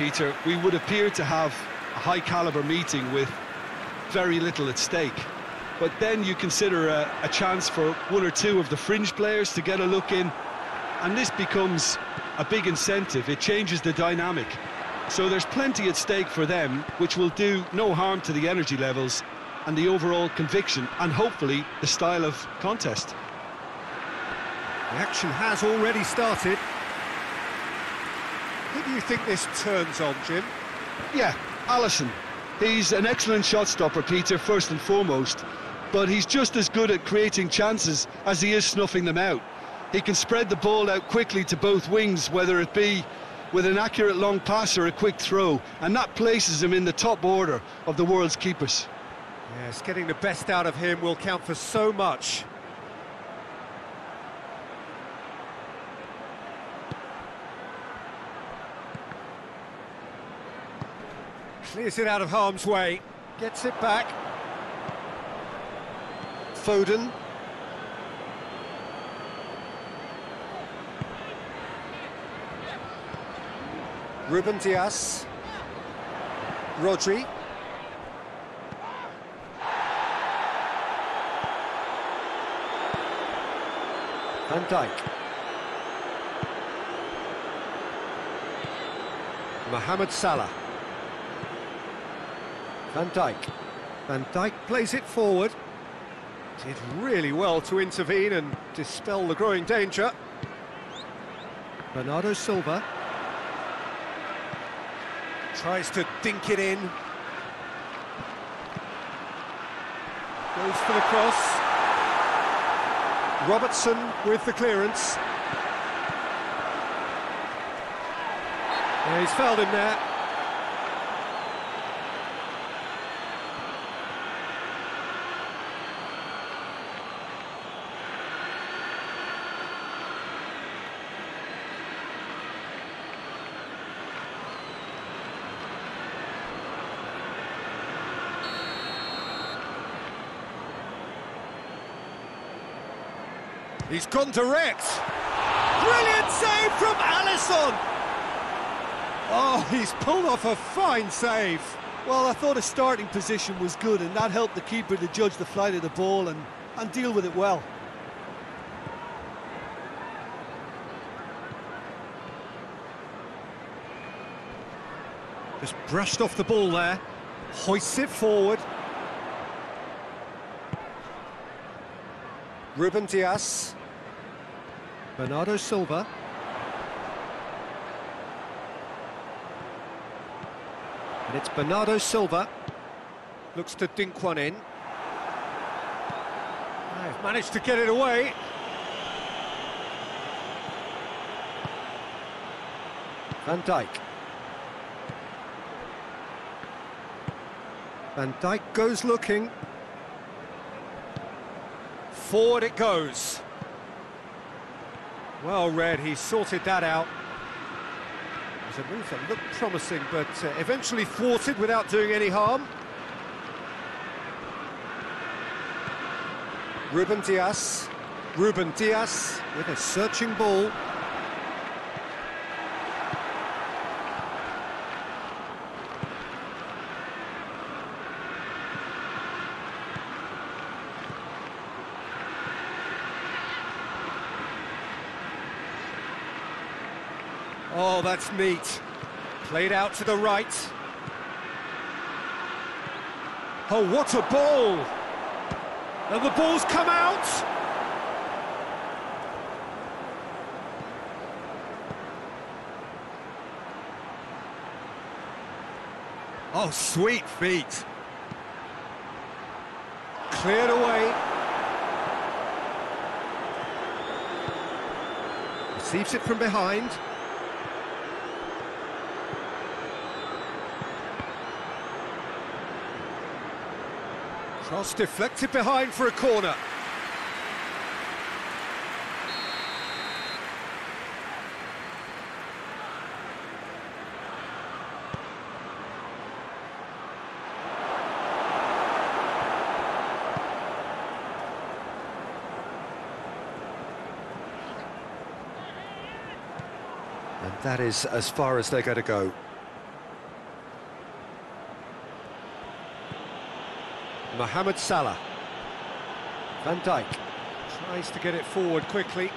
Peter, we would appear to have a high-caliber meeting with very little at stake. But then you consider a chance for one or two of the fringe players to get a look in, and this becomes a big incentive. It changes the dynamic. So there's plenty at stake for them, which will do no harm to the energy levels and the overall conviction, and hopefully the style of contest. The action has already started. Who do you think this turns on, Jim? Yeah, Alisson. He's an excellent shot stopper, Peter, first and foremost, but he's just as good at creating chances as he is snuffing them out. He can spread the ball out quickly to both wings, whether it be with an accurate long pass or a quick throw, and that places him in the top order of the world's keepers. Yes, getting the best out of him will count for so much. Clears it out of harm's way, gets it back. Foden. Ruben Dias. Rodri. Van Dijk. Mohamed Salah. Van Dijk. Van Dijk plays it forward. Did really well to intervene and dispel the growing danger. Bernardo Silva. Tries to dink it in. Goes for the cross. Robertson with the clearance. Yeah, he's fouled him there. He's gone direct. Brilliant save from Alisson. Oh, he's pulled off a fine save. Well, I thought his starting position was good, and that helped the keeper to judge the flight of the ball and deal with it well. Just brushed off the ball there. Hoists it forward. Ruben Dias. Bernardo Silva. And it's Bernardo Silva. Looks to dink one in. They've managed to get it away. Van Dijk. Van Dijk goes looking. Forward it goes. Well read, he sorted that out. It was a move that looked promising, but eventually thwarted without doing any harm. Ruben Dias. Ruben Dias with a searching ball. Oh, that's neat. Played out to the right. Oh, what a ball! And the ball's come out! Oh, sweet feet. Cleared away. Receives it from behind. Cross deflected behind for a corner. And that is as far as they're going to go. Mohamed Salah. Van Dijk tries to get it forward quickly.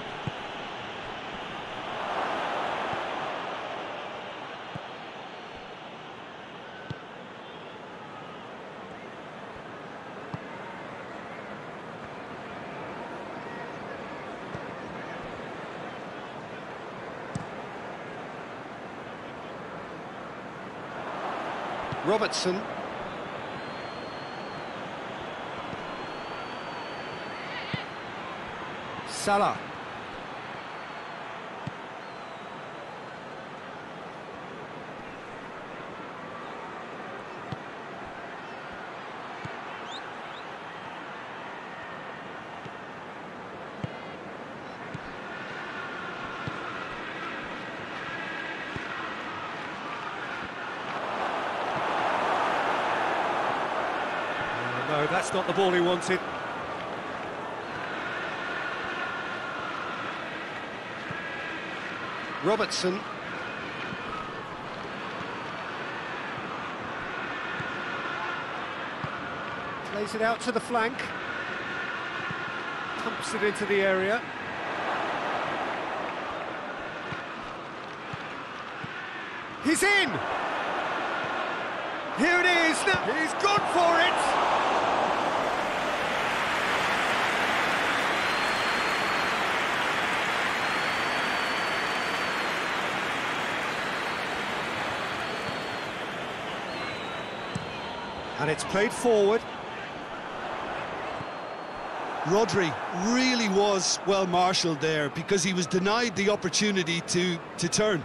Robertson. Salah. No, that's not the ball he wanted. Robertson. Plays it out to the flank. Pumps it into the area. He's in! Here it is! He's gone for it! And it's played forward. Rodri really was well marshalled there because he was denied the opportunity to turn.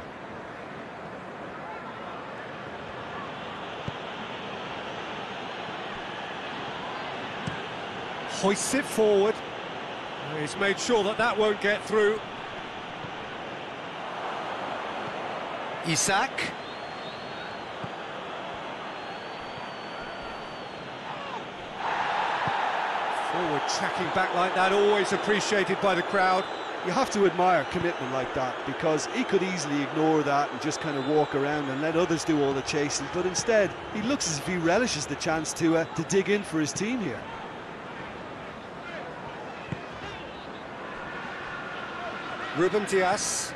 Hoists it forward. He's made sure that that won't get through. Isak. Forward tracking back like that, always appreciated by the crowd. You have to admire commitment like that because he could easily ignore that and just kind of walk around and let others do all the chasing, but instead he looks as if he relishes the chance to dig in for his team here. Ruben Dias.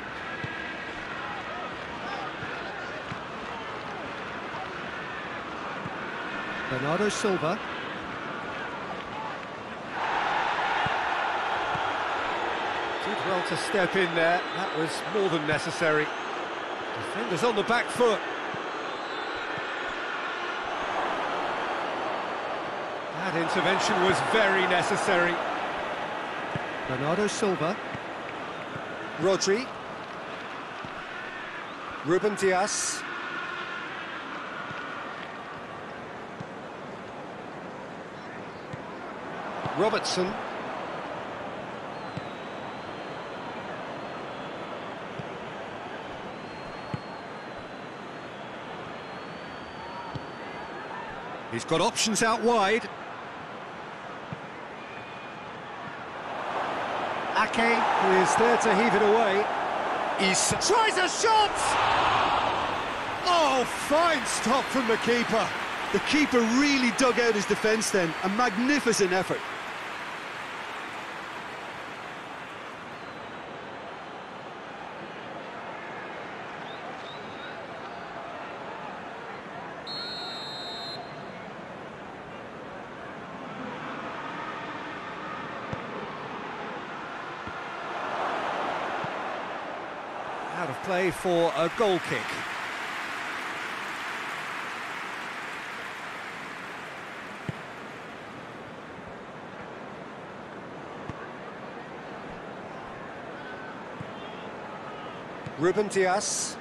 Bernardo Silva. Did well to step in there, that was more than necessary. Defenders on the back foot. That intervention was very necessary. Bernardo Silva. Rodri. Ruben Dias. Robertson. He's got options out wide. Ake, who is there to heave it away. He tries a shot! Oh, fine stop from the keeper. The keeper really dug out his defence then. A magnificent effort. Out of play for a goal kick. Ruben Dias.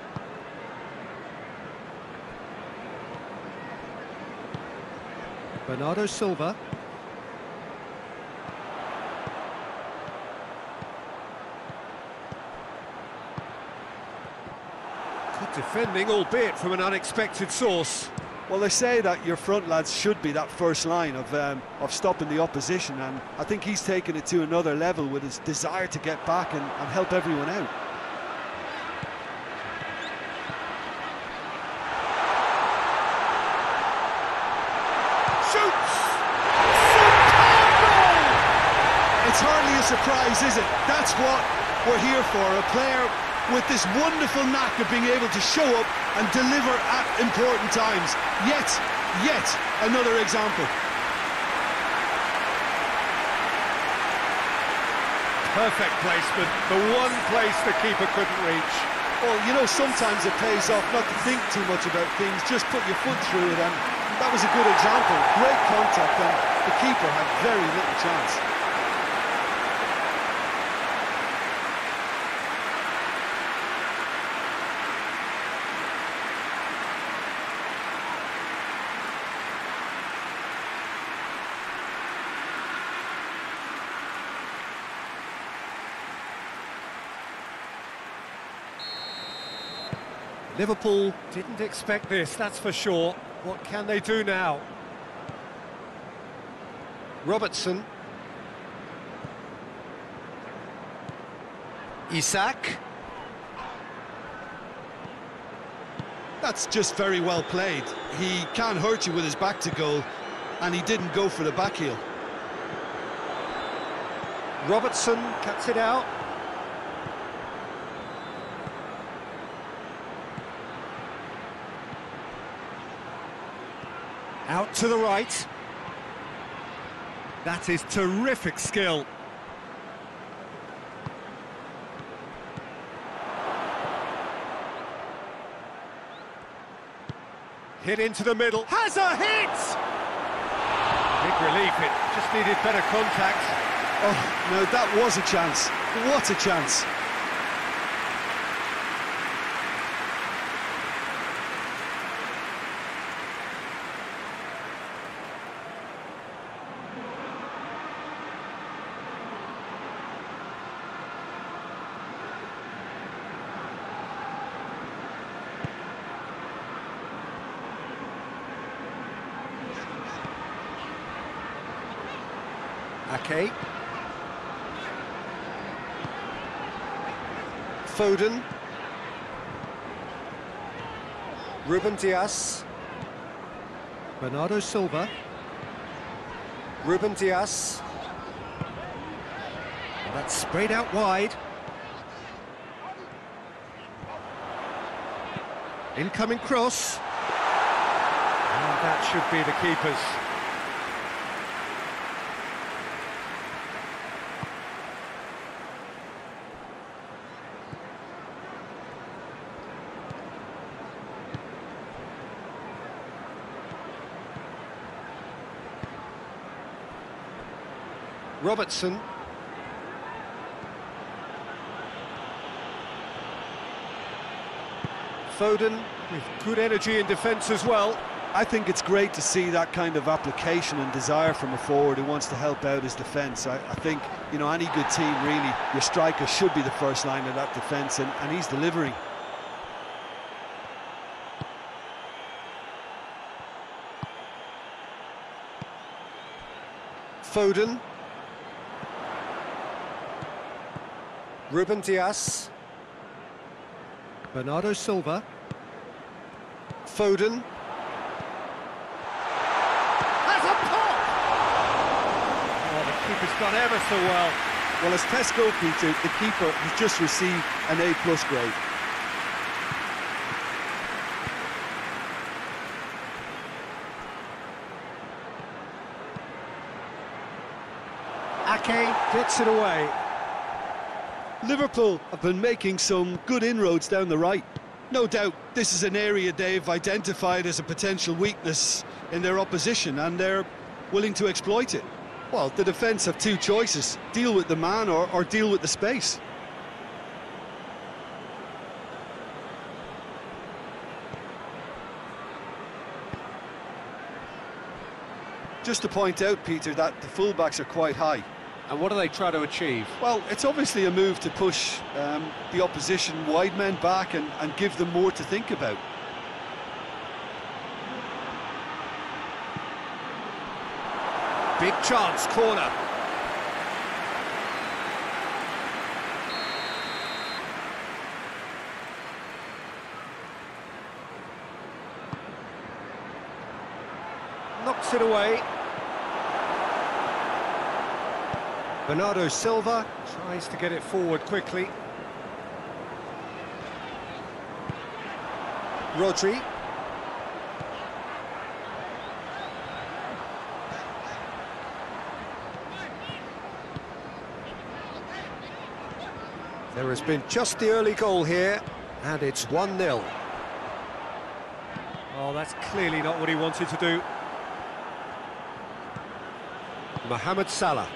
Bernardo Silva. Good defending, albeit from an unexpected source. Well, they say that your front lads should be that first line of stopping the opposition, and I think he's taken it to another level with his desire to get back and help everyone out. Shoots! things, is it? That's what we're here for, a player with this wonderful knack of being able to show up and deliver at important times. Yet another example. Perfect placement, the one place the keeper couldn't reach. Well, you know, sometimes it pays off not to think too much about things, just put your foot through it, and that was a good example. Great contact, and the keeper had very little chance. Liverpool didn't expect this, that's for sure. What can they do now? Robertson. Isak. That's just very well played. He can't hurt you with his back to goal, and he didn't go for the back heel. Robertson cuts it out. Out to the right. That is terrific skill. Hit into the middle. Has a hit! Big relief, it just needed better contact. Oh, no, that was a chance. What a chance. Ake. Foden. Ruben Dias. Bernardo Silva. Ruben Dias. Well, that's sprayed out wide. Incoming cross. And that should be the keeper's. Robertson. Foden with good energy in defence as well. I think it's great to see that kind of application and desire from a forward who wants to help out his defence. I think, you know, any good team, really, your striker should be the first line of that defence, and he's delivering. Foden. Ruben Dias. Bernardo Silva. Foden. Has a pop! Oh, the keeper's done ever so well. Well, as test goalkeeper, the keeper has just received an A+ grade. Ake gets it away. Liverpool have been making some good inroads down the right. No doubt this is an area they've identified as a potential weakness in their opposition, and they're willing to exploit it. Well, the defence have two choices: deal with the man or deal with the space. Just to point out, Peter, that the fullbacks are quite high. And what do they try to achieve? Well, it's obviously a move to push the opposition wide men back and give them more to think about. Big chance, corner. Knocks it away. Bernardo Silva tries to get it forward quickly. Rodri. There has been just the early goal here, and it's 1-0. Oh, that's clearly not what he wanted to do. Mohamed Salah.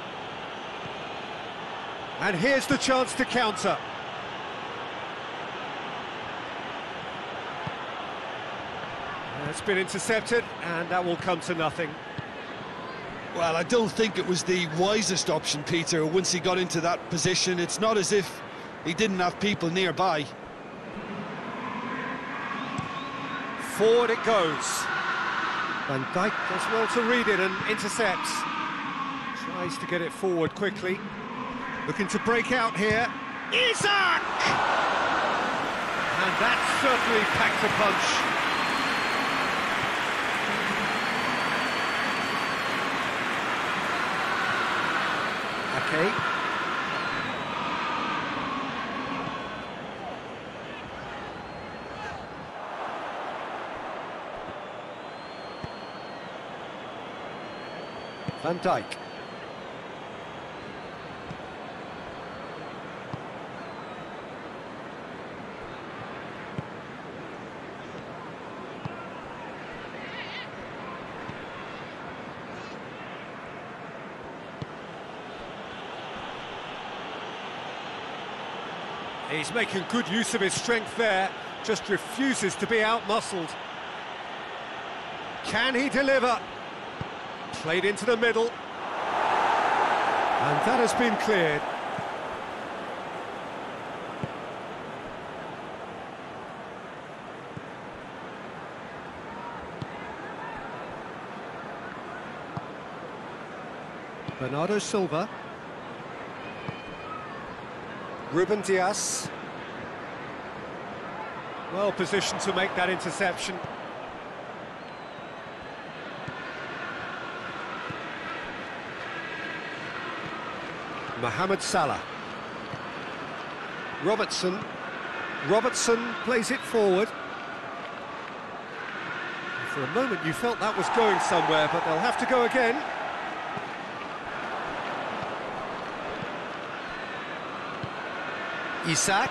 And here's the chance to counter. It's been intercepted, and that will come to nothing. Well, I don't think it was the wisest option, Peter, once he got into that position. It's not as if he didn't have people nearby. Forward it goes. Van Dijk does well to read it and intercepts. Tries to get it forward quickly. Looking to break out here. Isak! And that certainly packed a punch. Okay. Van Dijk. He's making good use of his strength there, just refuses to be out-muscled. Can he deliver? Played into the middle. And that has been cleared. Bernardo Silva. Ruben Dias. Well positioned to make that interception. Mohamed Salah. Robertson. Robertson plays it forward. For a moment you felt that was going somewhere, but they'll have to go again. Isak.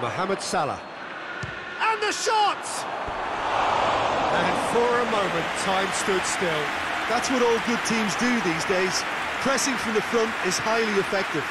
Mohamed Salah. And the shot! And for a moment, time stood still. That's what all good teams do these days. Pressing from the front is highly effective.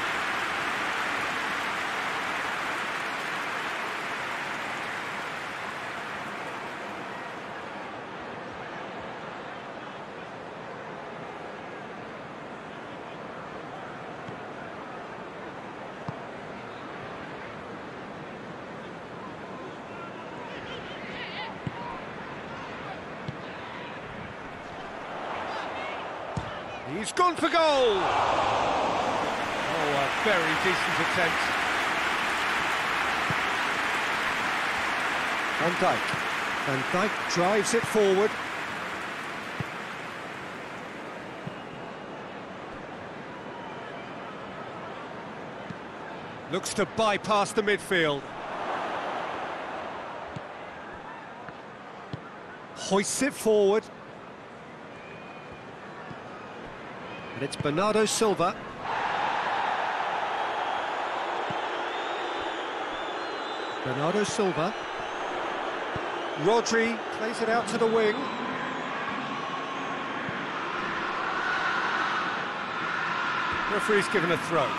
He's gone for goal! Oh, a very decent attempt. Van Dijk. Van Dijk drives it forward. Looks to bypass the midfield. Hoists it forward. And it's Bernardo Silva. Bernardo Silva. Rodri plays it out to the wing. Referee's given a throw.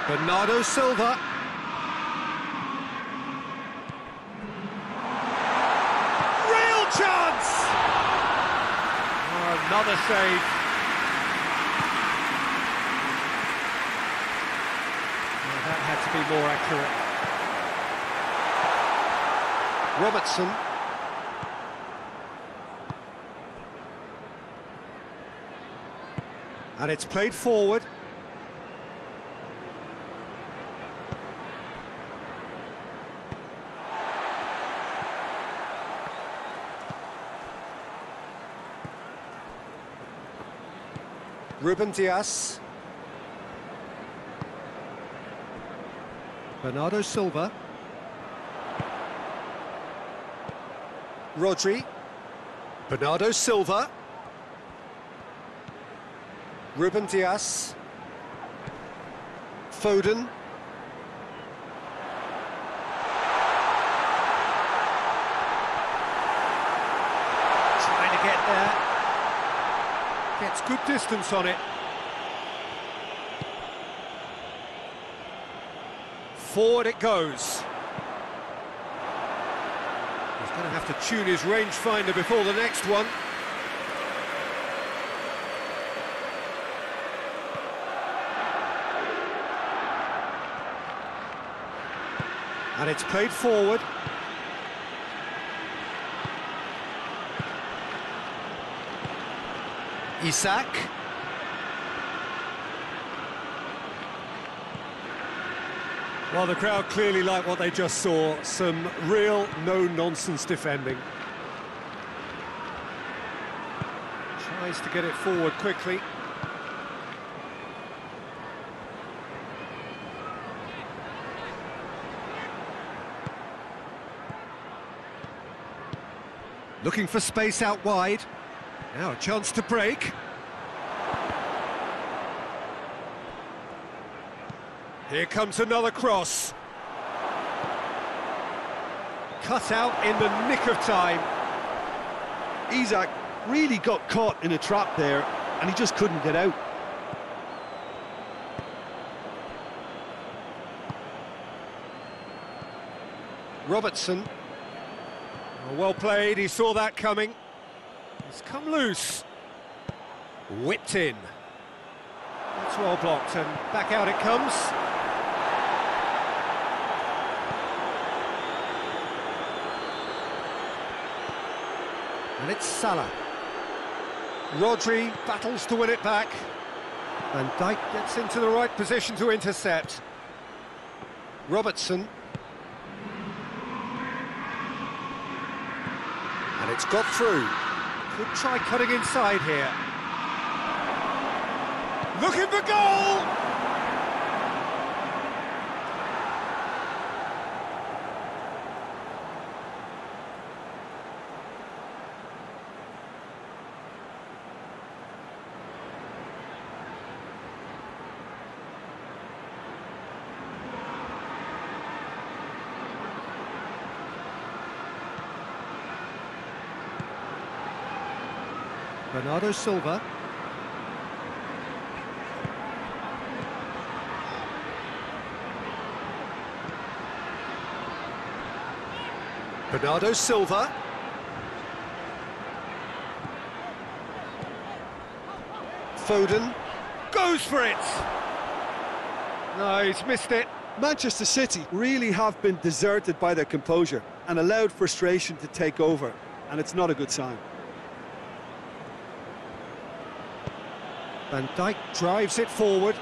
Bernardo Silva. Chance! Oh, another save. Oh, that had to be more accurate. Robertson. And it's played forward. Ruben Dias. Bernardo Silva. Rodri. Bernardo Silva. Ruben Dias. Foden. Trying to get there. Gets good distance on it. Forward it goes. He's going to have to tune his rangefinder before the next one. And it's played forward. Isak. Well, the crowd clearly like what they just saw. Some real no-nonsense defending. Tries to get it forward quickly. Looking for space out wide. Now a chance to break. Here comes another cross. Cut out in the nick of time. Isak really got caught in a trap there, and he just couldn't get out. Robertson. Oh, well played, he saw that coming. It's come loose. Whipped in. That's well blocked, and back out it comes. And it's Salah. Rodri battles to win it back. Van Dijk gets into the right position to intercept. Robertson. And it's got through. Could try cutting inside here. Looking for goal! Bernardo Silva. Bernardo Silva. Foden goes for it. No, he's missed it. Manchester City really have been deserted by their composure and allowed frustration to take over, and it's not a good sign. Van Dijk drives it forward.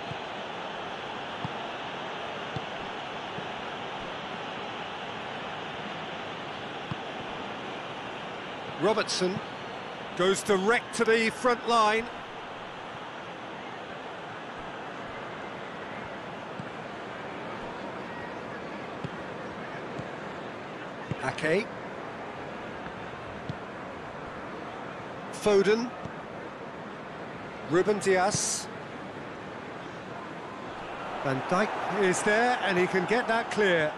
Robertson goes direct to the front line. Ake. Foden. Ruben Dias. Van Dijk is there, and he can get that clear.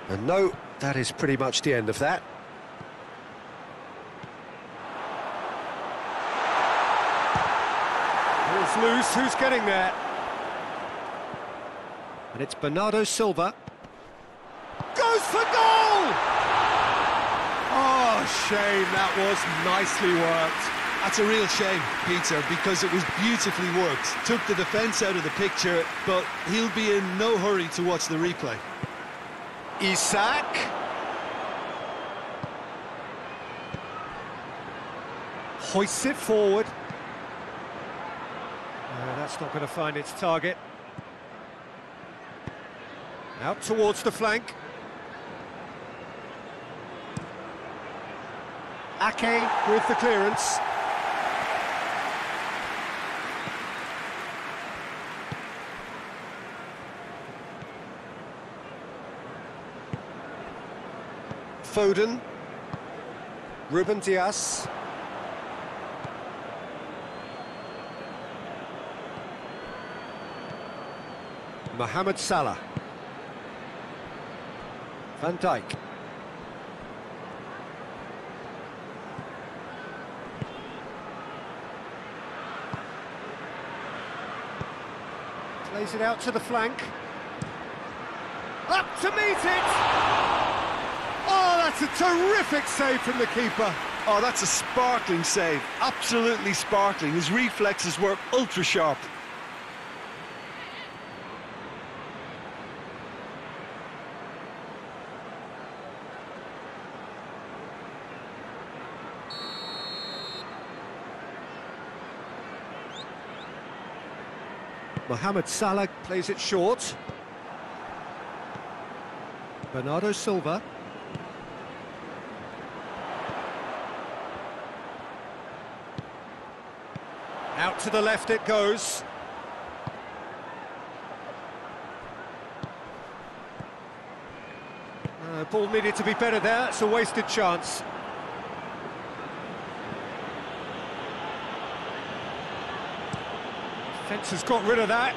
And no, that is pretty much the end of that. Ball's loose, who's getting there? And it's Bernardo Silva. Goes for goal! Oh, shame, that was nicely worked. That's a real shame, Peter, because it was beautifully worked. Took the defence out of the picture, but he'll be in no hurry to watch the replay. Isak. Hoists it forward. No, that's not going to find its target. Out towards the flank. Ake with the clearance. Foden. Ruben Dias. Mohamed Salah. Van Dijk. Plays it out to the flank. Up to meet it! Oh, that's a terrific save from the keeper. Oh, that's a sparkling save. Absolutely sparkling. His reflexes were ultra sharp. Mohamed Salah plays it short. Bernardo Silva. Out to the left it goes. Ball needed to be better there, it's a wasted chance. Defence has got rid of that.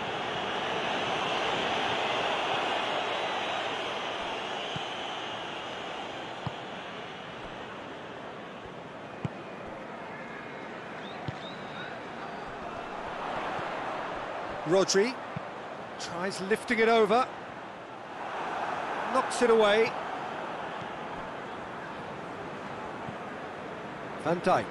Rodri tries lifting it over, knocks it away. Van Dijk.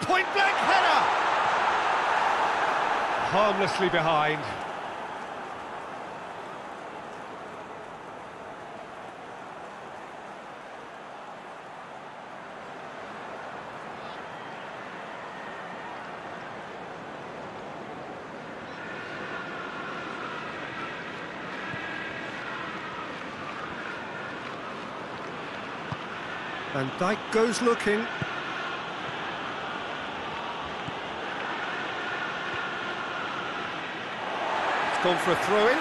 Point-blank header! Harmlessly behind. Van Dijk goes looking. Gone for a throw-in.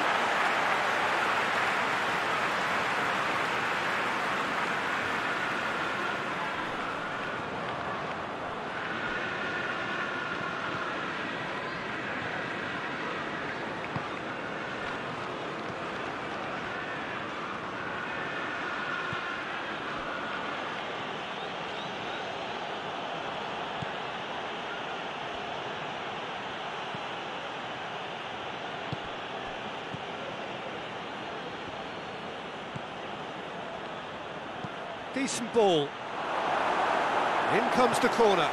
Decent ball. In comes the corner.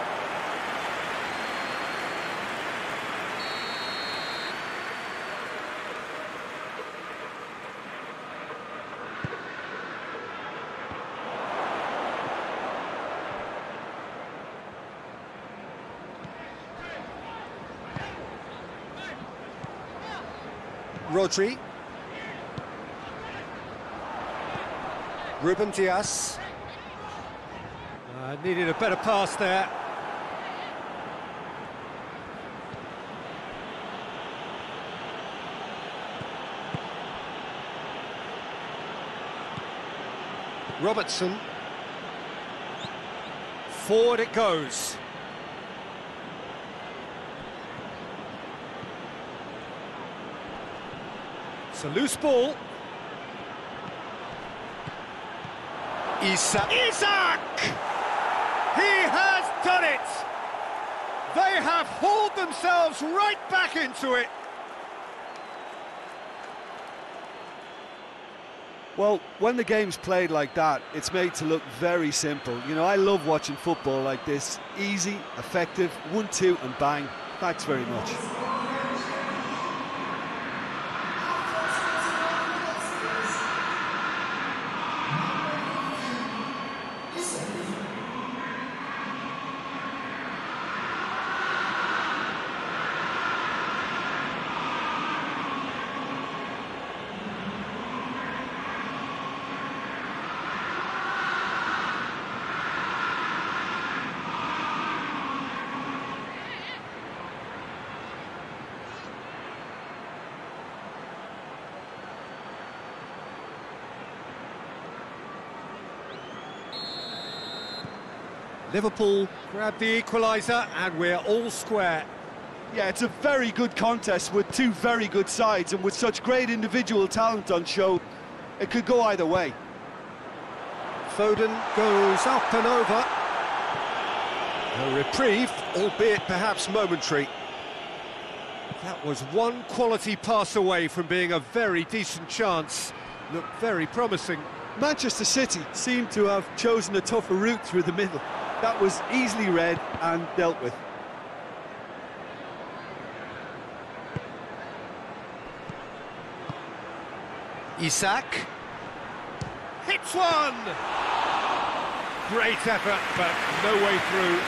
Rodri. Ruben Dias. Needed a better pass there. Robertson. Forward it goes. It's a loose ball. Isak! He has done it! They have hauled themselves right back into it. Well, when the game's played like that, it's made to look very simple. You know, I love watching football like this. Easy, effective, 1-2 and bang. Thanks very much. Liverpool grab the equaliser and we're all square. Yeah, it's a very good contest with two very good sides, and with such great individual talent on show, it could go either way. Foden goes up and over. A reprieve, albeit perhaps momentary. That was one quality pass away from being a very decent chance. Looked very promising. Manchester City seemed to have chosen a tougher route through the middle. That was easily read and dealt with. Isak hits one! Great effort, but no way through.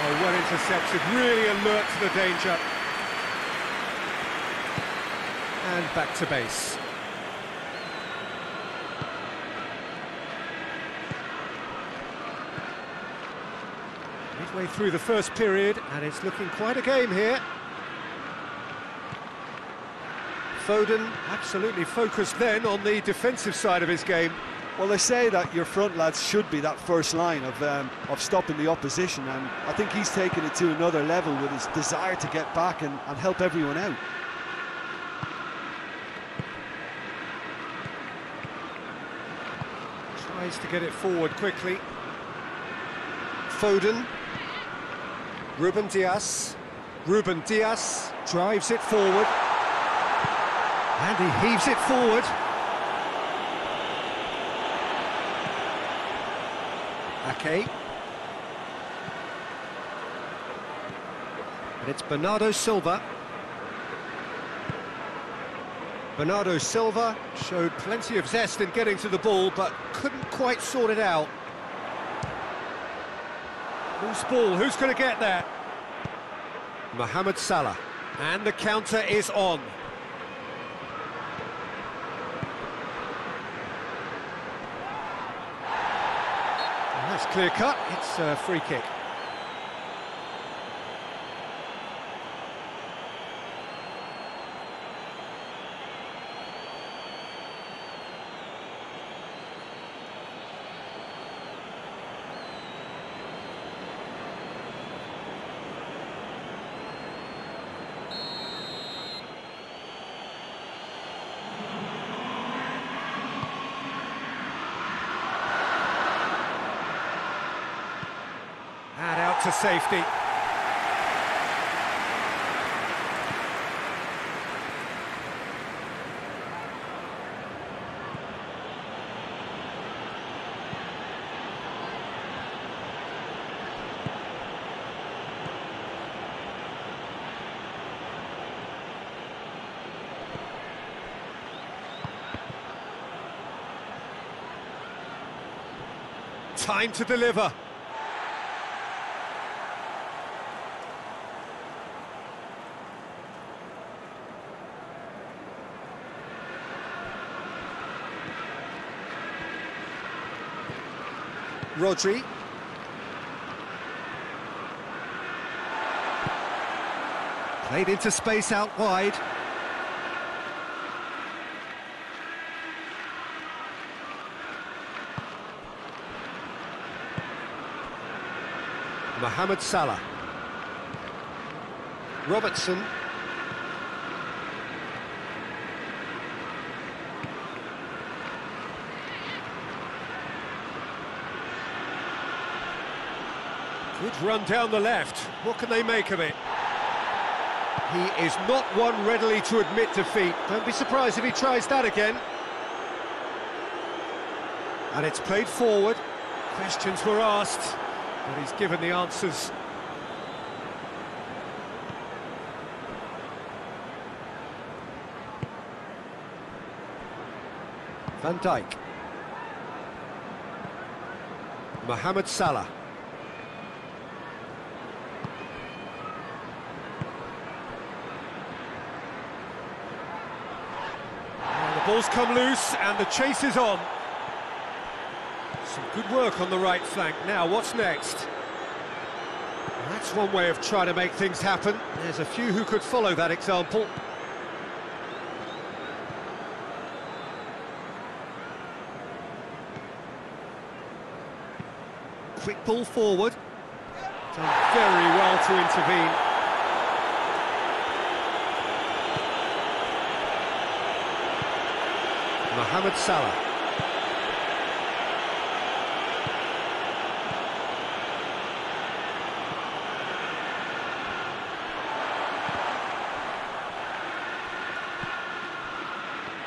Oh, well intercepted, really alert to the danger. And back to base. Midway through the first period, and it's looking quite a game here. Foden absolutely focused then on the defensive side of his game. Well, they say that your front lads should be that first line of stopping the opposition, and I think he's taken it to another level with his desire to get back and help everyone out. Tries to get it forward quickly. Foden. Ruben Dias drives it forward. And he heaves it forward. Ake. And it's Bernardo Silva. Bernardo Silva showed plenty of zest in getting to the ball, but couldn't quite sort it out. Loose ball, who's going to get there? Mohamed Salah. And the counter is on. That's clear cut, it's a free kick. And out to safety. Time to deliver. Rodri. Played into space out wide. Mohamed Salah. Robertson. Good run down the left. What can they make of it? He is not one readily to admit defeat. Don't be surprised if he tries that again. And it's played forward. Questions were asked, but he's given the answers. Van Dijk. Mohamed Salah. The ball's come loose and the chase is on. Some good work on the right flank. Now, what's next? Well, that's one way of trying to make things happen. There's a few who could follow that example. Quick ball forward. Done very well to intervene. Mohamed Salah.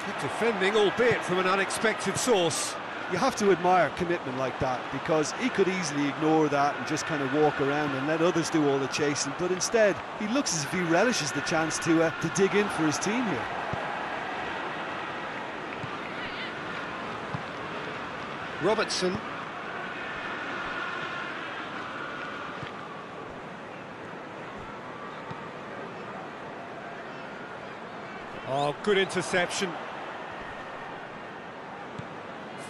Good defending, albeit from an unexpected source. You have to admire commitment like that, because he could easily ignore that and just kind of walk around and let others do all the chasing, but instead he looks as if he relishes the chance to dig in for his team here. Robertson. Oh, good interception.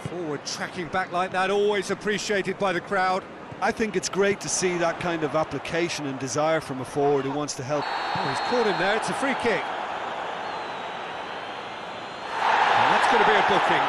Forward tracking back like that, always appreciated by the crowd. I think it's great to see that kind of application and desire from a forward who wants to help. Oh, he's caught him there, it's a free kick. And that's going to be a booking.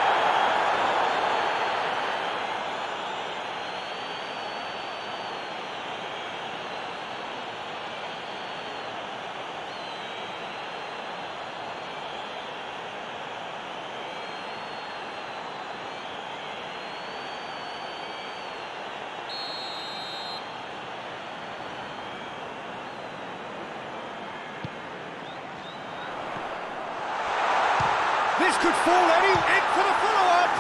This could fall any in for the follow-up.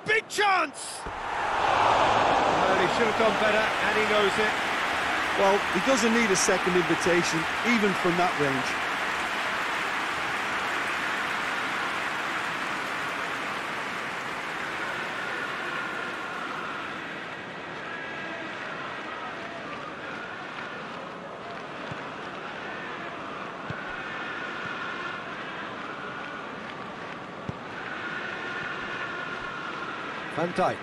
Big chance! Well, he should have done better, and he knows it. Well, he doesn't need a second invitation, even from that range. Van Dijk.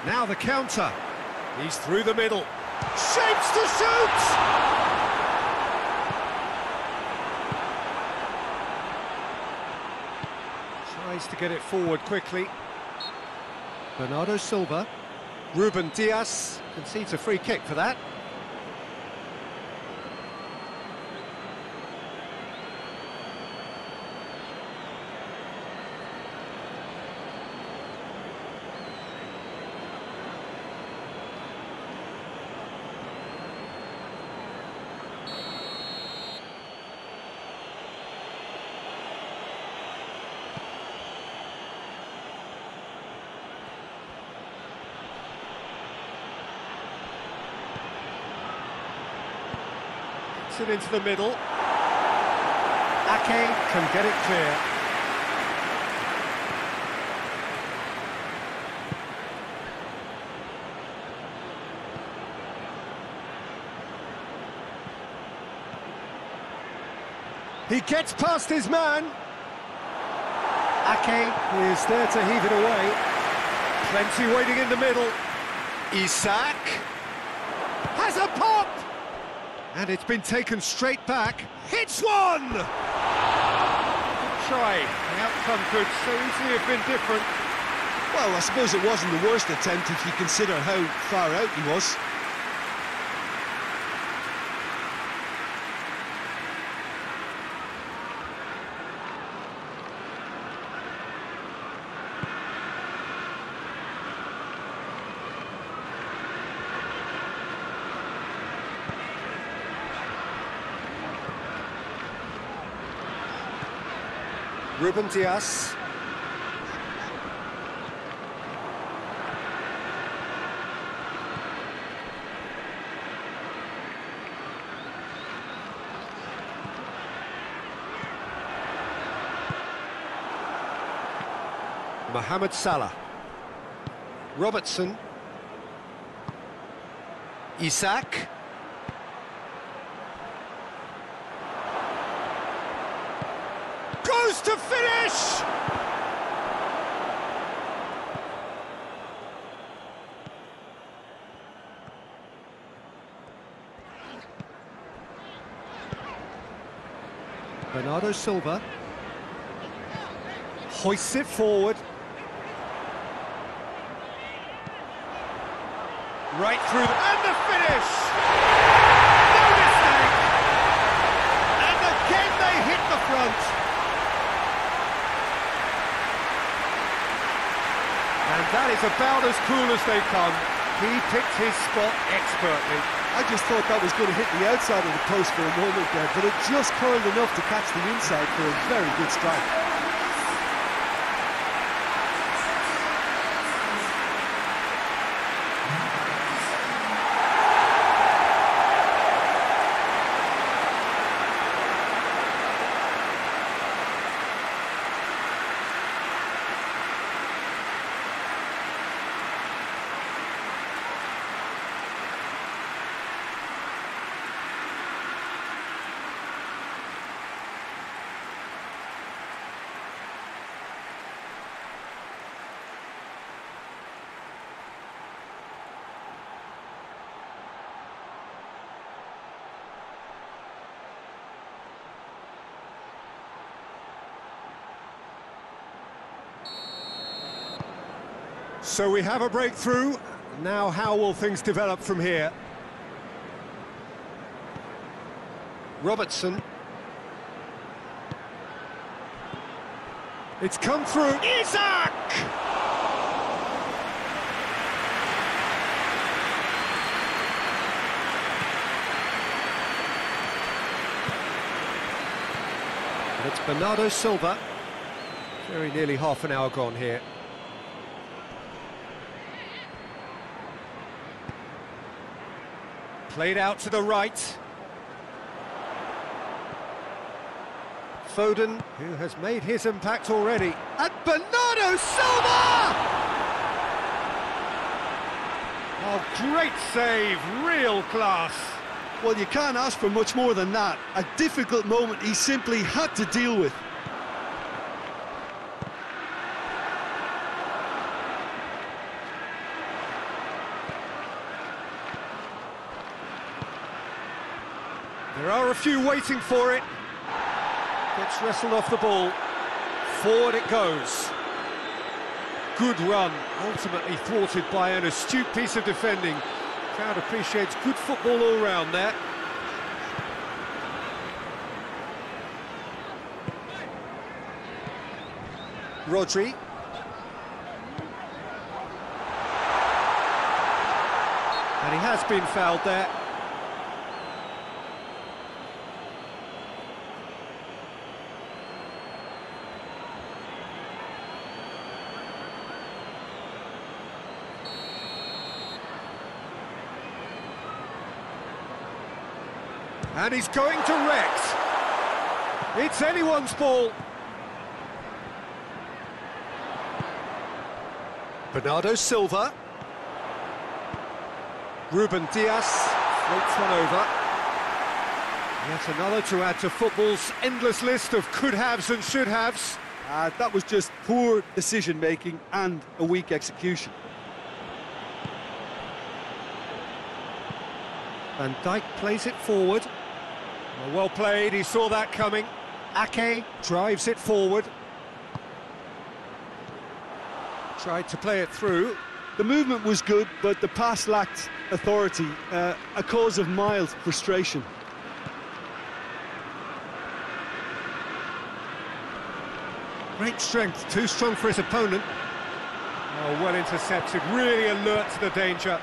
Now the counter. He's through the middle. Shapes to shoot! Tries to get it forward quickly. Bernardo Silva. Ruben Dias concedes a free kick for that. It into the middle. Ake can get it clear. He gets past his man. Ake is there to heave it away. Plenty waiting in the middle. Isak has a pop! And it's been taken straight back. Hits one! Good try. The outcome could so easily have been different. Well, I suppose it wasn't the worst attempt if you consider how far out he was. Ruben Dias. Mohamed Salah. Robertson. Isak. Goes to finish! Bernardo Silva hoists it forward. Right through, and the finish! No mistake! And again they hit the front. And that is about as cool as they come. He picked his spot expertly. I just thought that was going to hit the outside of the post for a moment there, but it just curled enough to catch the inside for a very good strike. So we have a breakthrough. Now how will things develop from here? Robertson. It's come through. Isak! And it's Bernardo Silva. Very nearly half an hour gone here. Played out to the right. Foden, who has made his impact already. And Bernardo Silva! Oh, great save, real class. Well, you can't ask for much more than that. A difficult moment he simply had to deal with. There are a few waiting for it. Gets wrestled off the ball. Forward it goes. Good run, ultimately thwarted by an astute piece of defending. Crowd appreciates good football all round there. Rodri. And he has been fouled there. And he's going direct. It's anyone's ball. Bernardo Silva. Ruben Dias floats one over. Yet another to add to football's endless list of could-haves and should-haves. That was just poor decision-making and a weak execution. Van Dijk plays it forward. Well played, he saw that coming. Ake drives it forward. Tried to play it through. The movement was good, but the pass lacked authority, a cause of mild frustration. Great strength, too strong for his opponent. Oh, well intercepted, really alert to the danger.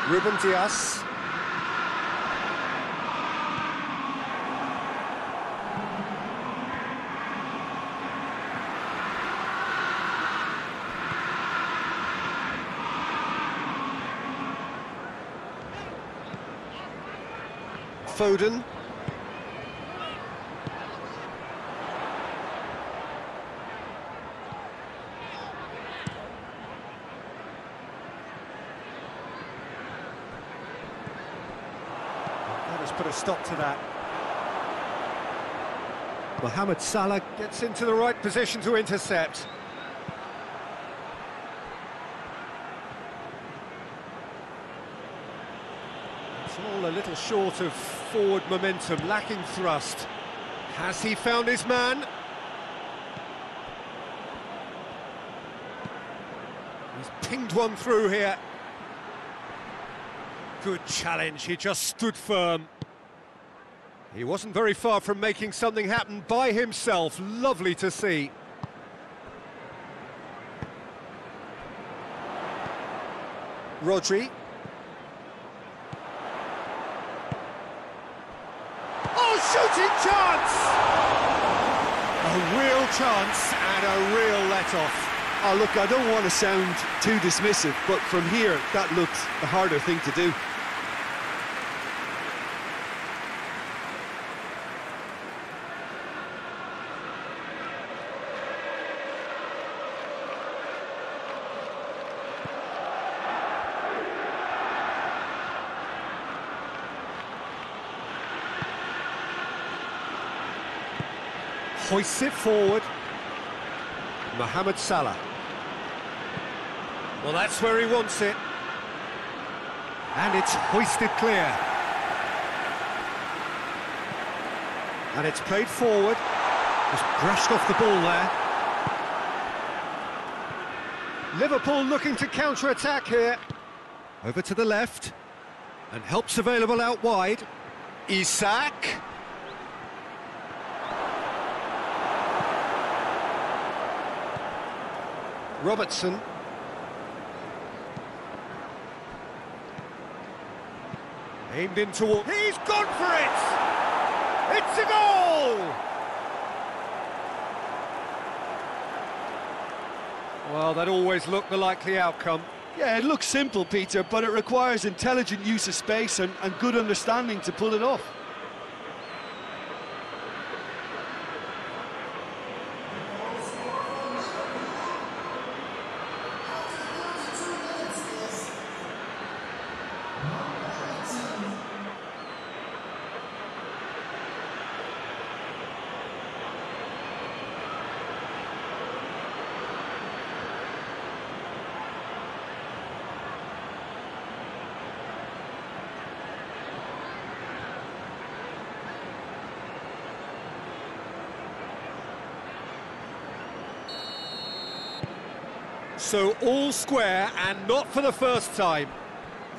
Ruben Dias. Foden. That has put a stop to that. Mohamed Salah gets into the right position to intercept. It's all a little short of forward momentum, lacking thrust. Has he found his man? He's pinged one through here. Good challenge, he just stood firm. He wasn't very far from making something happen by himself. Lovely to see. Rodri. Shooting chance! A real chance and a real let-off. Oh, look, I don't want to sound too dismissive, but from here, that looked the harder thing to do. Hoists it forward. Mohamed Salah. Well, that's where he wants it. And it's hoisted clear. And it's played forward. Just brushed off the ball there. Liverpool looking to counter-attack here. Over to the left. And help's available out wide. Isak. Robertson. Aimed in toward... He's gone for it! It's a goal! Well, that always looked the likely outcome. Yeah, it looks simple, Peter, but it requires intelligent use of space and good understanding to pull it off. So all square, and not for the first time.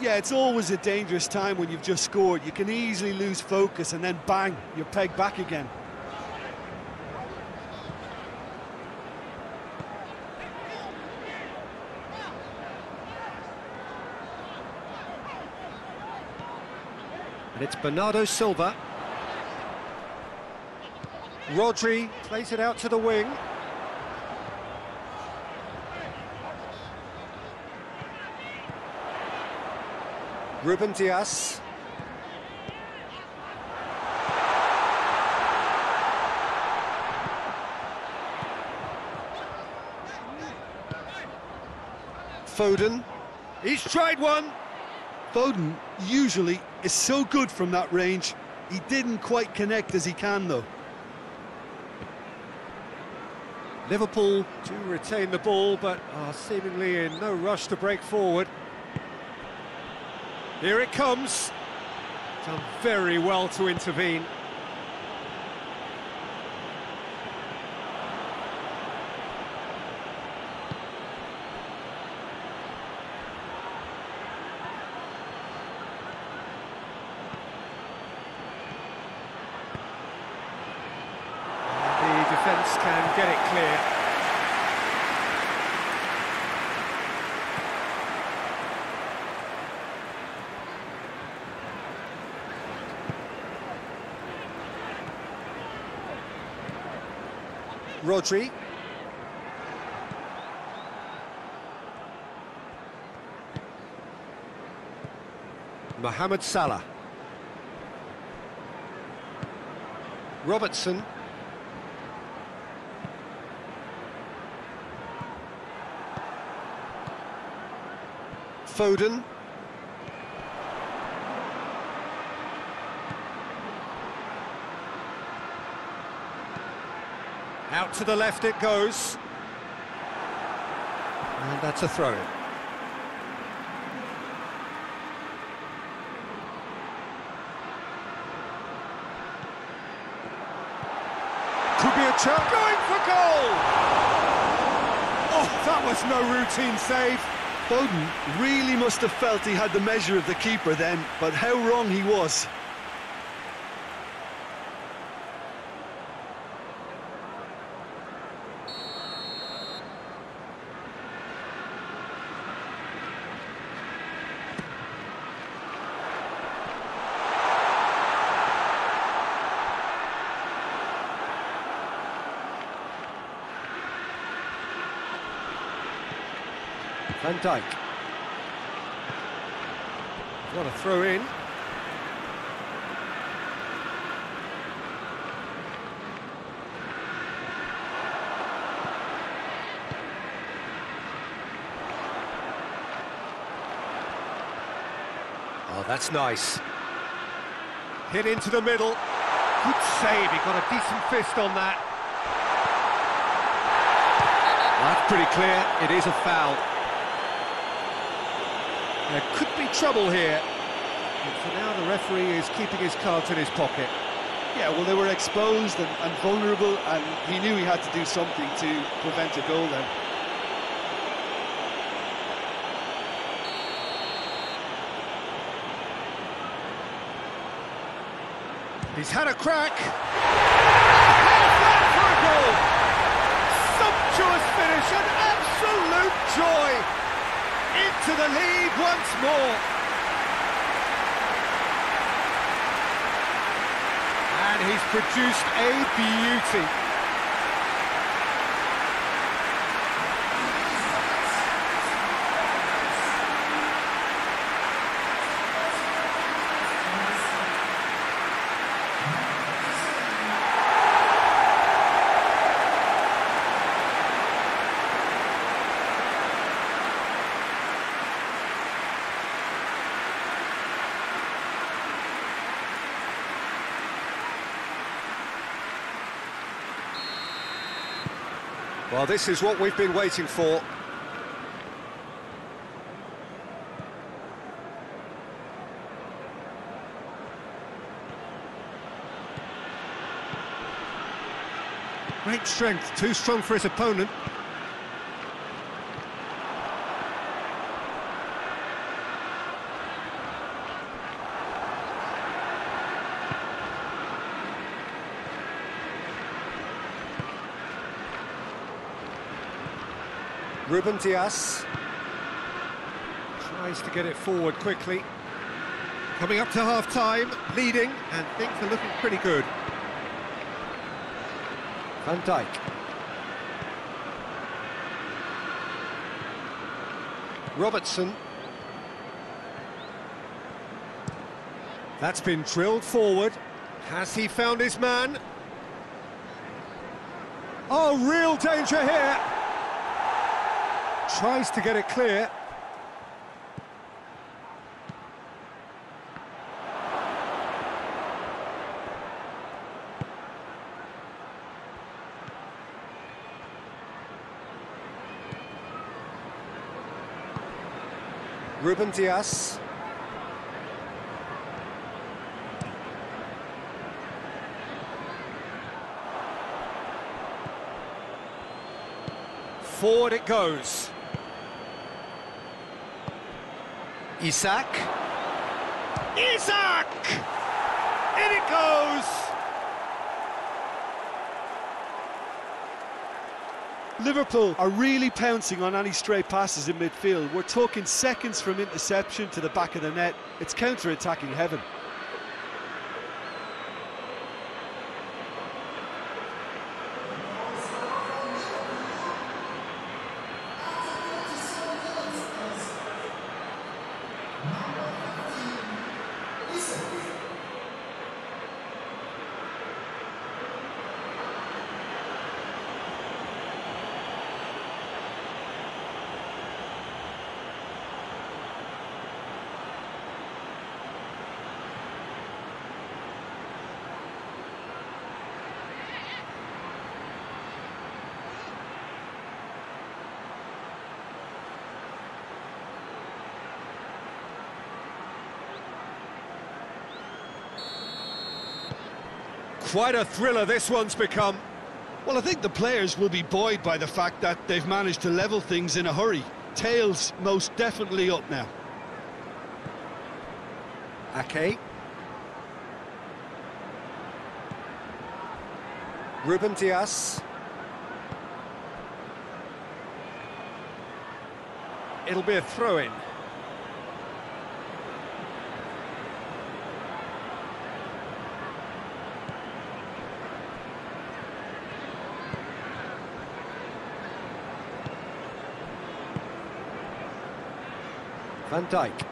Yeah, it's always a dangerous time when you've just scored. You can easily lose focus and then bang, you're pegged back again. And it's Bernardo Silva. Rodri plays it out to the wing. Ruben Dias. Foden. He's tried one. Foden usually is so good from that range. He didn't quite connect as he can, though. Liverpool do retain the ball, but are seemingly in no rush to break forward. Here it comes. Done very well to intervene. The defence can get it clear. Rodri. Mohamed Salah. Robertson. Foden. Out to the left it goes. And that's a throw-in. Could be a chance. Going for goal! Oh, that was no routine save. Foden really must have felt he had the measure of the keeper then, but how wrong he was. Van Dijk. What a throw in. Oh, that's nice. Hit into the middle. Good save, he got a decent fist on that. That's pretty clear, it is a foul. There could be trouble here. And for now, the referee is keeping his cards in his pocket. Yeah, well, they were exposed and vulnerable, and he knew he had to do something to prevent a goal then. He's had a crack. That for a goal! Sumptuous finish, an absolute joy! Into the lead once more. And he's produced a beauty. Well, this is what we've been waiting for. Great strength, too strong for his opponent. Ruben Dias tries to get it forward quickly. Coming up to half-time, leading, and things are looking pretty good. Van Dijk. Robertson. That's been drilled forward. Has he found his man? Oh, real danger here. Tries to get it clear. Ruben Dias. Forward it goes. Isak. Isak! In it goes! Liverpool are really pouncing on any stray passes in midfield. We're talking seconds from interception to the back of the net. It's counter-attacking heaven. Quite a thriller this one's become. Well, I think the players will be buoyed by the fact that they've managed to level things in a hurry. Tails most definitely up now. Ake. Ruben Dias. It'll be a throw-in. Van Dijk.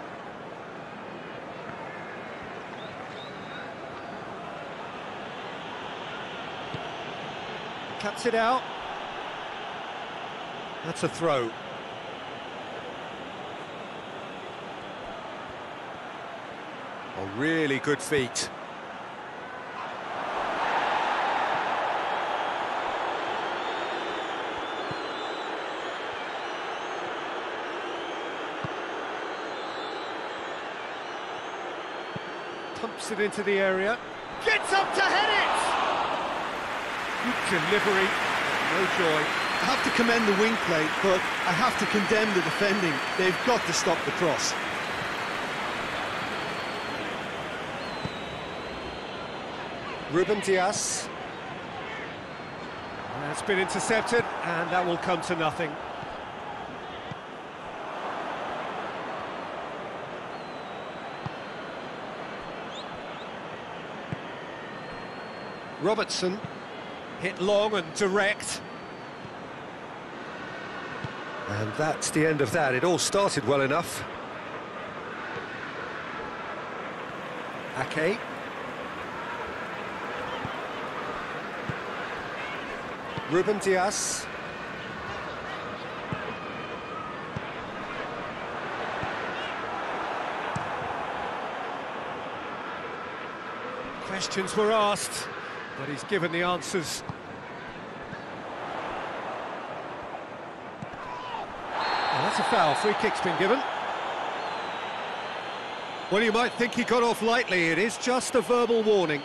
Cuts it out. That's a throw. Oh, really good feet. Pumps it into the area. Gets up to head it! Good delivery. No joy. I have to commend the wing play, but I have to condemn the defending. They've got to stop the cross. Ruben Dias. That's been intercepted, and that will come to nothing. Robertson, hit long and direct. And that's the end of that. It all started well enough. Ake. Ruben Dias. Questions were asked, but he's given the answers. Oh, that's a foul. Free kick's been given. Well, you might think he got off lightly. It is just a verbal warning.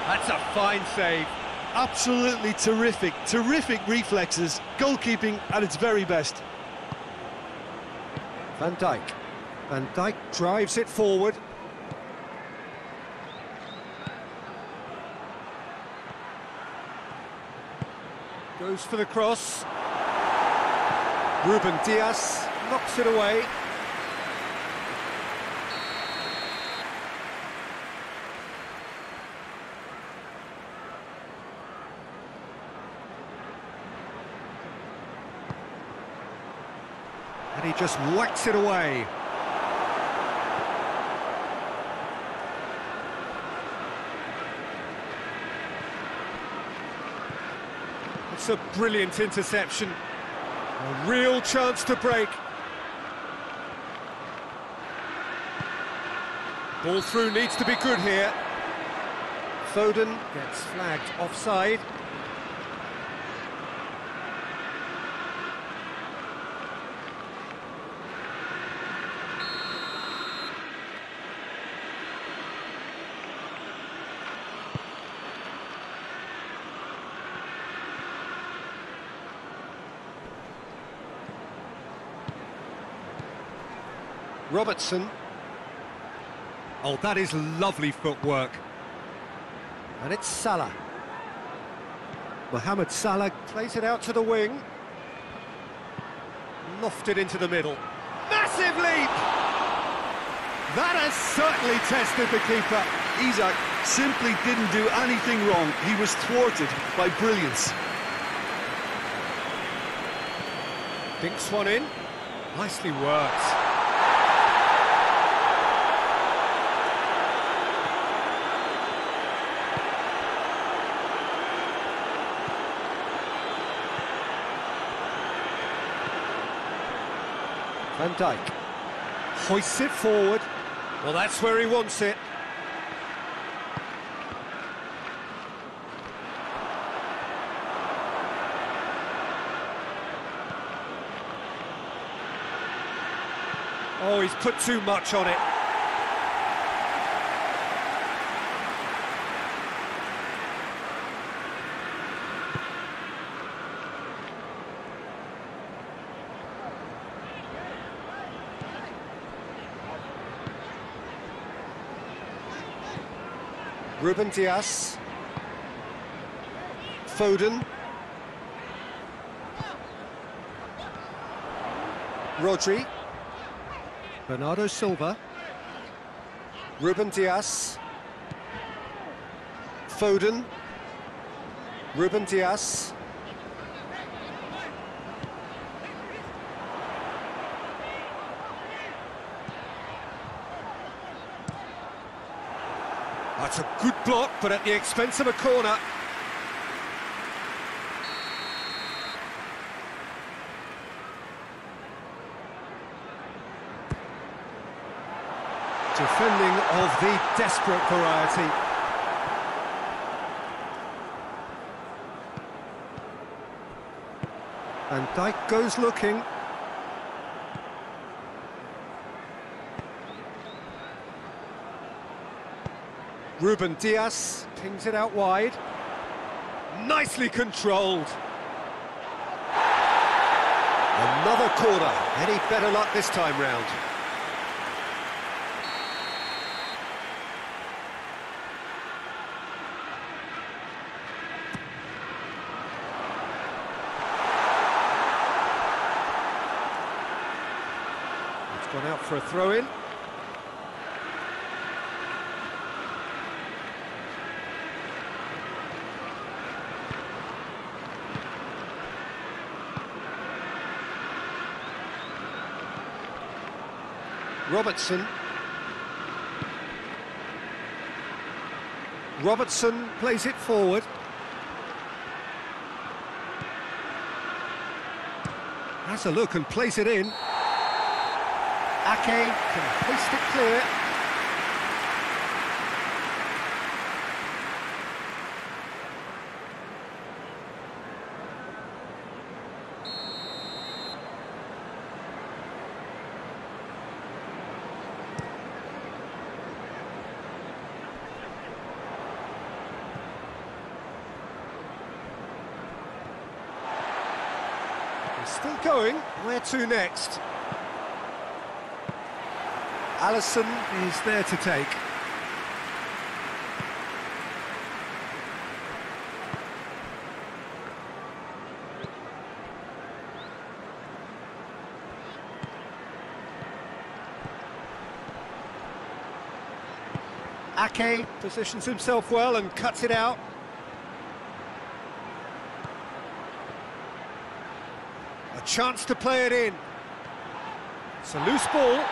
That's a fine save. Absolutely terrific, terrific reflexes. Goalkeeping at its very best. Van Dijk. Van Dijk drives it forward. Goes for the cross. Ruben Dias knocks it away. And he just whacks it away. It's a brilliant interception. A real chance to break. Ball through needs to be good here. Foden gets flagged offside. Robertson. Oh, that is lovely footwork. And it's Salah. Mohamed Salah plays it out to the wing. Lofted into the middle. Massive leap! That has certainly tested the keeper. Isak simply didn't do anything wrong. He was thwarted by brilliance. Dinks one in. Nicely worked. Van Dijk hoists it forward. Well, that's where he wants it. Oh, he's put too much on it. Ruben Dias, Foden, Rodri, Bernardo Silva, Ruben Dias, Foden, Ruben Dias, that's a good block, but at the expense of a corner. Defending of the desperate variety. Van Dijk goes looking. Ruben Dias pings it out wide. Nicely controlled. Another corner. Any better luck this time round? It's gone out for a throw-in. Robertson plays it forward. Has a look and plays it in. Ake can paste it clear. Still going. Where to next? Alisson is there to take. Ake positions himself well and cuts it out. A chance to play it in. It's a loose ball.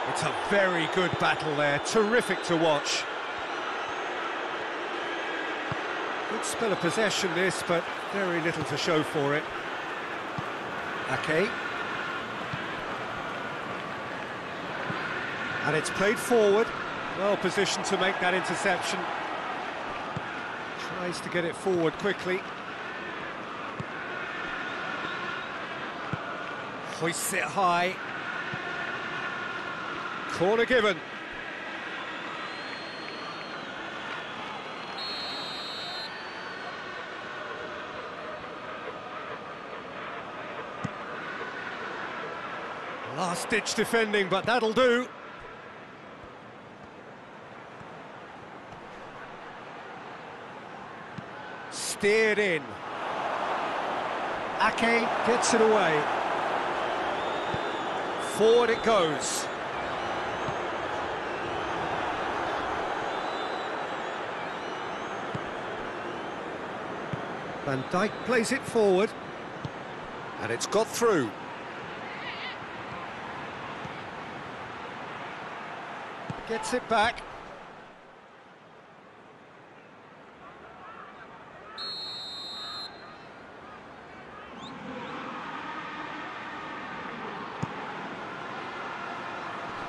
It's a very good battle there, terrific to watch. Good spell of possession this, but very little to show for it. Ake. And it's played forward, well positioned to make that interception. Tries to get it forward quickly. Hoists it high. Corner given. Last-ditch defending, but that'll do. Steered in. Ake gets it away. Forward it goes. Van Dijk plays it forward. And it's got through. Gets it back.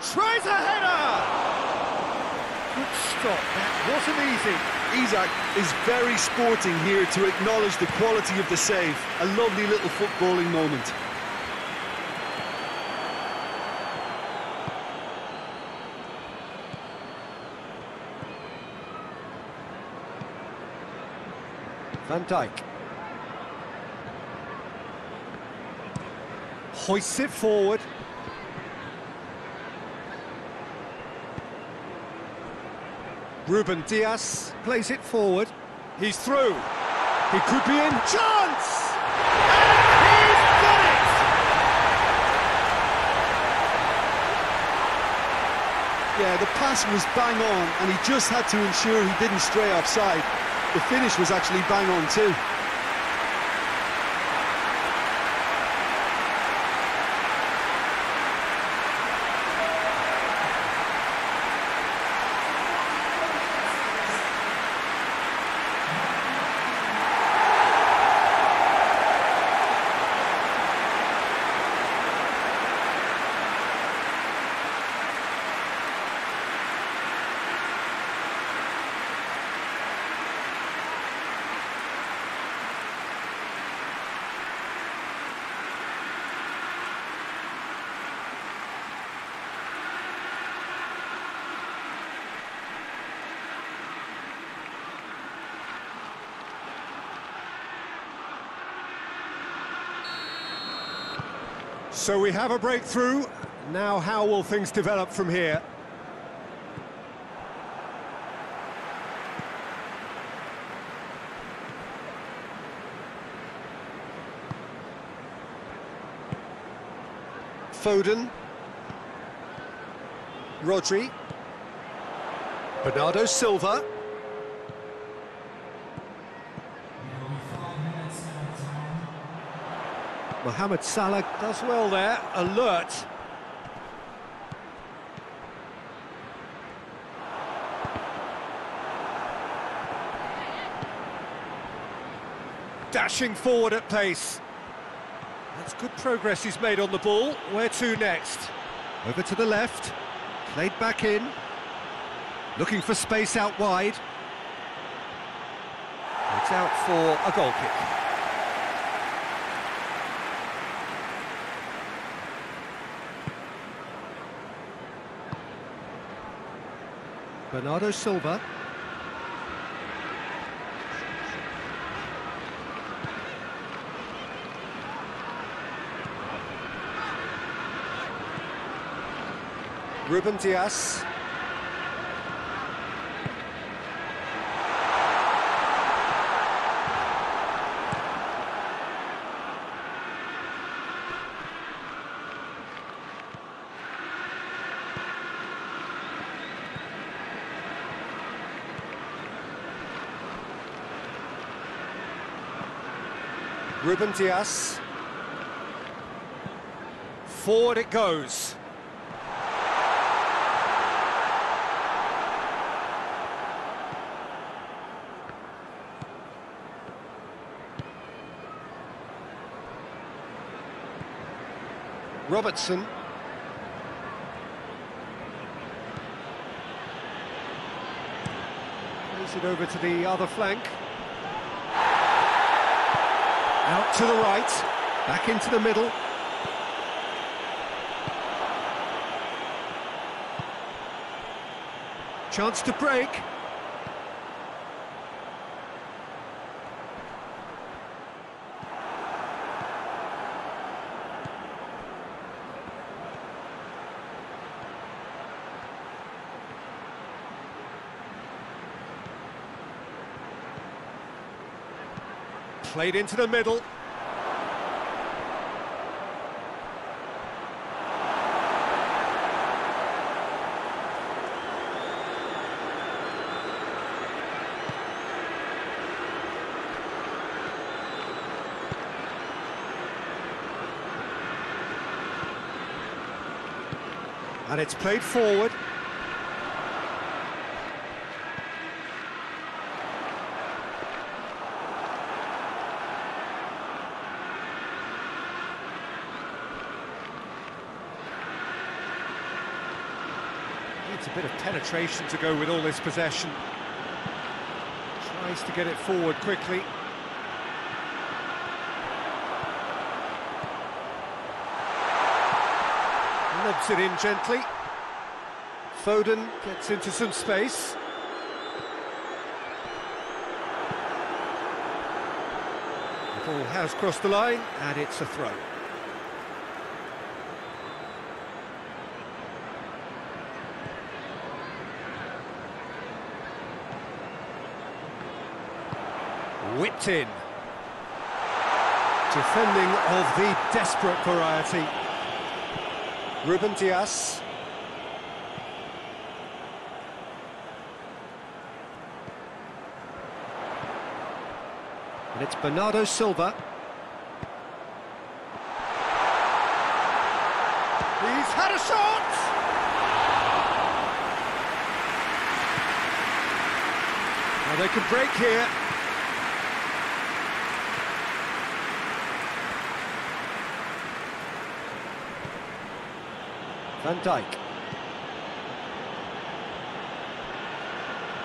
Tries a header! Good stop, that wasn't easy. Isak is very sporting here to acknowledge the quality of the save. A lovely little footballing moment. Van Dijk. Hoists it forward. Ruben Dias plays it forward. He's through. He could be in. Chance! And he's done it! Yeah, the pass was bang on, and he just had to ensure he didn't stray offside. The finish was actually bang on too. So we have a breakthrough. Now how will things develop from here? Foden. Rodri. Bernardo Silva. Mohamed Salah does well there, alert. Dashing forward at pace. That's good progress he's made on the ball. Where to next? Over to the left, played back in. Looking for space out wide. It's out for a goal kick. Bernardo Silva. Ruben Dias. Ruben Dias. Forward it goes. Robertson. Plays it over to the other flank. Out to the right, back into the middle. Chance to break. Played into the middle. And it's played forward. Needs a bit of penetration to go with all this possession. Tries to get it forward quickly. Lobs it in gently. Foden gets into some space. The ball has crossed the line, and it's a throw. Whipped in. Defending of the desperate variety. Ruben Dias. And it's Bernardo Silva. He's had a shot! Now they can break here. Van Dijk.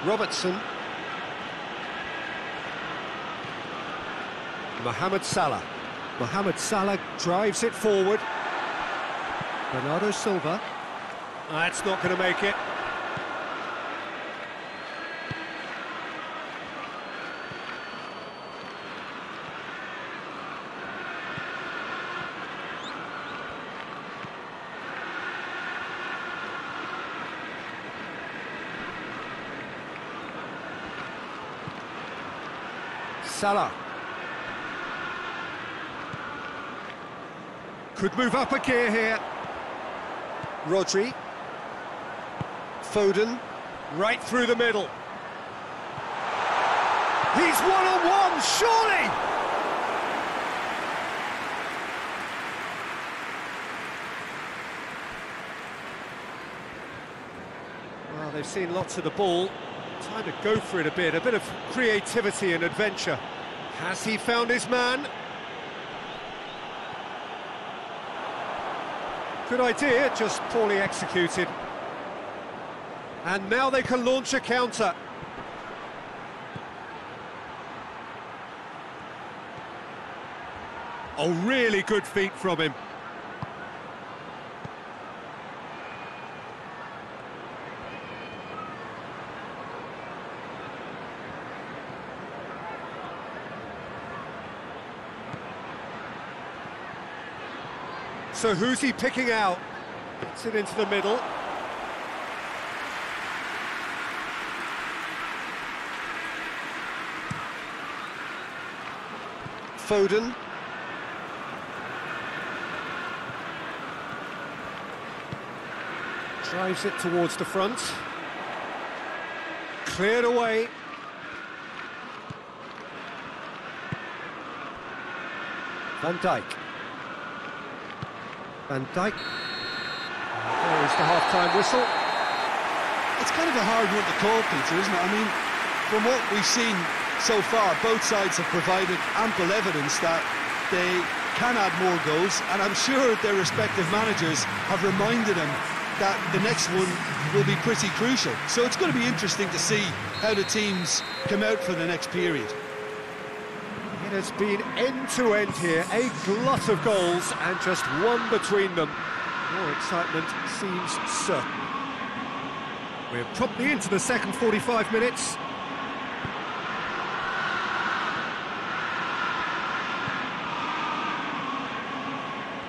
Robertson. Mohamed Salah. Mohamed Salah drives it forward. Bernardo Silva. That's not going to make it. Salah. Could move up a gear here. Rodri. Foden. Right through the middle. He's one-on-one, surely! Well, they've seen lots of the ball. Time to go for it a bit of creativity and adventure. Has he found his man? Good idea, just poorly executed. And now they can launch a counter. Oh, really good feet from him. So who's he picking out? Gets it into the middle. Foden. Drives it towards the front. Cleared away. Van Dijk. Van Dijk. There is the half-time whistle. It's kind of a hard one to call, Peter, isn't it? I mean, from what we've seen so far, both sides have provided ample evidence that they can add more goals, and I'm sure their respective managers have reminded them that the next one will be pretty crucial. So it's going to be interesting to see how the teams come out for the next period. It has been end-to-end here, a glut of goals and just one between them. More excitement seems certain. We're promptly into the second 45 minutes.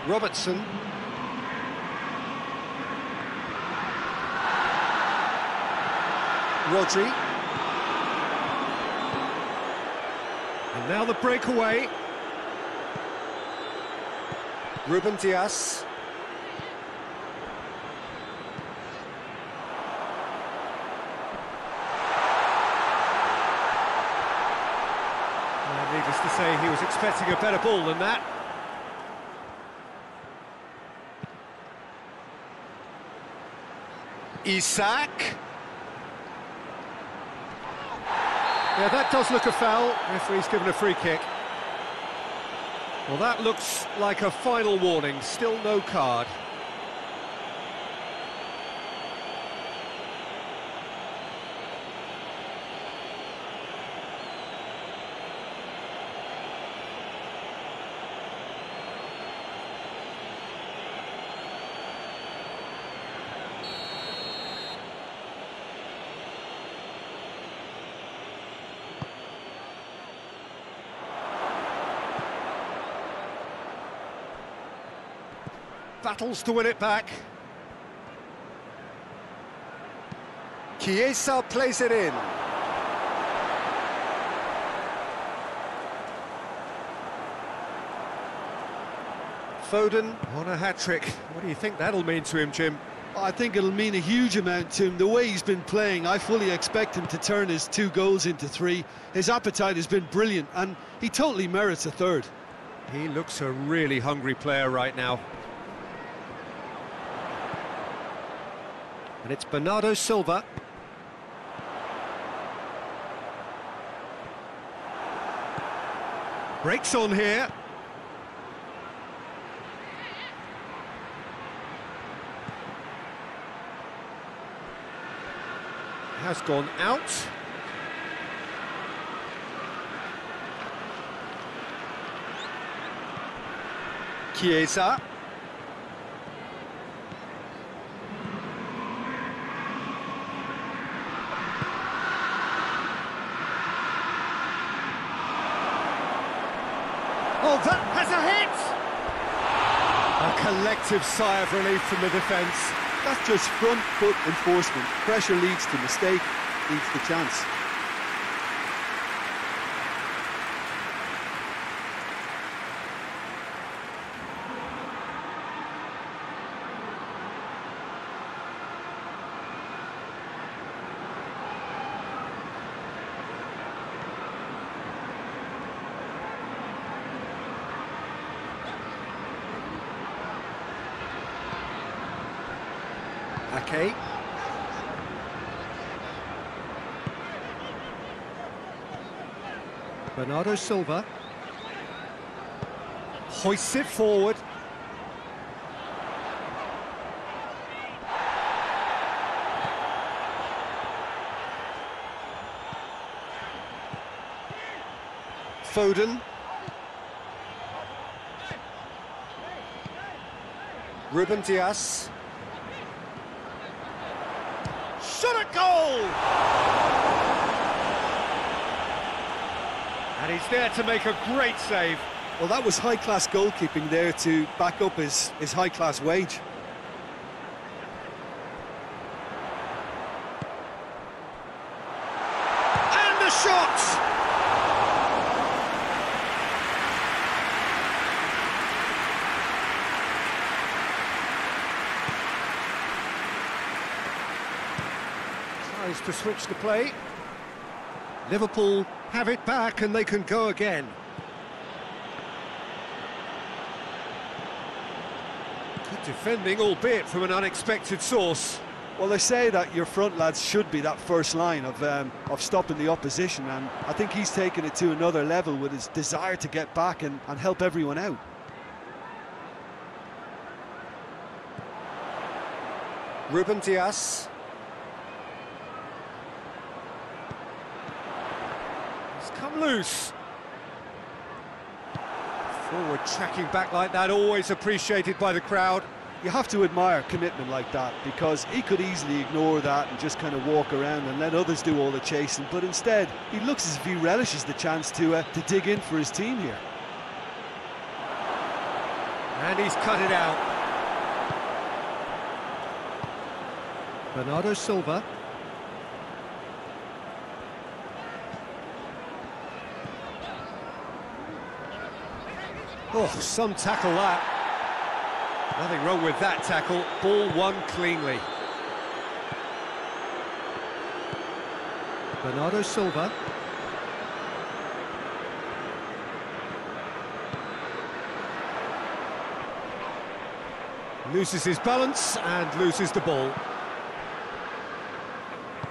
Robertson. Rodri. And now the breakaway. Ruben Dias. Needless to say, he was expecting a better ball than that. Isak. Yeah, that does look a foul. Referee's given a free kick. Well, that looks like a final warning. Still no card. battles to win it back. Chiesa plays it in. Foden on a hat-trick. What do you think that'll mean to him, Jim? I think it'll mean a huge amount to him. The way he's been playing, I fully expect him to turn his 2 goals into 3. His appetite has been brilliant, and he totally merits a 3rd. He looks a really hungry player right now. And it's Bernardo Silva. Breaks on here. Has gone out. Chiesa. Oh, that has a hit! A collective sigh of relief from the defence. That's just front foot enforcement. Pressure leads to mistake, leads to chance. Okay. Bernardo Silva hoists it forward. Foden. Ruben Dias. Shot at goal! And he's there to make a great save. Well, that was high-class goalkeeping there to back up his high-class wage. And the shot! Tries to switch the play. Liverpool have it back and they can go again. Good defending, albeit from an unexpected source. Well, they say that your front lads should be that first line of stopping the opposition, and I think he's taken it to another level with his desire to get back and help everyone out. Ruben Dias. Come loose. Forward tracking back like that, always appreciated by the crowd. You have to admire commitment like that, because he could easily ignore that and just kind of walk around and let others do all the chasing, but instead he looks as if he relishes the chance to dig in for his team here. And he's cut it out. Bernardo Silva. Oh, some tackle that. Nothing wrong with that tackle. Ball won cleanly. Bernardo Silva. Loses his balance and loses the ball.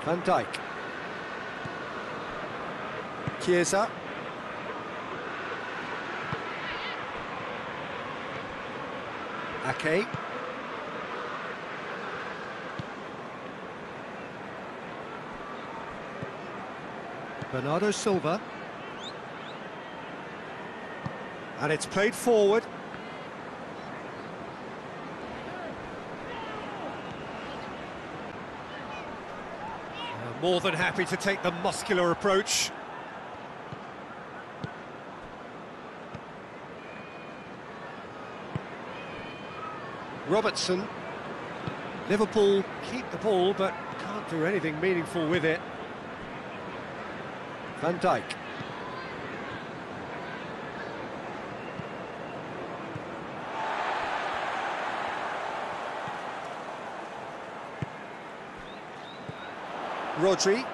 Van Dijk. Chiesa. Ake. Bernardo Silva. And it's played forward. More than happy to take the muscular approach. Robertson. Liverpool keep the ball, but can't do anything meaningful with it. Van Dijk. Rodri.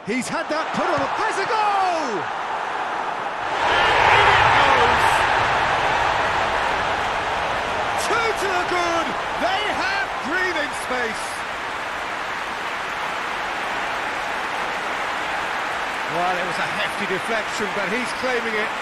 He's had that put on, has a goal! And in it goes! Two to the good, they have breathing space. Well, it was a hefty deflection, but he's claiming it.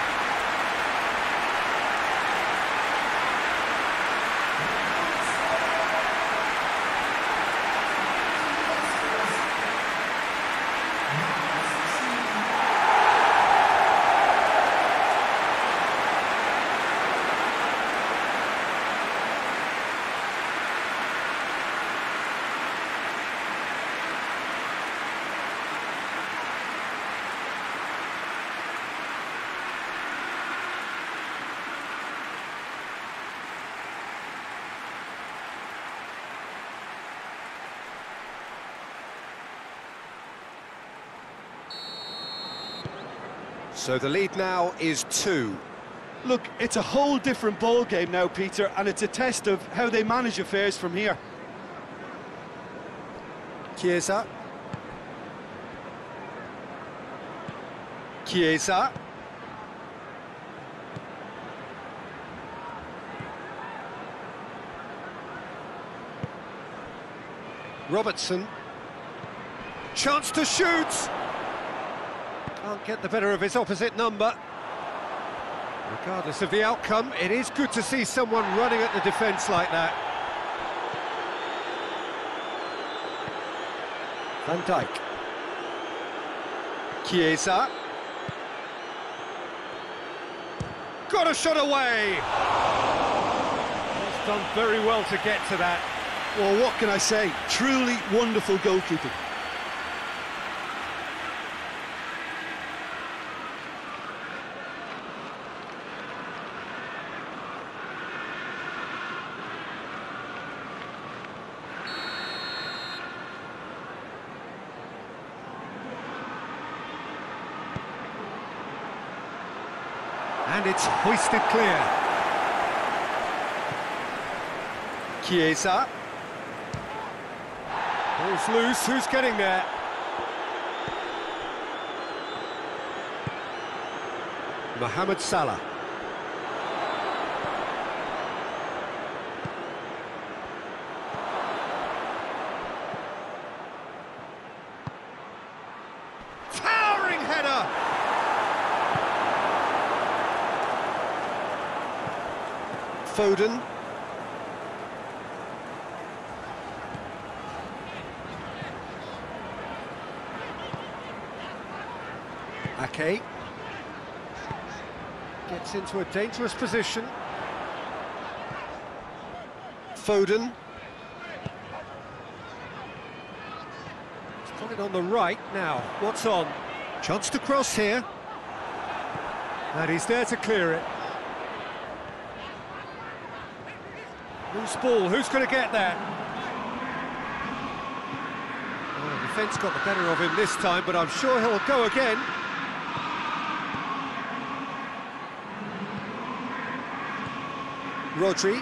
So the lead now is 2. Look, it's a whole different ball game now, Peter, and it's a test of how they manage affairs from here. Chiesa. Chiesa. Robertson. Chance to shoot! Can't get the better of his opposite number. Regardless of the outcome, it is good to see someone running at the defence like that. Van Dijk. Chiesa. Got a shot away! He's done very well to get to that. Well, what can I say? Truly wonderful goalkeeping. And it's hoisted clear. Chiesa. Ball's loose, who's getting there? Mohamed Salah. Towering header! Foden. Ake. Gets into a dangerous position. Foden. He's got it on the right now. What's on? Chance to cross here. And he's there to clear it. Loose ball, who's going to get there? Well, the defence got the better of him this time, but I'm sure he'll go again. Rodri.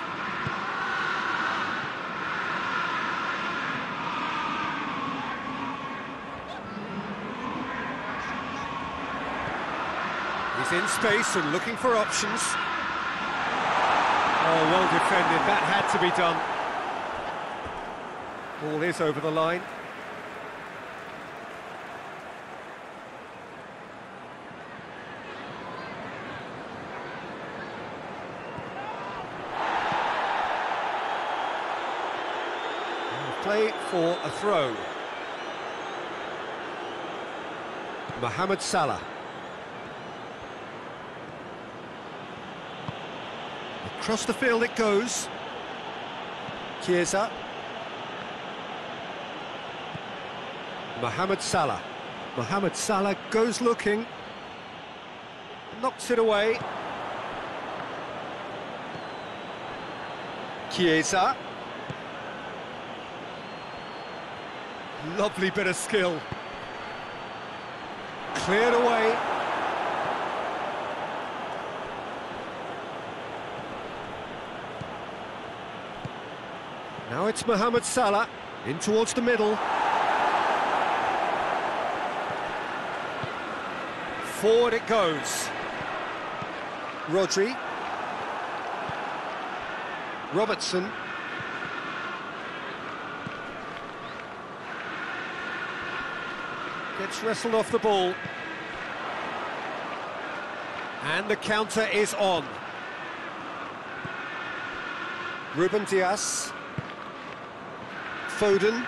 He's in space and looking for options. Oh, well defended, that had to be done. Ball is over the line. Play for a throw. Mohamed Salah. Across the field it goes. Chiesa. Mohamed Salah. Mohamed Salah goes looking. Knocks it away. Chiesa. Lovely bit of skill. Cleared away. Now it's Mohamed Salah, in towards the middle. Forward it goes. Rodri. Robertson. Gets wrestled off the ball. And the counter is on. Ruben Dias. Foden.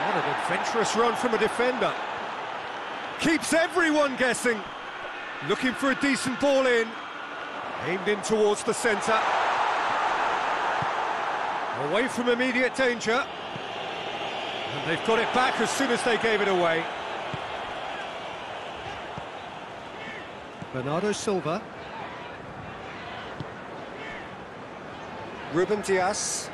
What an adventurous run from a defender. Keeps everyone guessing. Looking for a decent ball in. Aimed in towards the centre. Away from immediate danger. And they've got it back as soon as they gave it away. Bernardo Silva. Ruben Dias.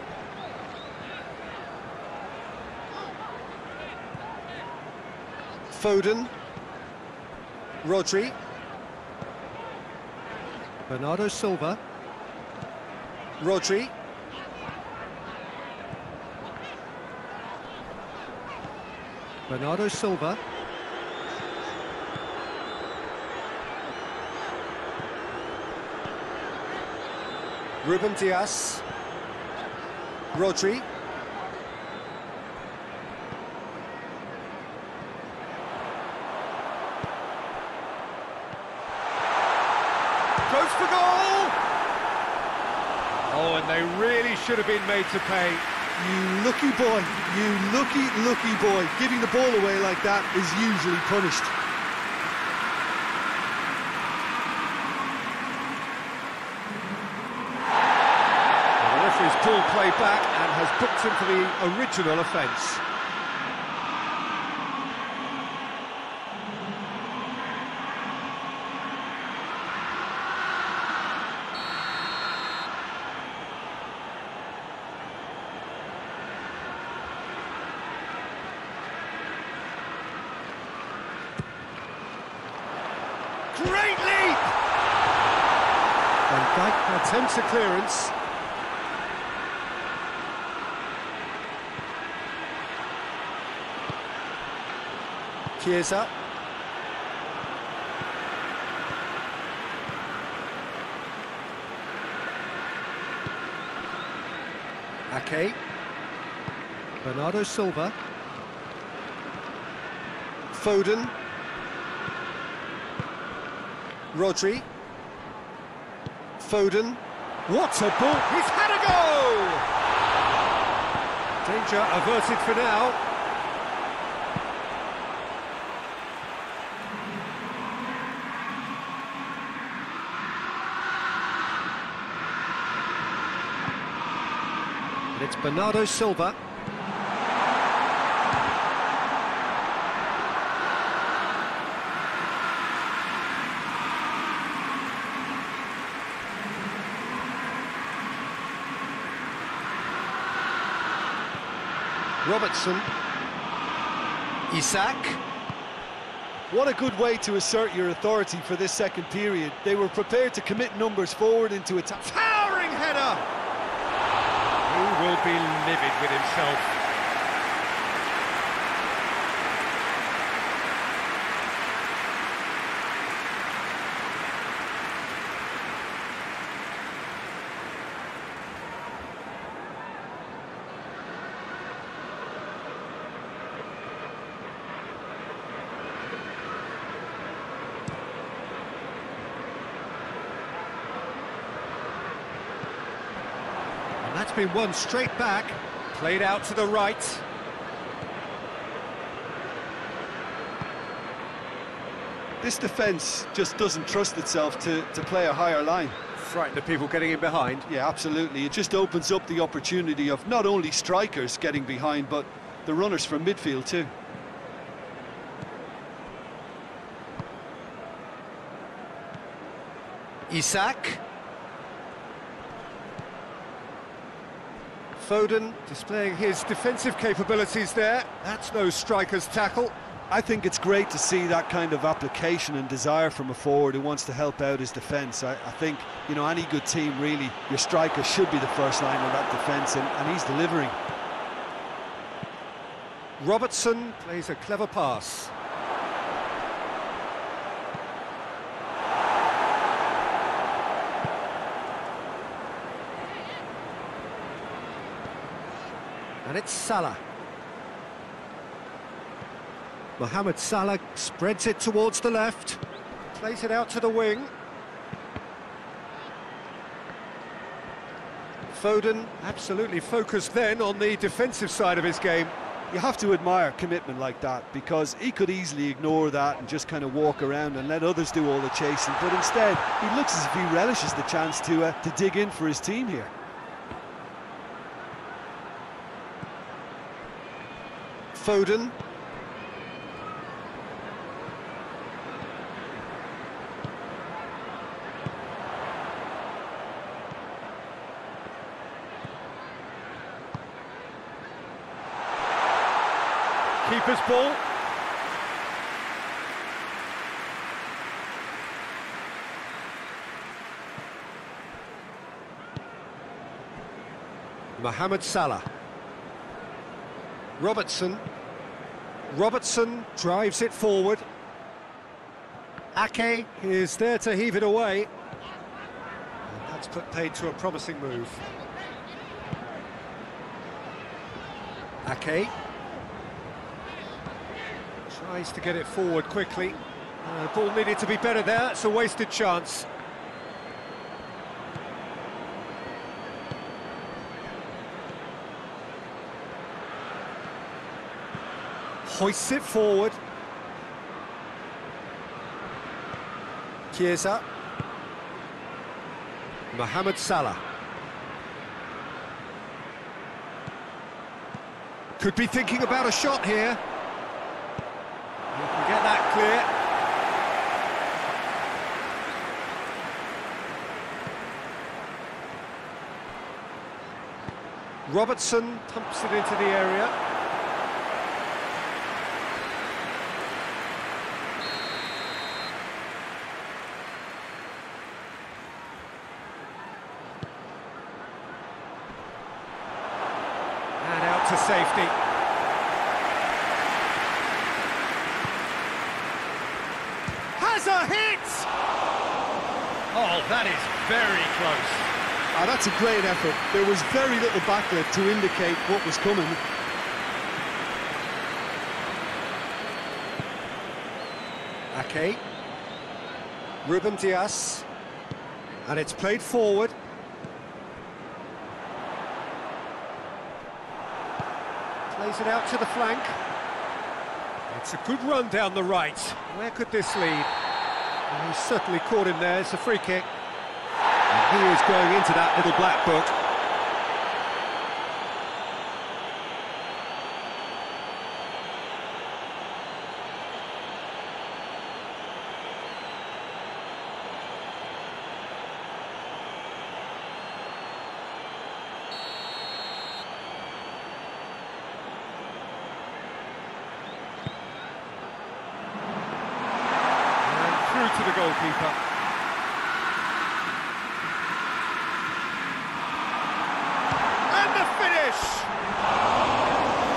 Foden. Rodri. Bernardo Silva. Rodri. Bernardo Silva. Ruben Dias. Rodri. Goes for goal! Oh, and they really should have been made to pay. You lucky boy, you lucky boy. Giving the ball away like that is usually punished. The referee's pulled play back and has booked him for the original offence. Great leap! Van Dijk attempts a clearance. Chiesa. Ake. Bernardo Silva. Foden. Rodri. Foden. What a ball! He's had a go! Danger averted for now. And it's Bernardo Silva. Robertson. Isak. What a good way to assert your authority for this second period. They were prepared to commit numbers forward into attack. Towering header! He will be livid with himself. That's been won straight back, played out to the right. This defence just doesn't trust itself to play a higher line. Frightened of people getting in behind. Yeah, absolutely. It just opens up the opportunity of not only strikers getting behind, but the runners from midfield too. Isak. Foden displaying his defensive capabilities there. That's no striker's tackle. I think it's great to see that kind of application and desire from a forward who wants to help out his defence. I think, you know, any good team, really, your striker should be the first line of that defence, and he's delivering. Robertson plays a clever pass. And it's Salah. Mohamed Salah spreads it towards the left, plays it out to the wing. Foden absolutely focused then on the defensive side of his game. You have to admire commitment like that, because he could easily ignore that and just kind of walk around and let others do all the chasing, but instead he looks as if he relishes the chance to dig in for his team here. Foden. Keeper's ball. Mohamed Salah. Robertson. Robertson drives it forward. Ake is there to heave it away. And that's put paid to a promising move. Ake tries to get it forward quickly. The ball needed to be better there. It's a wasted chance. Hoists it forward. Chiesa. Mohamed Salah. Could be thinking about a shot here. He can get that clear. Robertson pumps it into the area. And out to safety. Has a hit! Oh, that is very close. Oh, that's a great effort. There was very little backlift to indicate what was coming. Ake. Ruben Dias. And it's played forward. Plays it out to the flank. It's a good run down the right. Where could this lead? Well, he's certainly caught him there. It's a free kick. And he is going into that little black book. To the goalkeeper. And the finish!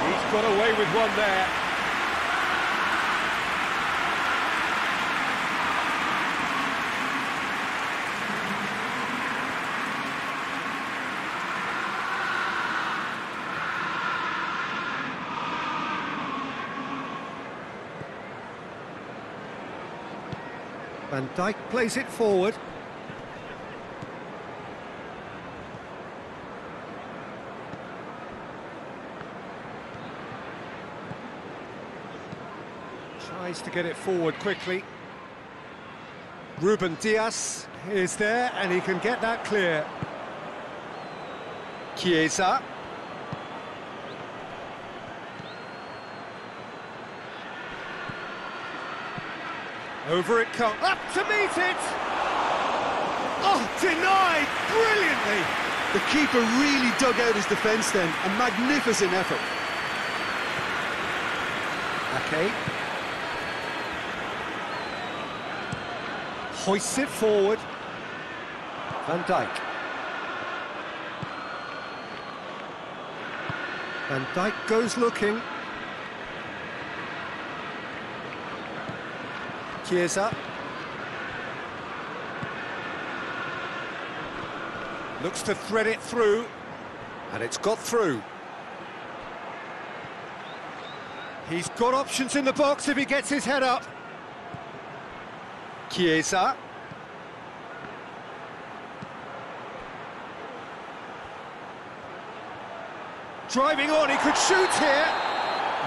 He's got away with one there. Van Dijk plays it forward. Tries to get it forward quickly. Ruben Dias is there and he can get that clear. Chiesa. Over it comes, up to meet it! Oh, denied brilliantly! The keeper really dug out his defence then. A magnificent effort. Okay. Hoists it forward. Van Dijk. Van Dijk goes looking. Chiesa. Looks to thread it through, and it's got through. He's got options in the box if he gets his head up. Chiesa. Driving on, he could shoot here.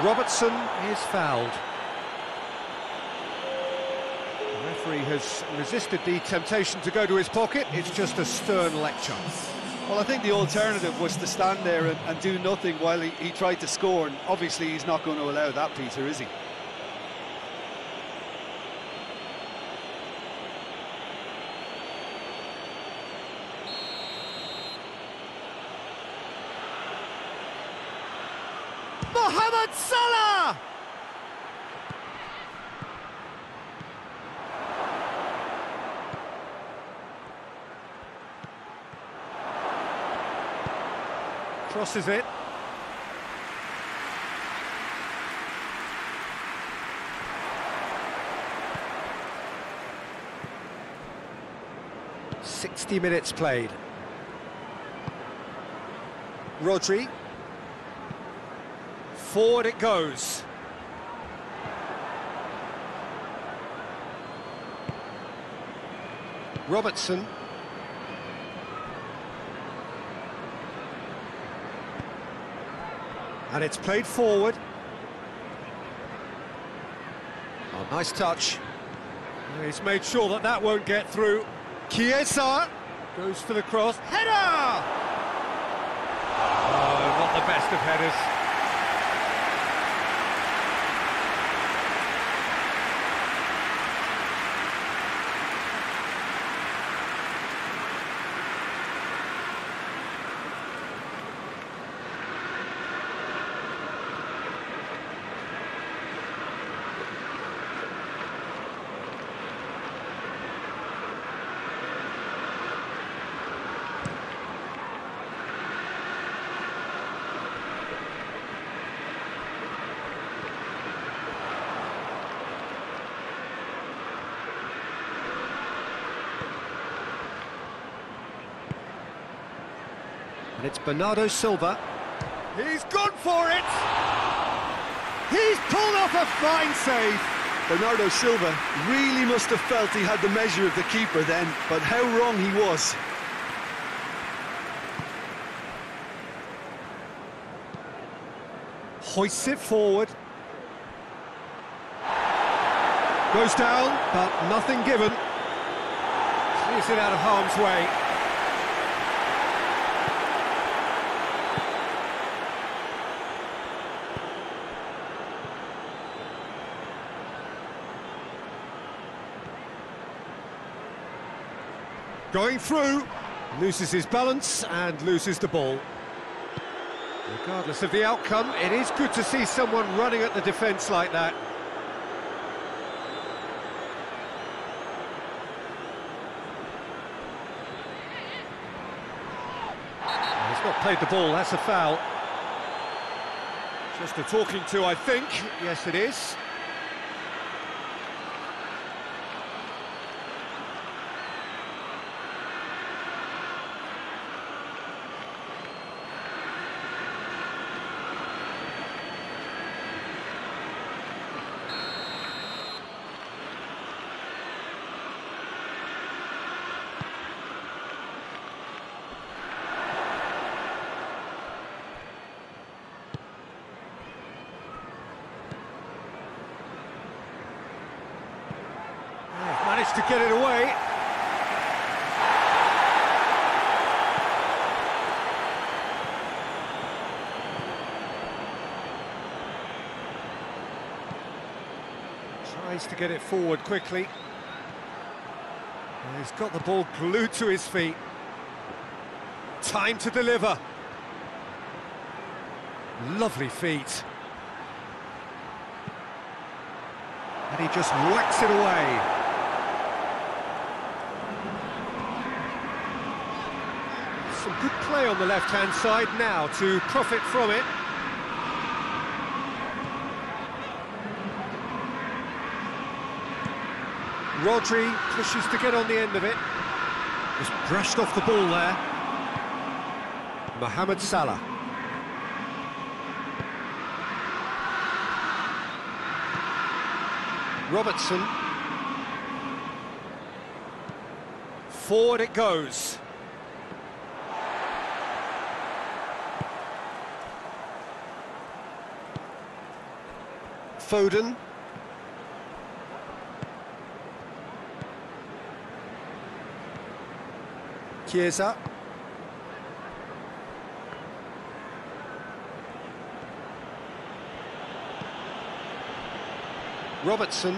Robertson is fouled. The referee has resisted the temptation to go to his pocket. It's just a stern lecture. Well, I think the alternative was to stand there and do nothing while he tried to score, and obviously he's not going to allow that, Peter, is he? Mohamed Salah! Crosses it. "60 minutes played. Rodri. Forward it goes. Robertson. And it's played forward. Oh, nice touch. He's made sure that that won't get through. Chiesa goes for the cross. Header! Oh, not the best of headers. And it's Bernardo Silva. He's gone for it! He's pulled off a fine save! Bernardo Silva really must have felt he had the measure of the keeper then, but how wrong he was. Hoists it forward. Goes down, but nothing given. Clears it out of harm's way. Going through, loses his balance and loses the ball. Regardless of the outcome, it is good to see someone running at the defence like that. He's not played the ball, that's a foul. Just a talking to, I think. Yes, it is. Managed to get it away. Tries to get it forward quickly. He's got the ball glued to his feet. Time to deliver. Lovely feet. And he just whacks it away. Some good play on the left-hand side now to profit from it. Rodri pushes to get on the end of it. Just brushed off the ball there. Mohamed Salah. Robertson. Forward it goes. Foden. Chiesa. Robertson.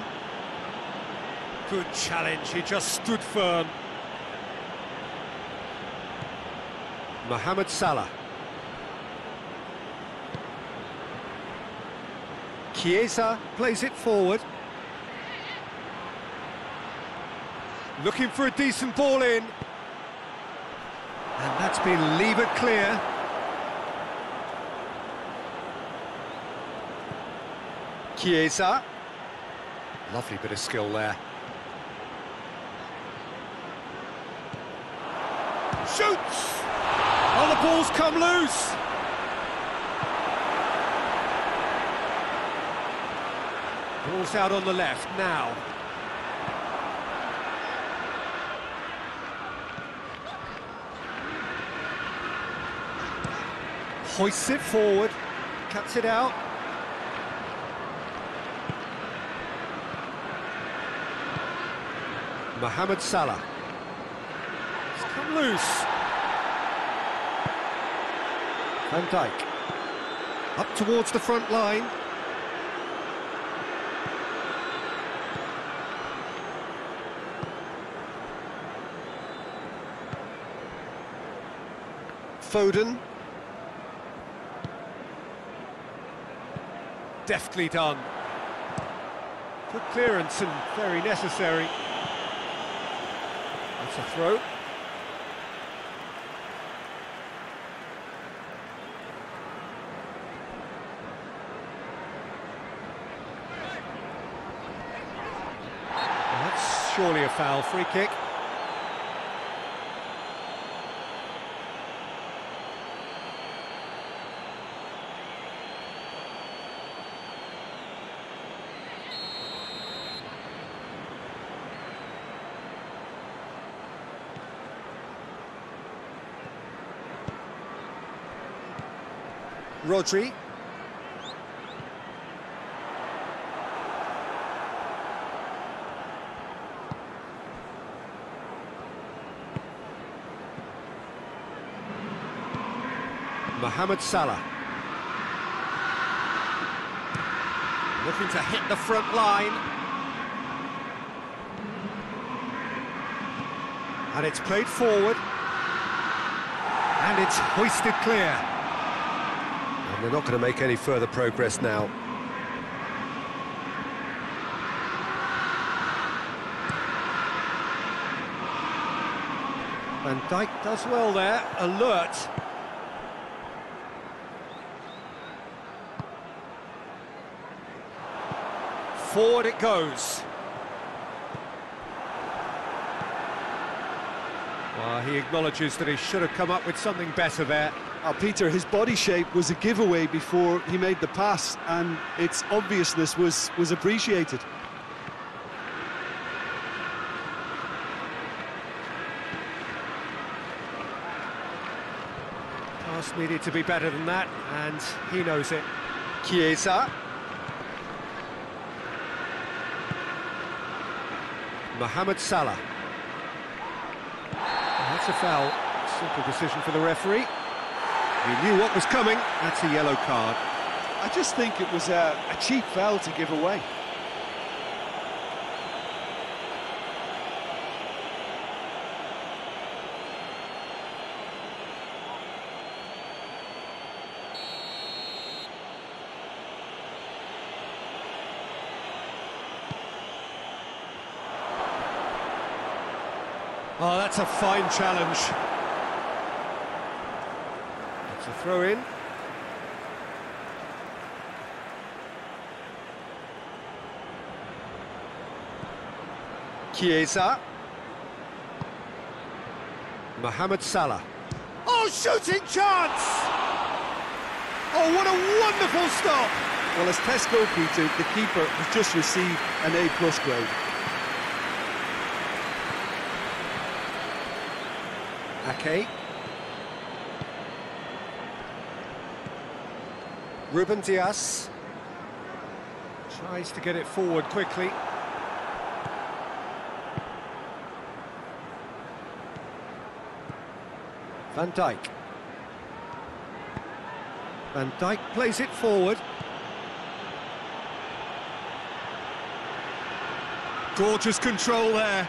Good challenge, he just stood firm. Mohamed Salah. Chiesa plays it forward. Looking for a decent ball in. And that's been levered clear. Chiesa. Lovely bit of skill there. Shoots! Oh, the ball's come loose! Ball's out on the left now. Hoists it forward, cuts it out. Mohamed Salah. It's come loose. Van Dijk. Up towards the front line. Foden. Deftly done. Good clearance and very necessary. That's a throw. That's surely a foul. Free kick. Rodri. Mohamed Salah. Looking to hit the front line. And it's played forward. And it's hoisted clear. And they're not going to make any further progress now. Van Dijk does well there, alert. Forward it goes. Well, he acknowledges that he should have come up with something better there. Peter, his body shape was a giveaway before he made the pass, and its obviousness was appreciated. Pass needed to be better than that, and he knows it. Chiesa. Mohamed Salah. That's a foul. Simple decision for the referee. He knew what was coming. That's a yellow card. I just think it was a cheap foul to give away. Oh, that's a fine challenge. It's a throw in. Chiesa. Mohamed Salah. Oh, shooting chance! Oh, what a wonderful stop! Well, as test goalkeeper, the keeper has just received an A+ grade. Ake. Ruben Dias tries to get it forward quickly. Van Dijk. Van Dijk plays it forward. Gorgeous control there.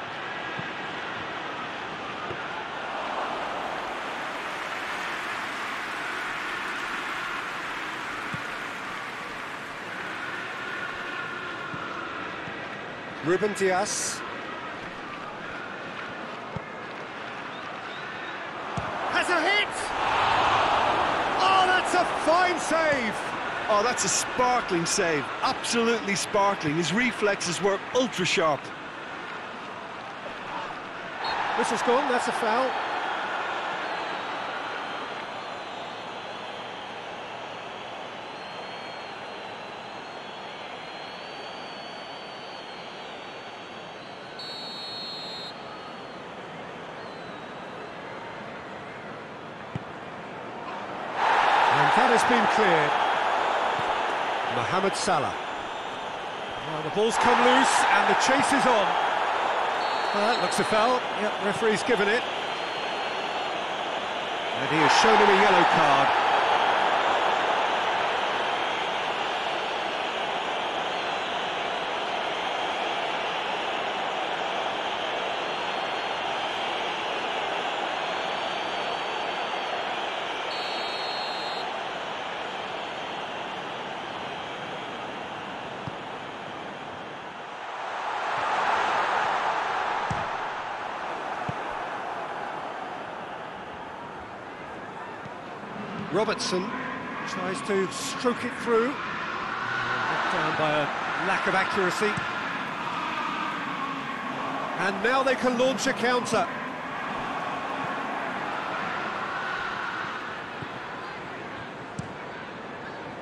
Ruben Dias. Has a hit! Oh, that's a fine save! Oh, that's a sparkling save. Absolutely sparkling. His reflexes were ultra sharp. Whistle's gone, that's a foul. That has been cleared. Mohamed Salah. Well, the ball's come loose and the chase is on. Well, that looks a foul. Yep, referee's given it. And he has shown him a yellow card. Robertson tries to stroke it through. Knocked down by a lack of accuracy. And now they can launch a counter.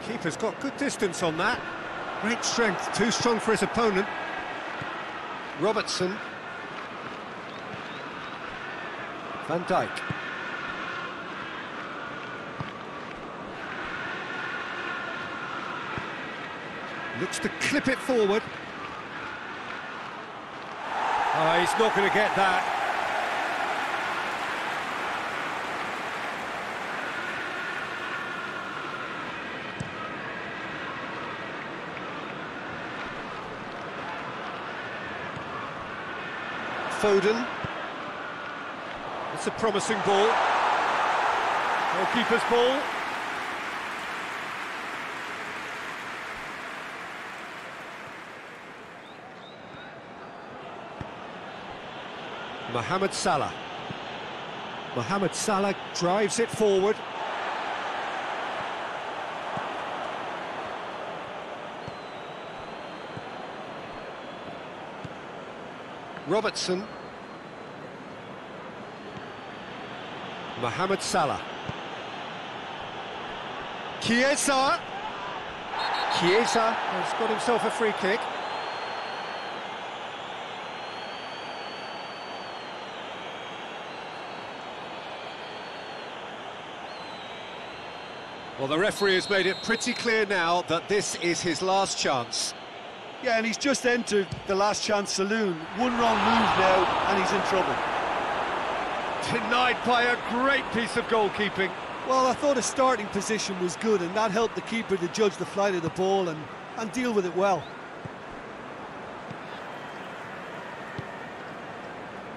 Keeper's got good distance on that. Great strength, too strong for his opponent. Robertson. Van Dijk. Looks to clip it forward. Oh, he's not going to get that. Foden. It's a promising ball. Goalkeeper's ball. Mohamed Salah. Mohamed Salah drives it forward. Robertson. Mohamed Salah. Chiesa. Chiesa has got himself a free kick. Well, the referee has made it pretty clear now that this is his last chance. Yeah, and he's just entered the last chance saloon. One wrong move now, and he's in trouble. Denied by a great piece of goalkeeping. Well, I thought his starting position was good, and that helped the keeper to judge the flight of the ball and deal with it well.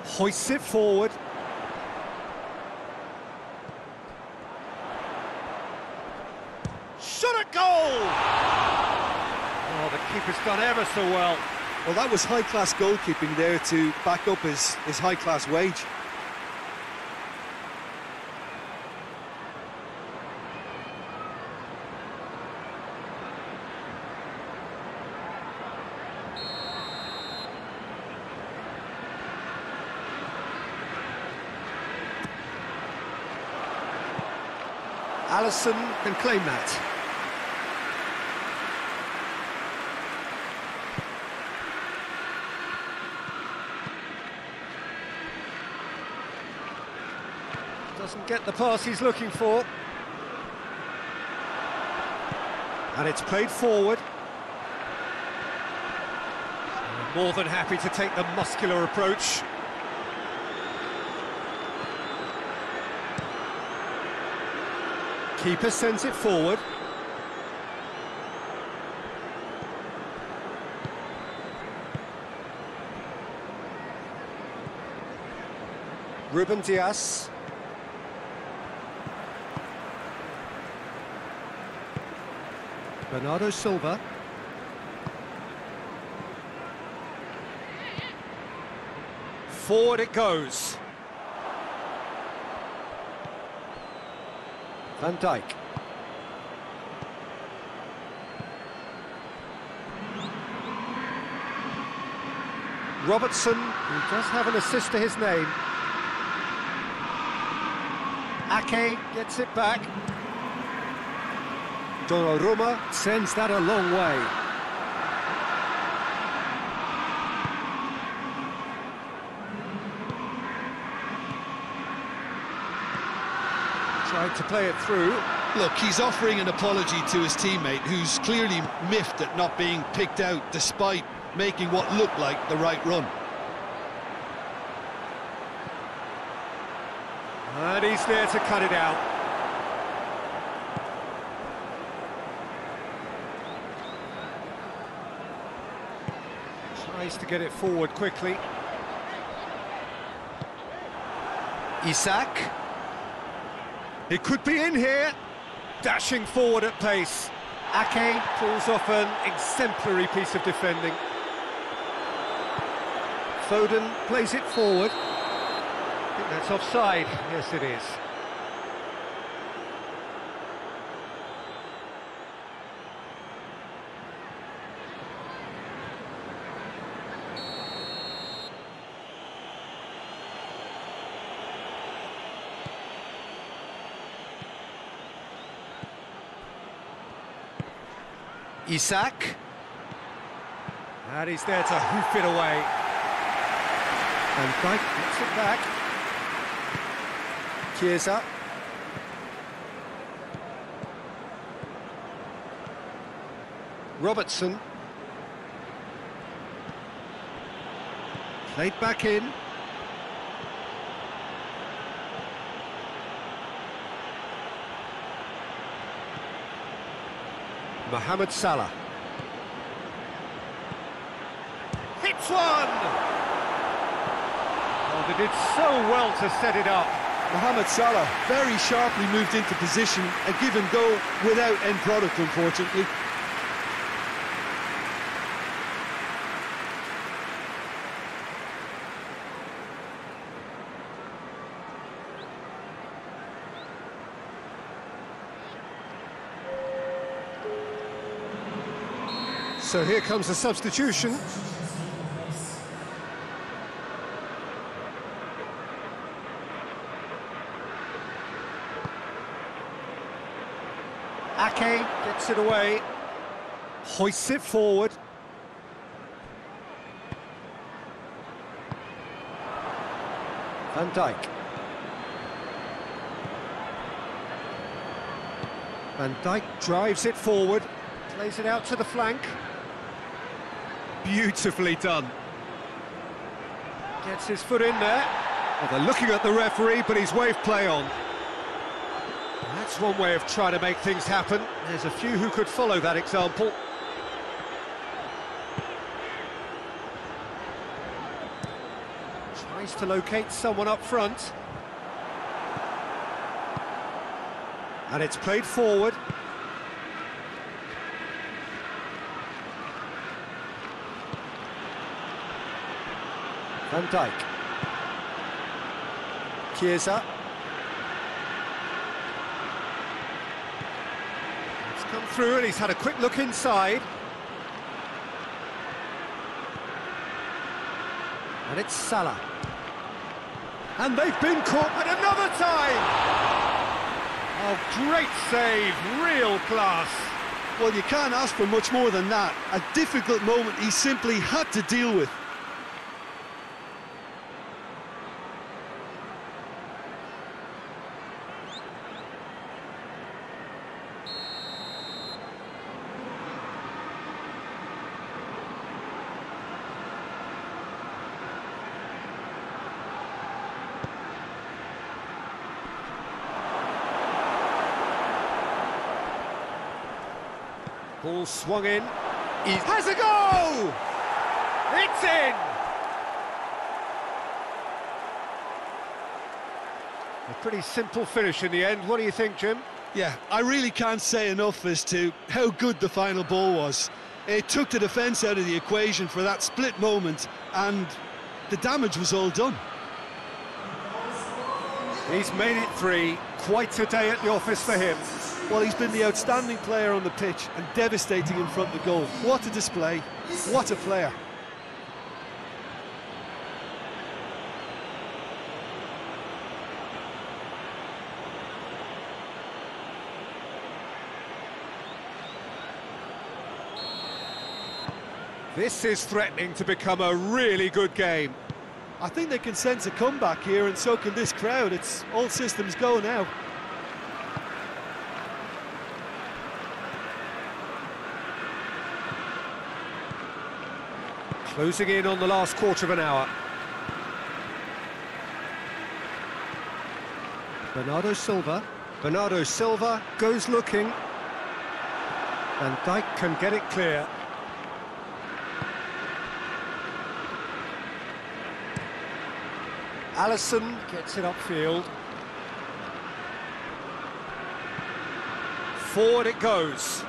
Hoists it forward. Shot at goal! Oh, the keeper's done ever so well. Well, that was high-class goalkeeping there to back up his high-class wage. Alisson can claim that. Doesn't get the pass he's looking for. And it's played forward. More than happy to take the muscular approach. Keeper sends it forward. Ruben Dias. Bernardo Silva. Forward it goes. Van Dijk. Robertson, who does have an assist to his name. Ake gets it back. Donnarumma sends that a long way. Tried to play it through. Look, he's offering an apology to his teammate, who's clearly miffed at not being picked out despite making what looked like the right run. And he's there to cut it out. Tries to get it forward quickly. Isak. It could be in here. Dashing forward at pace. Ake pulls off an exemplary piece of defending. Foden plays it forward. I think that's offside. Yes, it is. Isak. And he's there to hoof it away. And Dijk gets it back. Chiesa. Robertson. Played back in. Mohamed Salah. Hits one! Oh, they did so well to set it up. Mohamed Salah very sharply moved into position, a give and go without end product, unfortunately. So here comes the substitution. Ake gets it away, hoists it forward. Van Dijk. Van Dijk drives it forward, plays it out to the flank. Beautifully done. Gets his foot in there. Well, they're looking at the referee, but he's waved play on. That's one way of trying to make things happen. There's a few who could follow that example. Tries to locate someone up front. And it's played forward. Van Dijk. Chiesa. It's come through and he's had a quick look inside. And it's Salah. And they've been caught at another time! Oh, great save, real class. Well, you can't ask for much more than that. A difficult moment he simply had to deal with. Ball swung in. He has a goal! It's in! A pretty simple finish in the end. What do you think, Jim? Yeah, I really can't say enough as to how good the final ball was. It took the defence out of the equation for that split moment, and the damage was all done. He's made it 3. Quite a day at the office for him. Well, he's been the outstanding player on the pitch and devastating in front of goal. What a display, what a player. This is threatening to become a really good game. I think they can sense a comeback here, and so can this crowd. It's all systems go now. Closing in on the last quarter of an hour. Bernardo Silva. Bernardo Silva goes looking. Van Dijk can get it clear. Alisson gets it upfield. Forward it goes.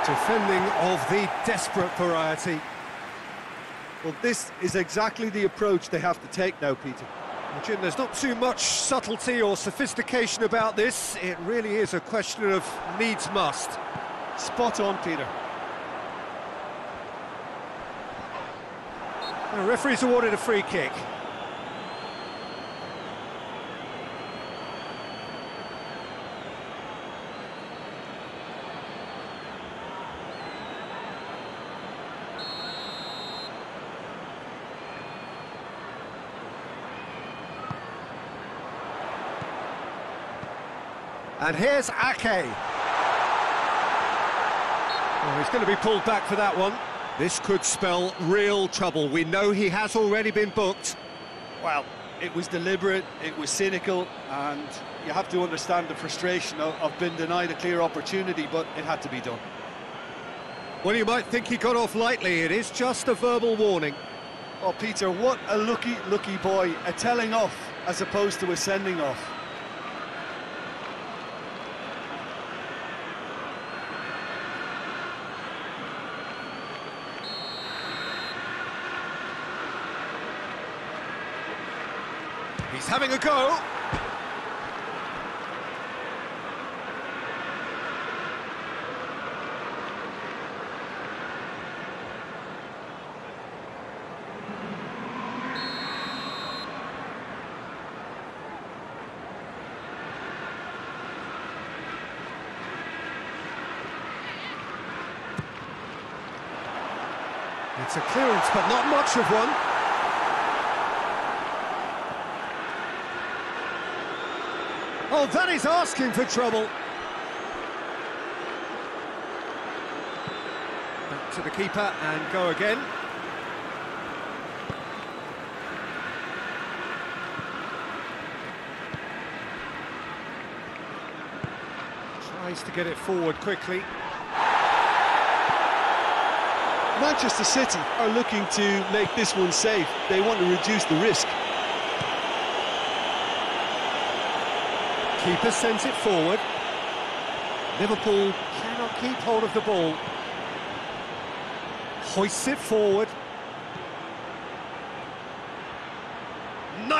Defending of the desperate variety. Well, this is exactly the approach they have to take now, Peter. Well, Jim, there's not too much subtlety or sophistication about this. It really is a question of needs must. Spot on, Peter. The referee's awarded a free kick. And here's Ake. Oh, he's going to be pulled back for that one. This could spell real trouble. We know he has already been booked. Well, it was deliberate, it was cynical, and you have to understand the frustration of being denied a clear opportunity, but it had to be done. Well, you might think he got off lightly. It is just a verbal warning. Oh, Peter, what a lucky boy. A telling off as opposed to a sending off. He's having a go. It's a clearance, but not much of one. Oh, that is asking for trouble. Back to the keeper and go again. Tries to get it forward quickly. Manchester City are looking to make this one safe. They want to reduce the risk. Keeper sends it forward. Liverpool cannot keep hold of the ball. Hoists it forward.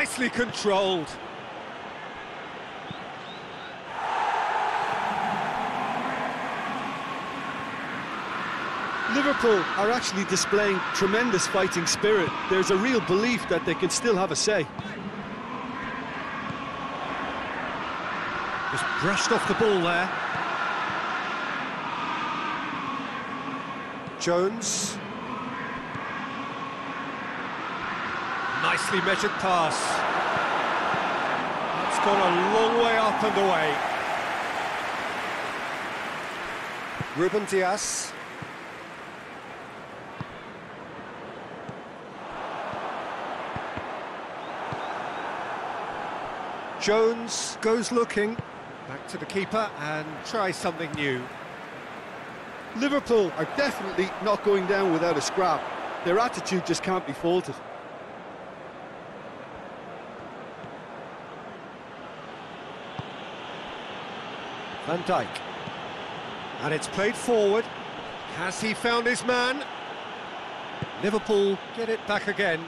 Nicely controlled. Liverpool are actually displaying tremendous fighting spirit. There's a real belief that they can still have a say. Just brushed off the ball there. Jones. Nicely measured pass. That's gone a long way up and away. Ruben Dias. Jones goes looking. Back to the keeper and tries something new. Liverpool are definitely not going down without a scrap. Their attitude just can't be faulted. Van Dijk. And it's played forward. Has he found his man? Liverpool get it back again.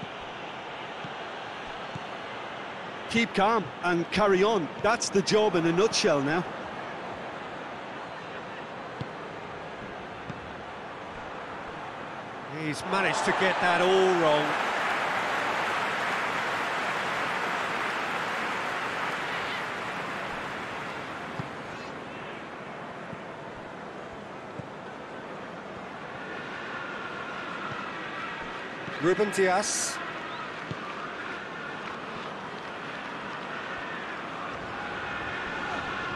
Keep calm and carry on. That's the job in a nutshell now. He's managed to get that all wrong. Ruben Dias.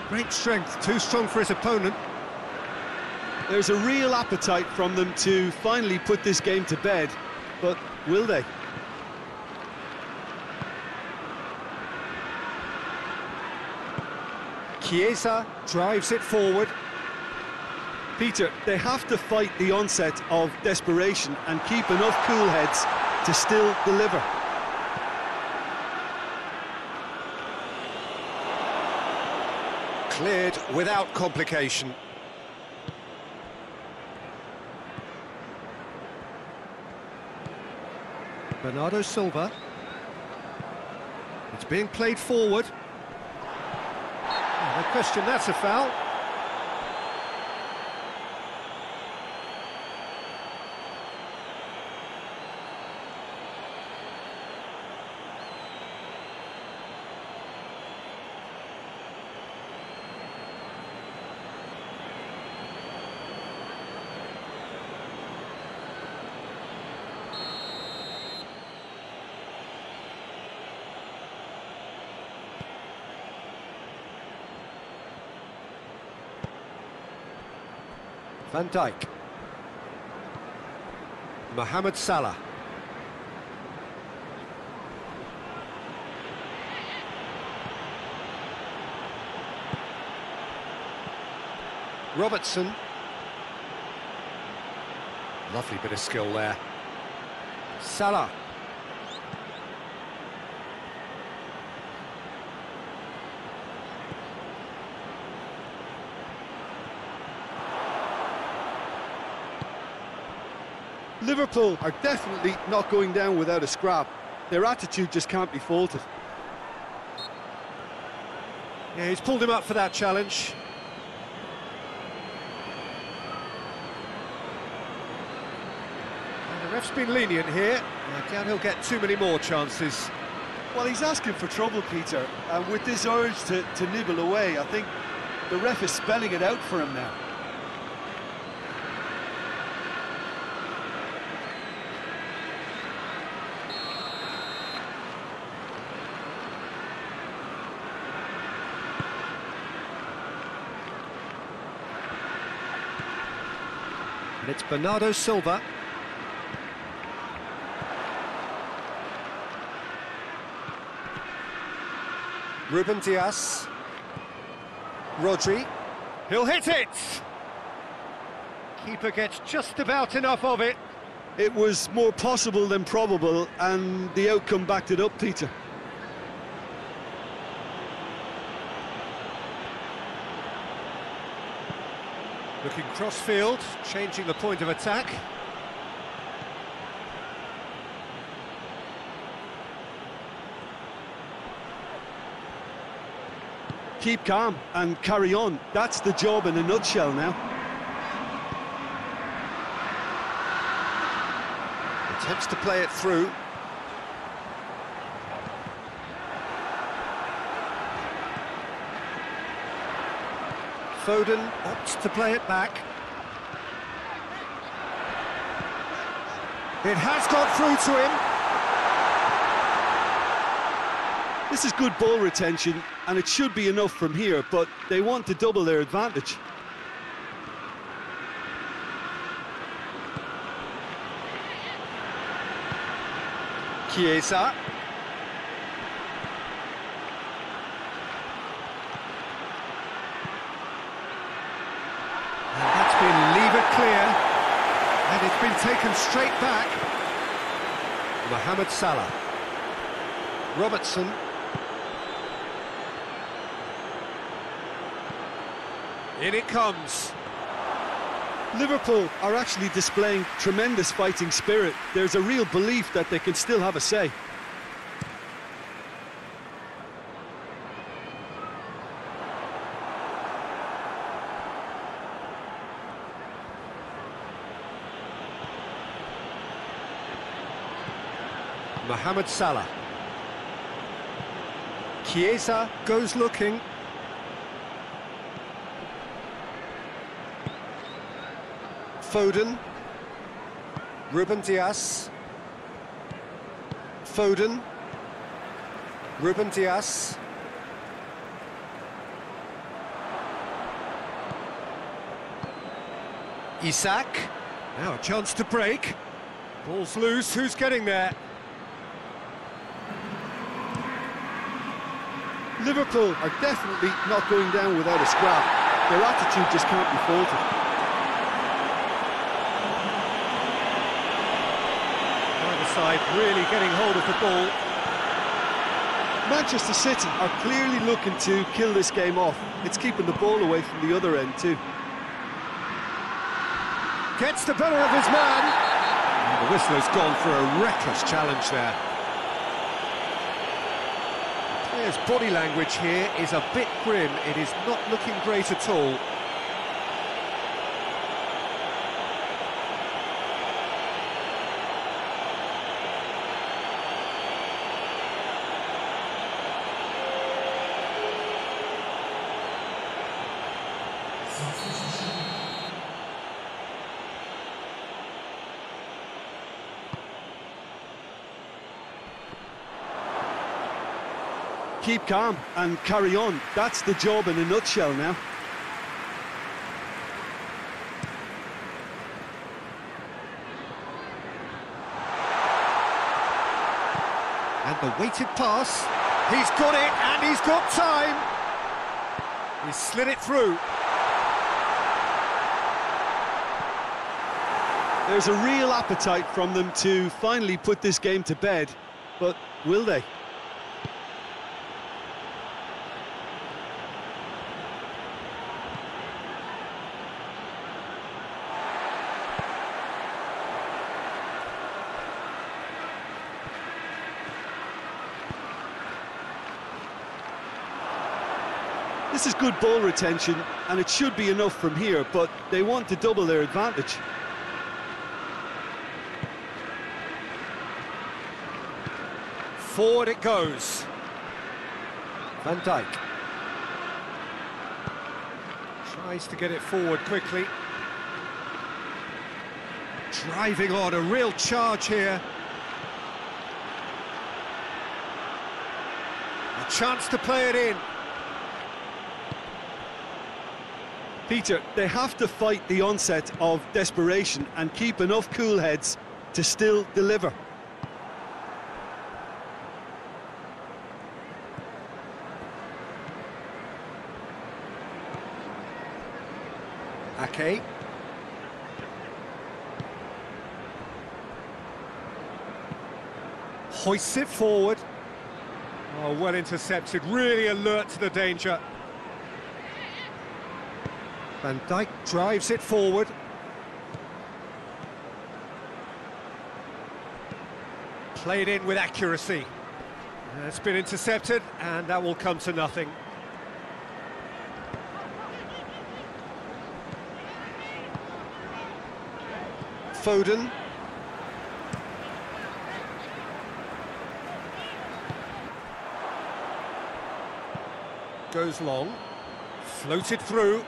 Great strength, too strong for his opponent. There's a real appetite from them to finally put this game to bed, but will they? Chiesa drives it forward. Peter, they have to fight the onset of desperation and keep enough cool heads to still deliver. Cleared without complication. Bernardo Silva. It's being played forward. No question, that's a foul. Van Dijk. Mohamed Salah. Robertson. Lovely bit of skill there. Salah. Liverpool are definitely not going down without a scrap. Their attitude just can't be faulted. Yeah, he's pulled him up for that challenge. And the ref's been lenient here. I doubt he'll get too many more chances. Well, he's asking for trouble, Peter, and with this urge to nibble away, I think the ref is spelling it out for him now. And it's Bernardo Silva. Ruben Dias. Rodri. He'll hit it! Keeper gets just about enough of it. It was more possible than probable, and the outcome backed it up, Peter. Looking cross-field, changing the point of attack. Keep calm and carry on. That's the job in a nutshell now. Attempts to play it through. Foden opts to play it back. It has got through to him. This is good ball retention, and it should be enough from here, but they want to double their advantage. Chiesa. And that's been levered clear, and it's been taken straight back. Mohamed Salah. Robertson. In it comes. Liverpool are actually displaying tremendous fighting spirit. There's a real belief that they can still have a say. Mohamed Salah. Chiesa goes looking. Foden. Ruben Dias. Foden. Ruben Dias. Isak. Now a chance to break. Ball's loose, who's getting there? Liverpool are definitely not going down without a scrap. Their attitude just can't be faulted. Side really getting hold of the ball. Manchester City are clearly looking to kill this game off. It's keeping the ball away from the other end too. Gets the better of his man. And the whistle has gone for a reckless challenge there. The player's body language here is a bit grim. It is not looking great at all. Keep calm and carry on. That's the job in a nutshell now. And the weighted pass. He's got it, and he's got time. He slid it through. There's a real appetite from them to finally put this game to bed, but will they? This is good ball retention, and it should be enough from here, but they want to double their advantage. Forward it goes. Van Dijk. Tries to get it forward quickly. Driving on, a real charge here. A chance to play it in. Peter, they have to fight the onset of desperation and keep enough cool heads to still deliver. Ake. Hoists it forward. Oh, well intercepted, really alert to the danger. Van Dijk drives it forward. Played in with accuracy. It's been intercepted, and that will come to nothing. Foden. Goes long, floated through.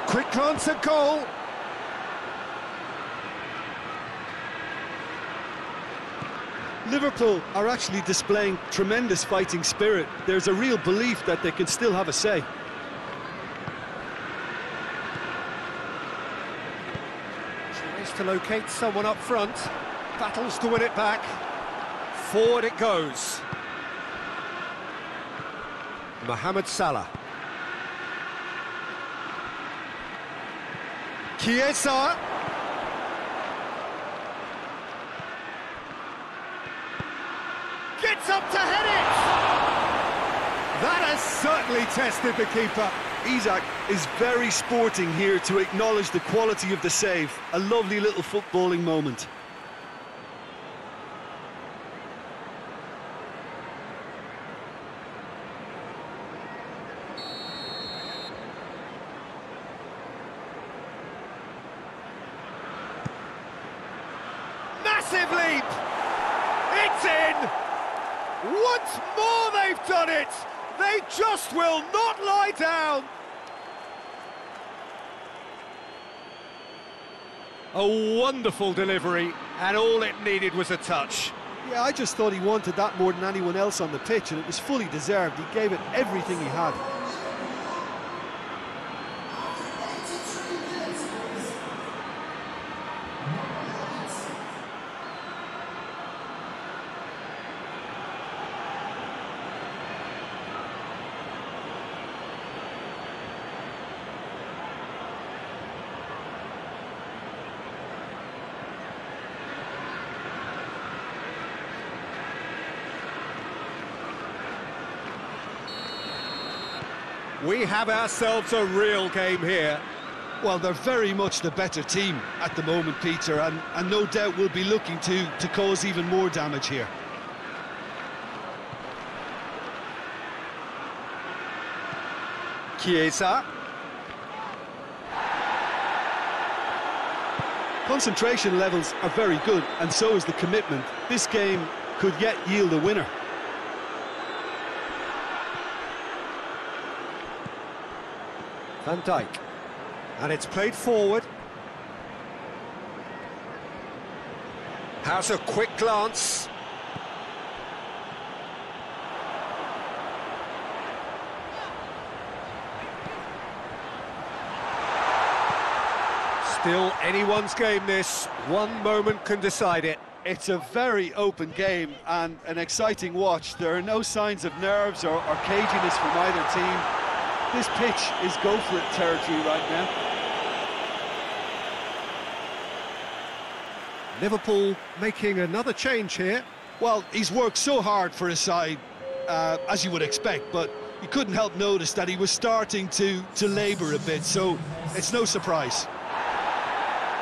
Quick glance at goal. Liverpool are actually displaying tremendous fighting spirit. There's a real belief that they can still have a say. Tries to locate someone up front. Battles to win it back. Forward it goes. Mohamed Salah. Chiesa. Gets up to head it! That has certainly tested the keeper. Isak is very sporting here to acknowledge the quality of the save. A lovely little footballing moment. Massive leap! It's in! Once more they've done it! They just will not lie down! A wonderful delivery, and all it needed was a touch. Yeah, I just thought he wanted that more than anyone else on the pitch, and it was fully deserved. He gave it everything he had. We have ourselves a real game here. Well, they're very much the better team at the moment, Peter, and no doubt will be looking to cause even more damage here. Chiesa. Concentration levels are very good, and so is the commitment. This game could yet yield a winner. Van Dijk, and it's played forward. Has a quick glance. Still anyone's game this. One moment can decide it. It's a very open game and an exciting watch. There are no signs of nerves or caginess from either team. This pitch is go-for-it territory right now. Liverpool making another change here. Well, he's worked so hard for his side, as you would expect, but you couldn't help notice that he was starting to labour a bit, so it's no surprise.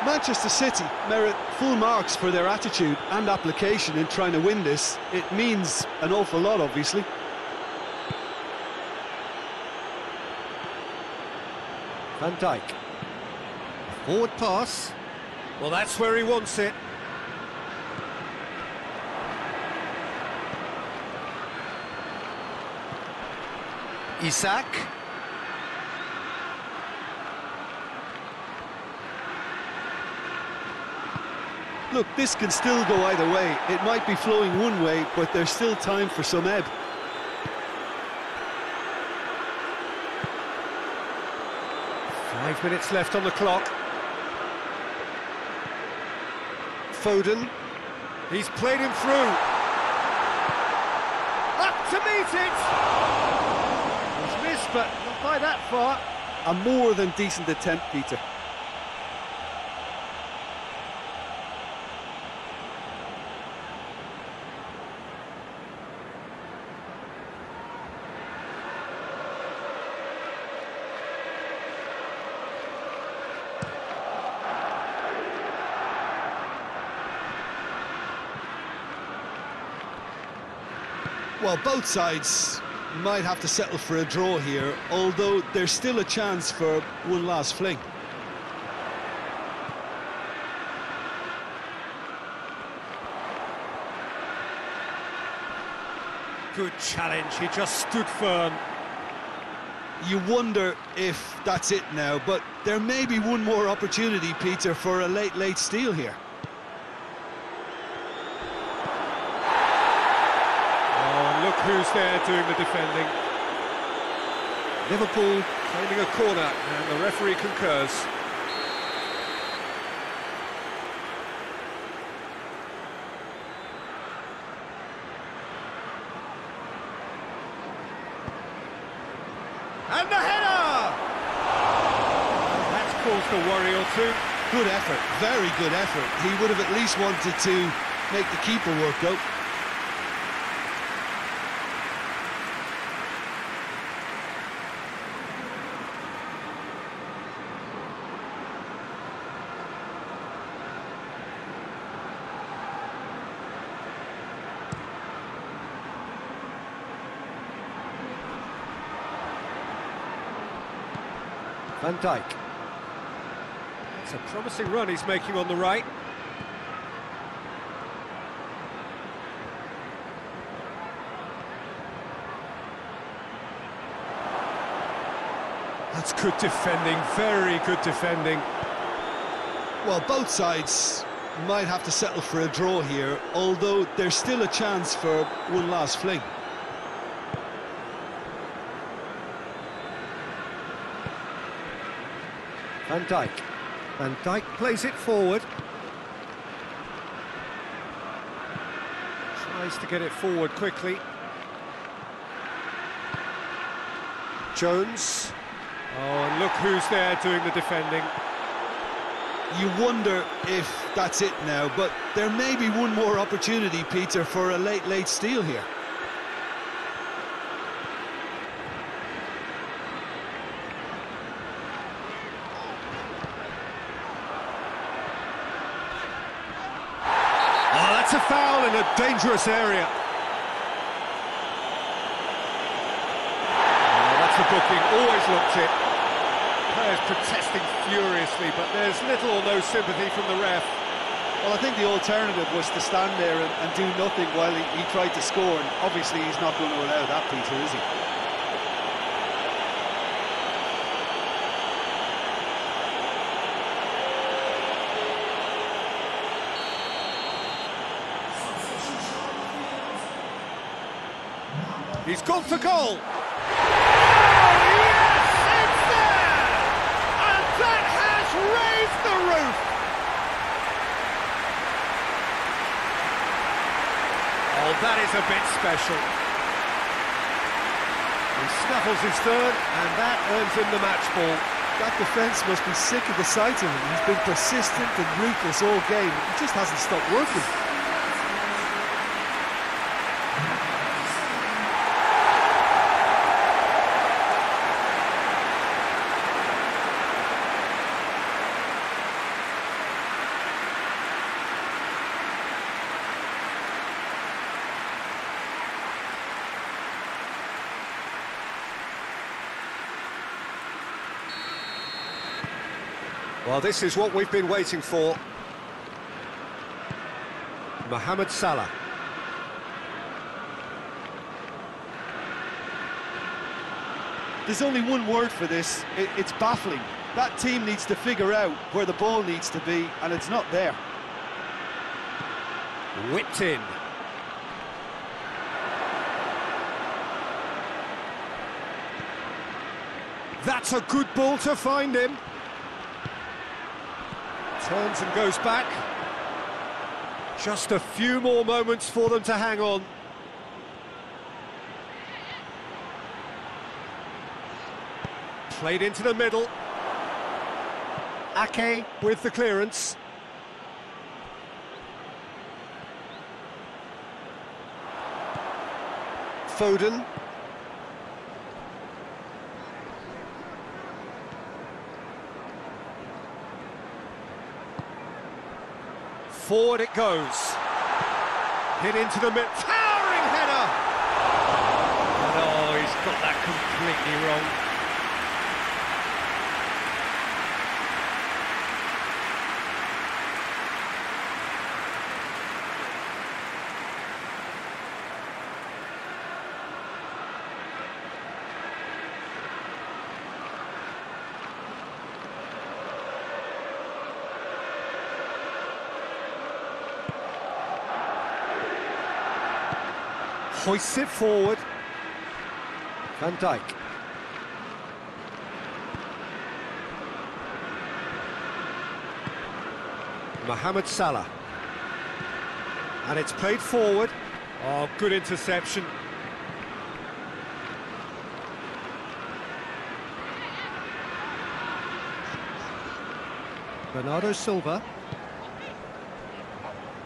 Manchester City merit full marks for their attitude and application in trying to win this. It means an awful lot, obviously. Van Dijk. Forward pass. Well, that's where he wants it. Isak. Look, this can still go either way. It might be flowing one way, but there's still time for some ebb. Five minutes left on the clock. Foden. He's played him through. Up to meet it! He's missed, but not by that far. A more than decent attempt, Peter. Well, both sides might have to settle for a draw here, although there's still a chance for one last fling. Good challenge, he just stood firm. You wonder if that's it now, but there may be one more opportunity, Peter, for a late steal here. Oh, and look who's there doing the defending. Liverpool claiming a corner, and the referee concurs. And the header! That's caused a worry or two. Good effort, very good effort. He would have at least wanted to make the keeper work, though. Van Dijk. It's a promising run he's making on the right. That's good defending, very good defending. Well, both sides might have to settle for a draw here, although there's still a chance for one last fling. Van Dijk. Van Dijk plays it forward. Tries to get it forward quickly. Jones. Oh, and look who's there doing the defending. You wonder if that's it now, but there may be one more opportunity, Peter, for a late steal here. That's a foul in a dangerous area. Oh, that's a booking, always looked it. Players protesting furiously, but there's little or no sympathy from the ref. Well, I think the alternative was to stand there and do nothing while he tried to score, and obviously he's not going to allow that, Peter, is he? He's gone for goal! The roof! Oh, that is a bit special. He snuffles his third, and that earns him the match ball. That defence must be sick of the sight of him. He's been persistent and ruthless all game. He just hasn't stopped working. Well, this is what we've been waiting for. Mohamed Salah. There's only one word for this. It's baffling. That team needs to figure out where the ball needs to be, and it's not there. Whipped in. That's a good ball to find him. Turns and goes back. Just a few more moments for them to hang on. Played into the middle. Ake with the clearance. Foden. Forward it goes. Hit into the mid. Towering header! And oh, he's got that completely wrong. Hoists it forward. Van Dijk. Mohamed Salah. And it's played forward. Oh, good interception. Bernardo Silva.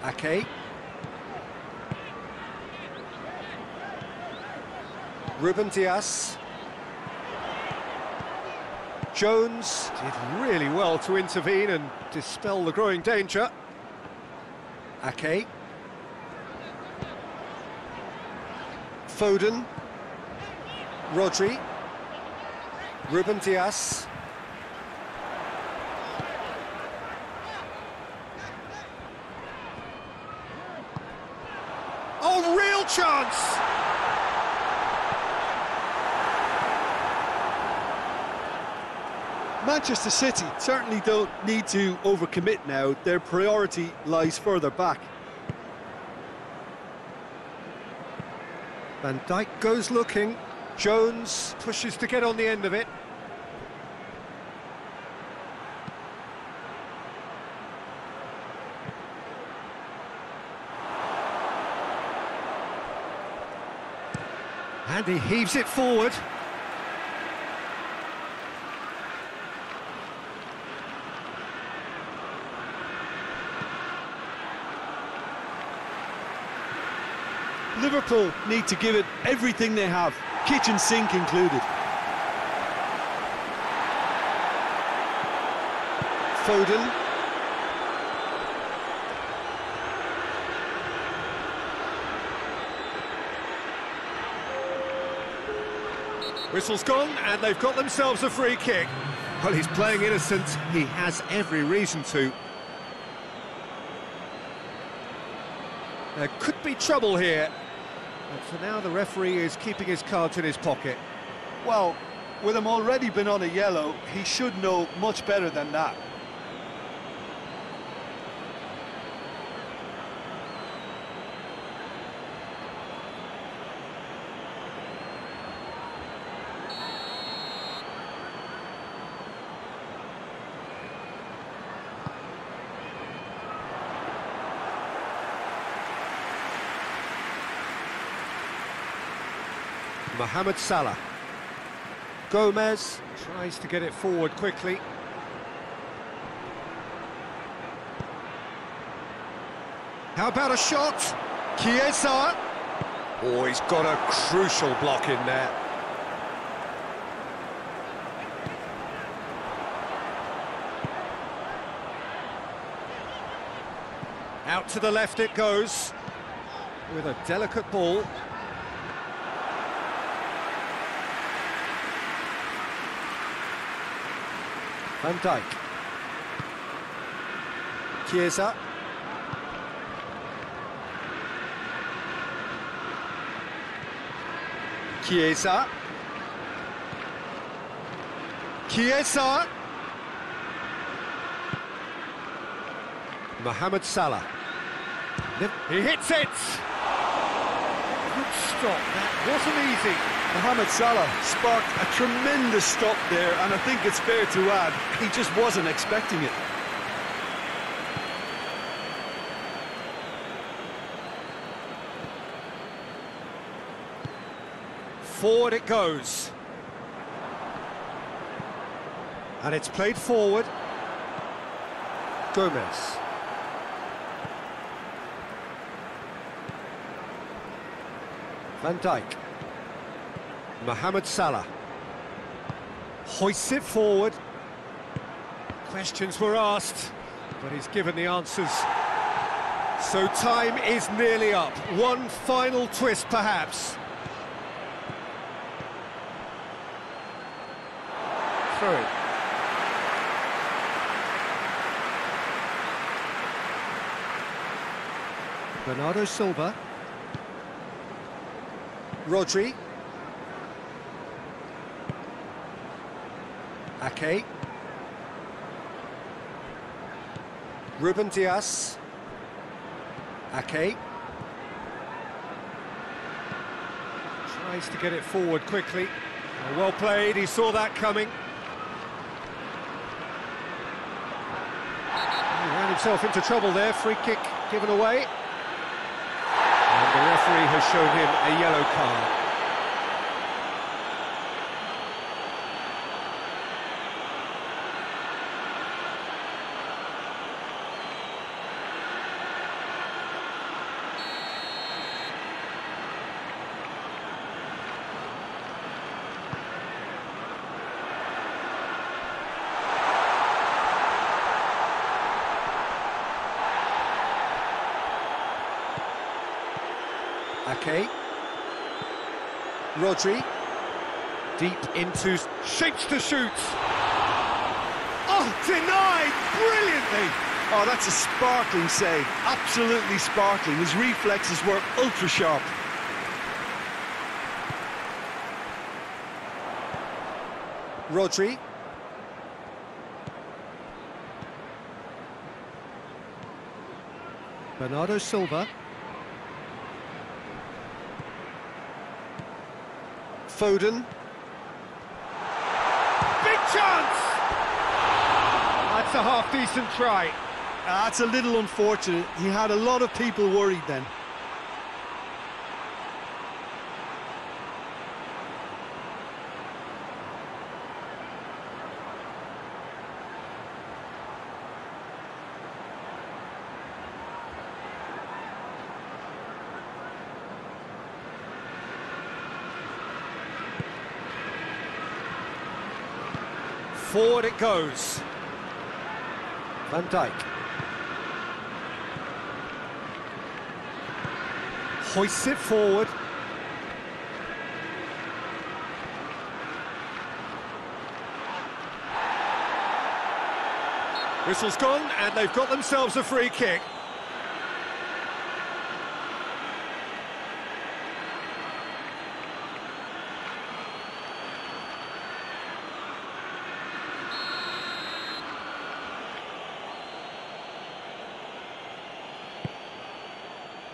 Ake. Ruben Dias. Jones did really well to intervene and dispel the growing danger. Ake. Foden. Rodri. Ruben Dias. Oh, real chance! Manchester City certainly don't need to overcommit now. Their priority lies further back. Van Dijk goes looking. Jones pushes to get on the end of it. And he heaves it forward. Liverpool need to give it everything they have, kitchen sink included. Foden. Whistle's gone, and they've got themselves a free kick. Well, he's playing innocent. He has every reason to. There could be trouble here. And for now, the referee is keeping his cards in his pocket. Well, with him already been on a yellow, he should know much better than that. Mohamed Salah. Gomez tries to get it forward quickly. How about a shot? Chiesa. Oh, he's got a crucial block in there. Out to the left it goes, with a delicate ball. Van Dijk. Chiesa. Chiesa. Chiesa. Mohamed Salah. He hits it! Good stop, that wasn't easy. Mohamed Salah sparked a tremendous stop there, and I think it's fair to add, he just wasn't expecting it. Forward it goes. And it's played forward. Gomez. Van Dijk. Mohamed Salah. Hoists it forward. Questions were asked, but he's given the answers. So time is nearly up. One final twist, perhaps. Through it. Bernardo Silva. Rodri. Ake. Ruben Dias. Ake. Tries to get it forward quickly. Well played, he saw that coming. He ran himself into trouble there, free kick given away. And the referee has shown him a yellow card. Ake. Rodri. Deep into... shapes to shoot! Oh, denied! Brilliantly! Oh, that's a sparkling save. Absolutely sparkling. His reflexes were ultra sharp. Rodri. Bernardo Silva. Foden. Big chance! That's a half-decent try. That's a little unfortunate. He had a lot of people worried then. Forward it goes. Van Dijk. Hoists it forward. Whistle's gone, and they've got themselves a free kick.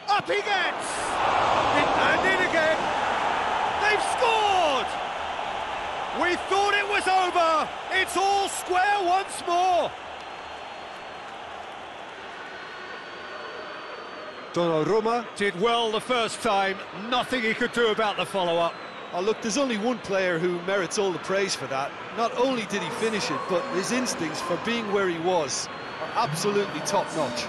Up he gets! And in again! They've scored! We thought it was over! It's all square once more! Donnarumma did well the first time, nothing he could do about the follow-up. Oh, look, there's only one player who merits all the praise for that. Not only did he finish it, but his instincts for being where he was are absolutely top-notch.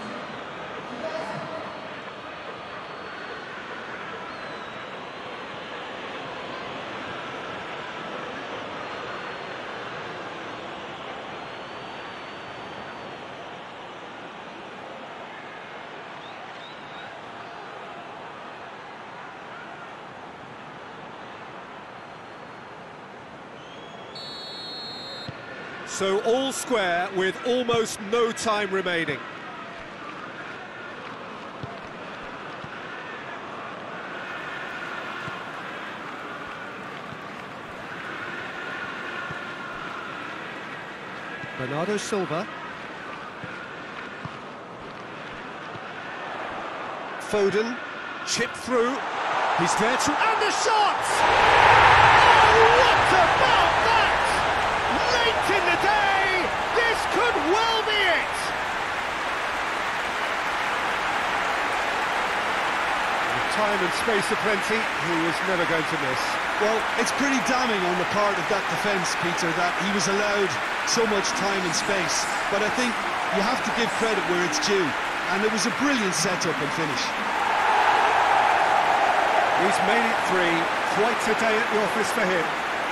So all square with almost no time remaining. Bernardo Silva. Foden, chipped through. He's there to... and the shot! Oh, what about that? Late in the day, this could well be it! With time and space aplenty, he was never going to miss. Well, it's pretty damning on the part of that defence, Peter, that he was allowed so much time and space. But I think you have to give credit where it's due, and it was a brilliant setup and finish. He's made it three, quite a day at the office for him.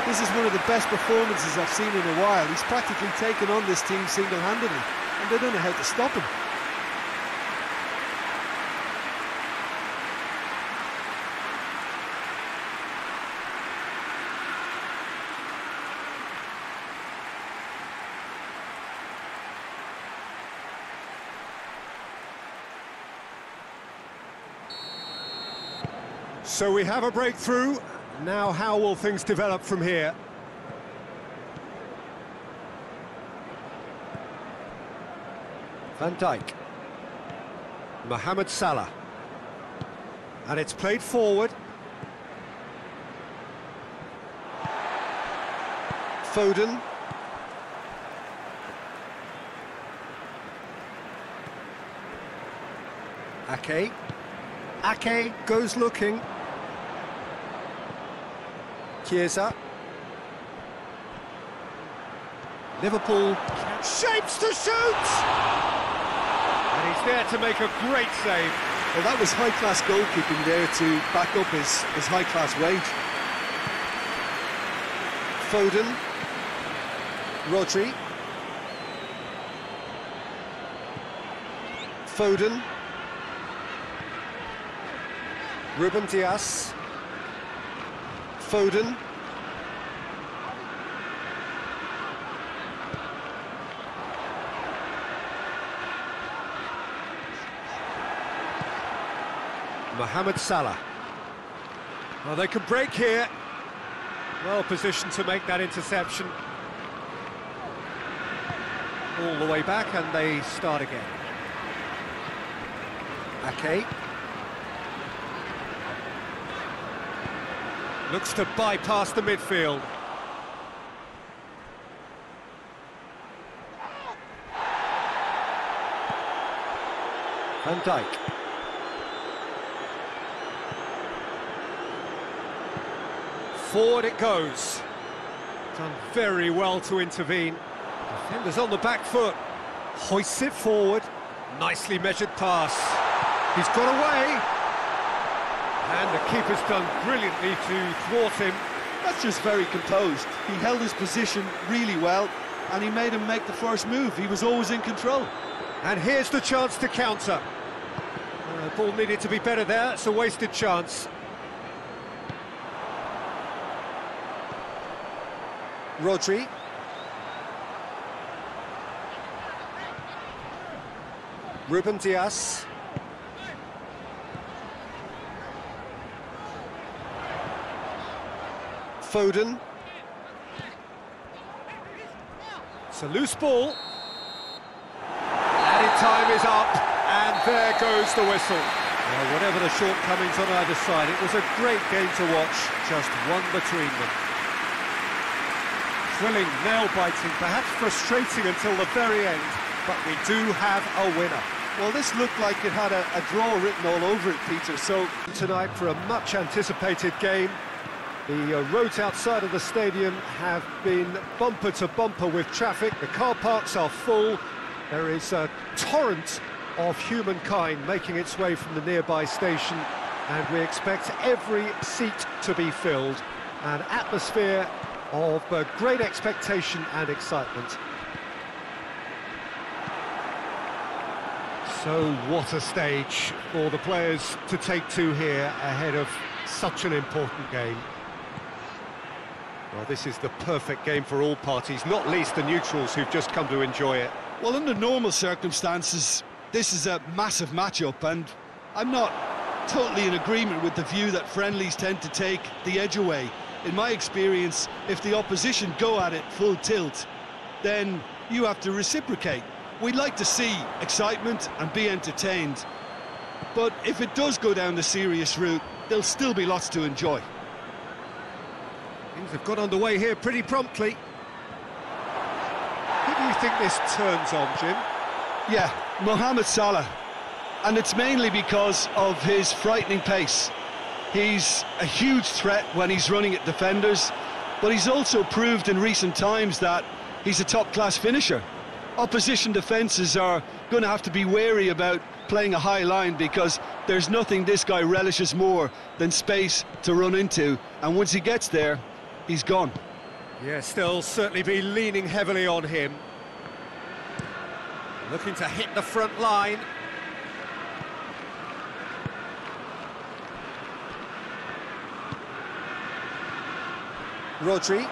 This is one of the best performances I've seen in a while. He's practically taken on this team single-handedly, and they don't know how to stop him. So we have a breakthrough. Now how will things develop from here? Van Dijk. Mohamed Salah. And it's played forward. Foden. Ake. Ake goes looking. Chiesa. Liverpool shapes to shoot! And he's there to make a great save. Well, that was high-class goalkeeping there to back up his high-class wage. Foden. Rodri. Foden. Ruben Dias. Foden. Mohamed Salah. Well, they could break here. Well positioned to make that interception. All the way back, and they start again. Ake. Looks to bypass the midfield. Van Dijk. Forward it goes. Done very well to intervene. Defenders on the back foot. Hoists it forward. Nicely measured pass. He's got away. And the keeper's done brilliantly to thwart him. That's just very composed. He held his position really well, and he made him make the first move. He was always in control. And here's the chance to counter. The ball needed to be better there. It's a wasted chance. Rodri. Ruben Dias. Foden. It's a loose ball. Added time is up, and there goes the whistle. Well, whatever the shortcomings on either side, it was a great game to watch, just one between them. Thrilling, nail-biting, perhaps frustrating until the very end, but we do have a winner. Well, this looked like it had a draw written all over it, Peter, so... Tonight for a much-anticipated game. The roads outside of the stadium have been bumper to bumper with traffic. The car parks are full. There is a torrent of humankind making its way from the nearby station, and we expect every seat to be filled. An atmosphere of great expectation and excitement. So what a stage for the players to take to here ahead of such an important game. Well, this is the perfect game for all parties, not least the neutrals who've just come to enjoy it. Well, under normal circumstances, this is a massive matchup, and I'm not totally in agreement with the view that friendlies tend to take the edge away. In my experience, if the opposition go at it full tilt, then you have to reciprocate. We'd like to see excitement and be entertained, but if it does go down the serious route, there'll still be lots to enjoy. Things have got underway here pretty promptly. Who do you think this turns on, Jim? Yeah, Mohamed Salah, and it's mainly because of his frightening pace. He's a huge threat when he's running at defenders, but he's also proved in recent times that he's a top-class finisher. Opposition defences are going to have to be wary about playing a high line, because there's nothing this guy relishes more than space to run into, and once he gets there, he's gone. Yes, they'll certainly be leaning heavily on him. Looking to hit the front line. Rodri.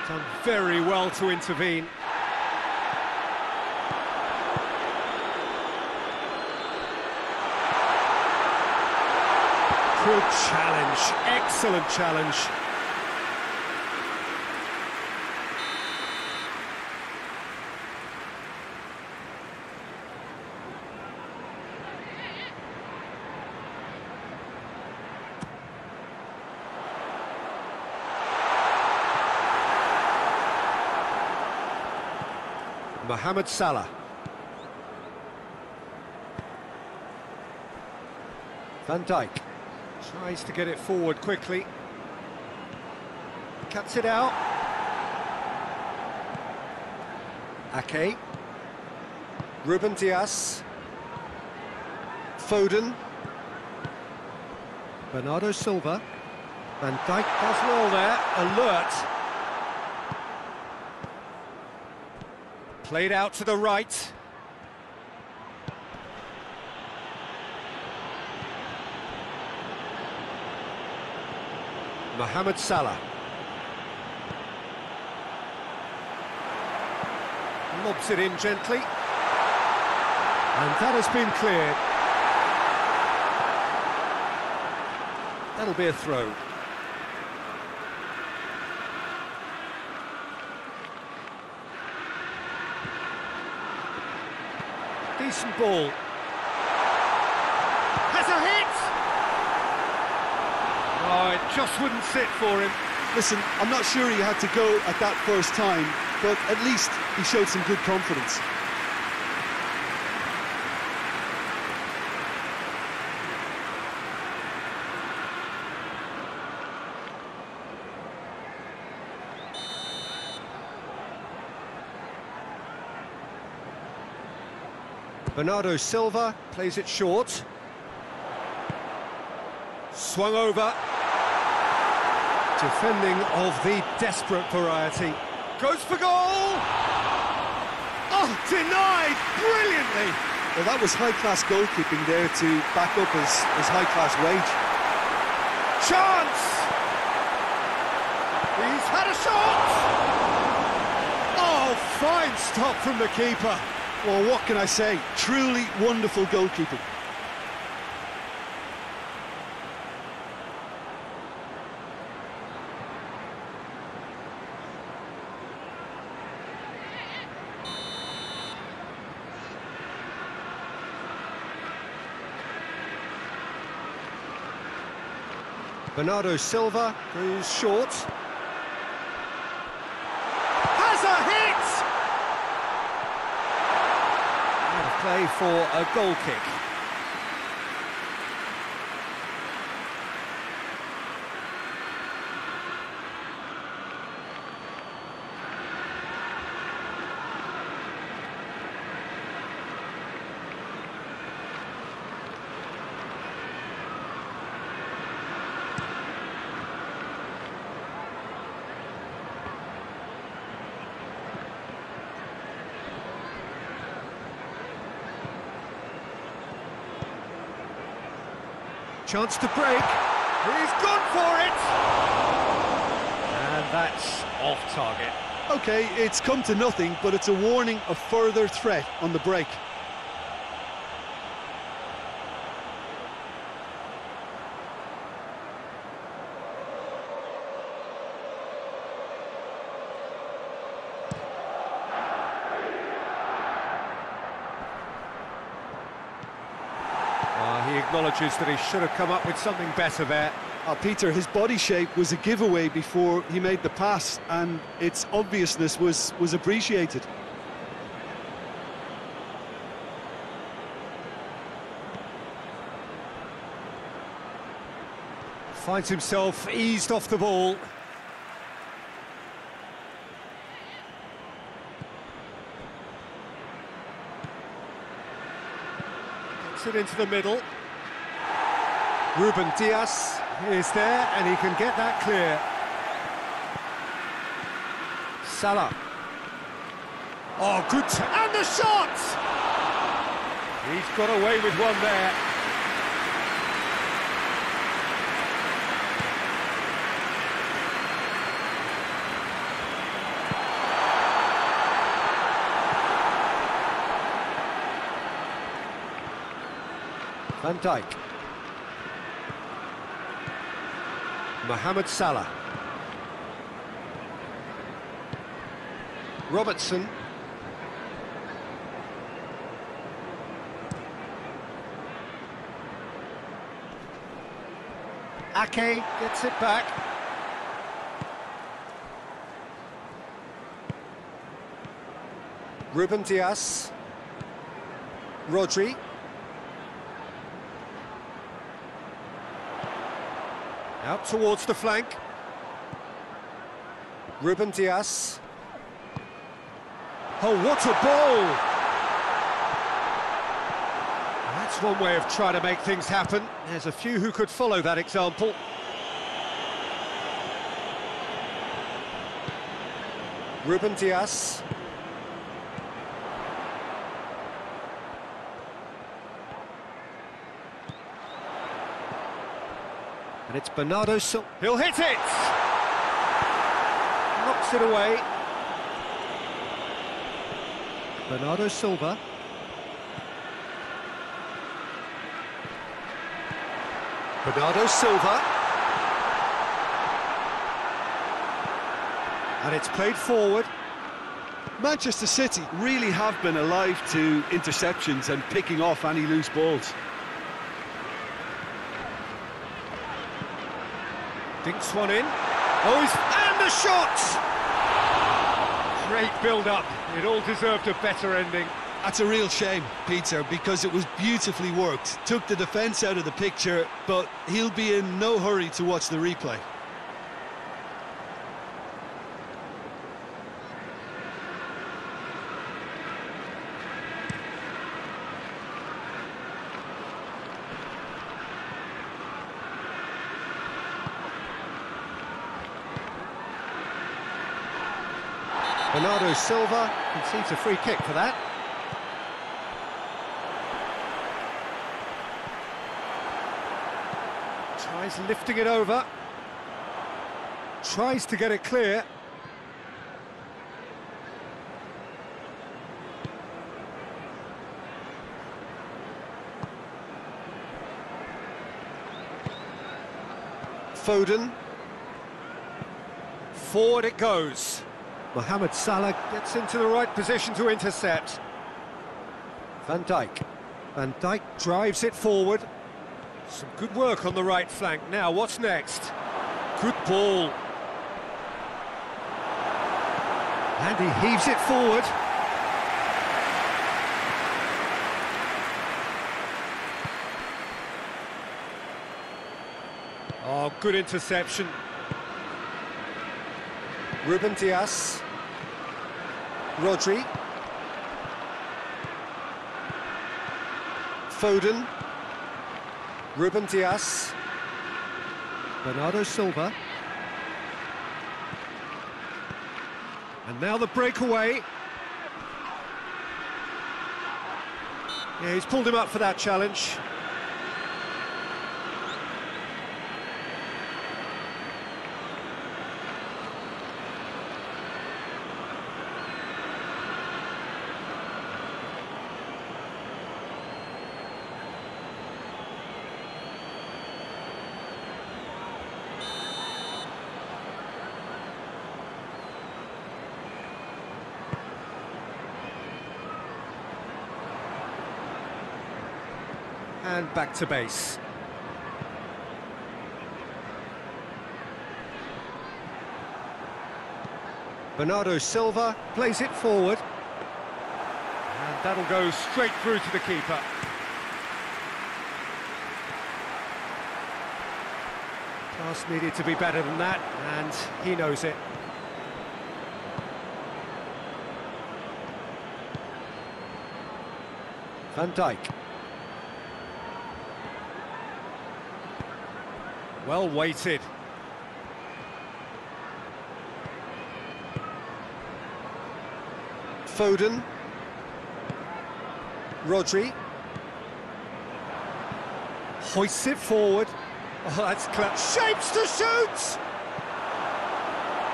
Done very well to intervene. Good challenge, excellent challenge. Mohamed Salah. Van Dijk tries to get it forward quickly. Cuts it out. Ake. Ruben Dias. Foden. Bernardo Silva. Van Dijk does well there. Alert. Played out to the right. Mohamed Salah. Lobs it in gently. And that has been cleared. That'll be a throw. Decent ball. Has a hit! Oh, it just wouldn't sit for him. Listen, I'm not sure he had to go at that first time, but at least he showed some good confidence. Bernardo Silva plays it short. Swung over. Defending of the desperate variety. Goes for goal! Oh, denied brilliantly! Well, that was high-class goalkeeping there to back up his high-class wage. Chance! He's had a shot! Oh, fine stop from the keeper. Well, what can I say? Truly wonderful goalkeeping. Bernardo Silva goes short. Has a hit! Out of play for a goal kick. Chance to break. He's gone for it! And that's off target. OK, it's come to nothing, but it's a warning of further threat on the break. He acknowledges that he should have come up with something better there. Peter, his body shape was a giveaway before he made the pass, and its obviousness was appreciated. Finds himself eased off the ball. Gets it into the middle. Ruben Dias is there, and he can get that clear. Salah. Oh, good. And the shot! He's got away with one there. Van Dijk. Mohamed Salah. Robertson. Ake gets it back. Ruben Dias. Rodri. Out towards the flank. Ruben Dias. Oh, what a ball! That's one way of trying to make things happen. There's a few who could follow that example. Ruben Dias. And it's Bernardo Silva. He'll hit it! Knocks it away. Bernardo Silva. Bernardo Silva. And it's played forward. Manchester City really have been alive to interceptions and picking off any loose balls. Dinks one in. Oh, and the shot! Great build-up. It all deserved a better ending. That's a real shame, Peter, because it was beautifully worked. Took the defence out of the picture, but he'll be in no hurry to watch the replay. Bernardo Silva concedes a free kick for that. Tries lifting it over. Tries to get it clear. Foden. Forward it goes. Mohamed Salah gets into the right position to intercept. Van Dijk. Van Dijk drives it forward. Some good work on the right flank. Now, what's next? Good ball. And he heaves it forward. Oh, good interception. Ruben Dias. Rodri. Foden. Ruben Dias. Bernardo Silva. And now the breakaway. Yeah, he's pulled him up for that challenge. And back to base. Bernardo Silva plays it forward. And that'll go straight through to the keeper. Pass needed to be better than that, and he knows it. Van Dijk. Well weighted. Foden. Rodri. Hoists it forward. Oh, that's clever. Shapes to shoot!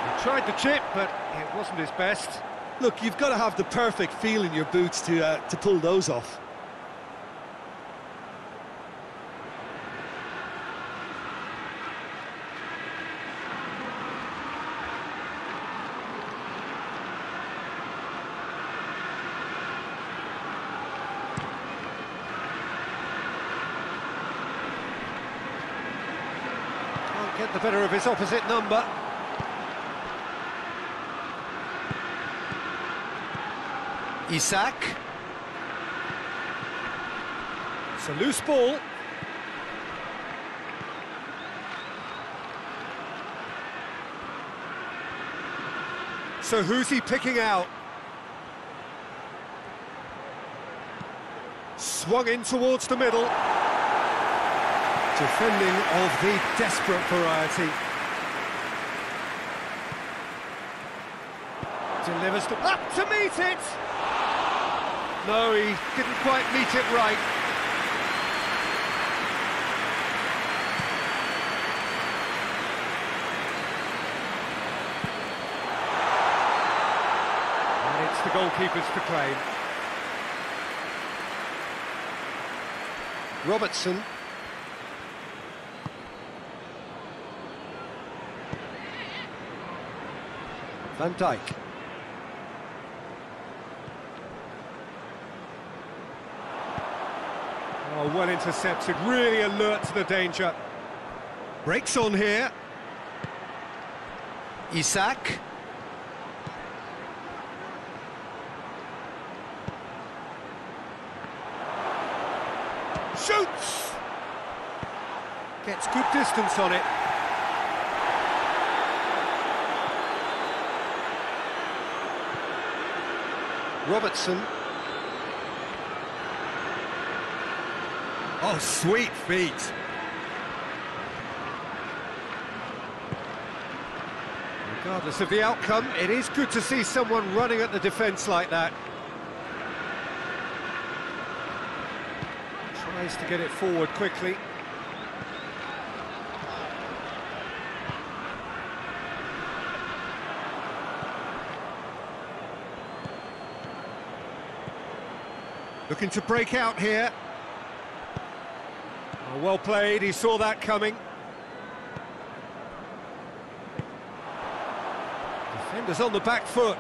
He tried the chip, but it wasn't his best. Look, you've got to have the perfect feel in your boots to pull those off. Get the better of his opposite number. Isak. It's a loose ball. So who's he picking out? Swung in towards the middle. Defending of the desperate variety. Delivers up to meet it! No, he didn't quite meet it right. And it's the goalkeeper's to claim. Robertson. Van Dijk. Oh, well intercepted, really alert to the danger. Breaks on here. Isak. Shoots! Gets good distance on it. Robertson. Oh, sweet feet. Regardless of the outcome, it is good to see someone running at the defence like that. Tries to get it forward quickly. Looking to break out here. Oh, well played, he saw that coming. Defenders on the back foot.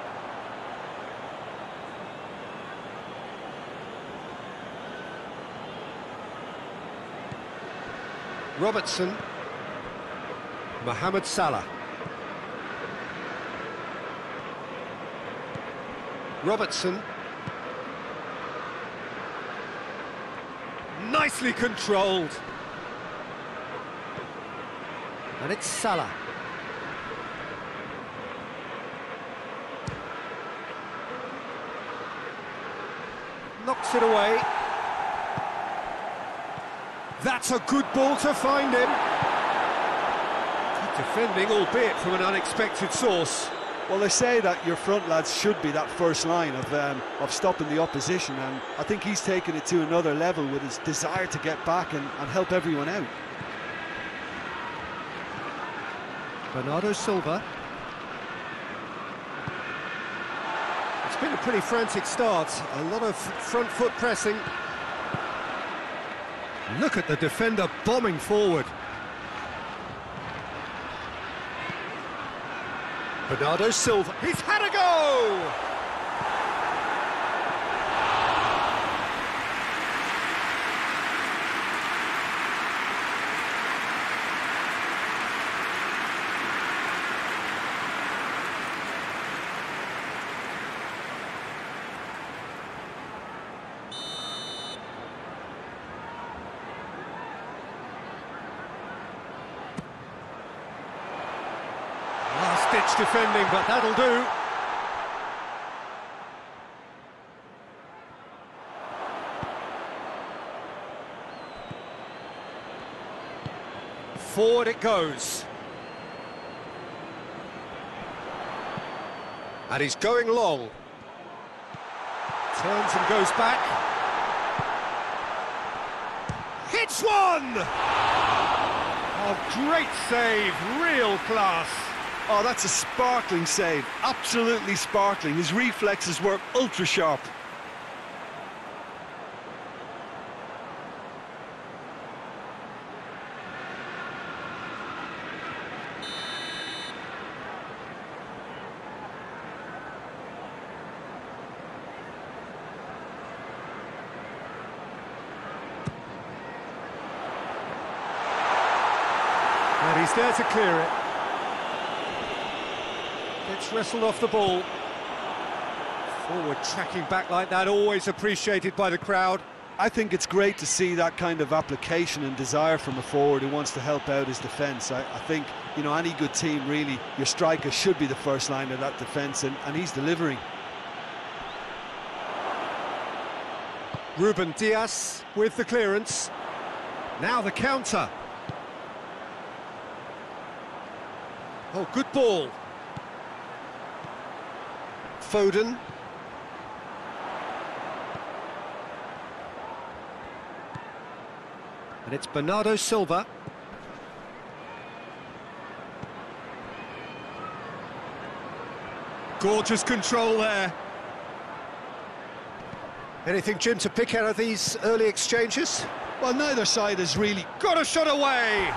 Robertson. Mohamed Salah. Robertson. Nicely controlled. And it's Salah. Knocks it away. That's a good ball to find him. Good defending, albeit from an unexpected source. Well, they say that your front lads should be that first line of stopping the opposition, and I think he's taken it to another level with his desire to get back and help everyone out. Bernardo Silva. It's been a pretty frantic start, a lot of front foot pressing. Look at the defender bombing forward. Bernardo Silva, he's had a go! Last-ditch defending, but that'll do. Forward it goes. And he's going long. Turns and goes back. Hits one! Oh, great save, real class. Oh, that's a sparkling save, absolutely sparkling. His reflexes were ultra sharp. And he's there to clear it. Gets wrestled off the ball. Forward tracking back like that, always appreciated by the crowd. I think it's great to see that kind of application and desire from a forward who wants to help out his defence. I think, you know, any good team, really, your striker should be the first line of that defence, and he's delivering. Ruben Dias with the clearance. Now the counter. Oh, good ball. Foden. And it's Bernardo Silva. Gorgeous control there. Anything, Jim, to pick out of these early exchanges? Well, neither side has really got a shot away.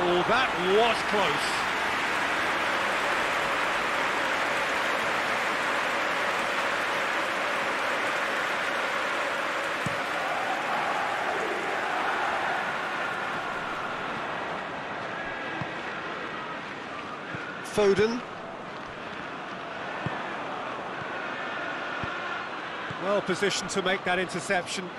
Oh, that was close. Foden. Well positioned to make that interception.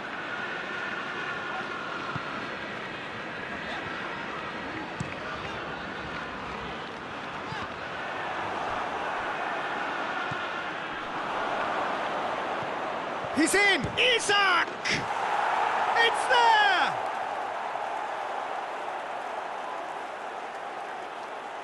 He's in! Isak! It's there!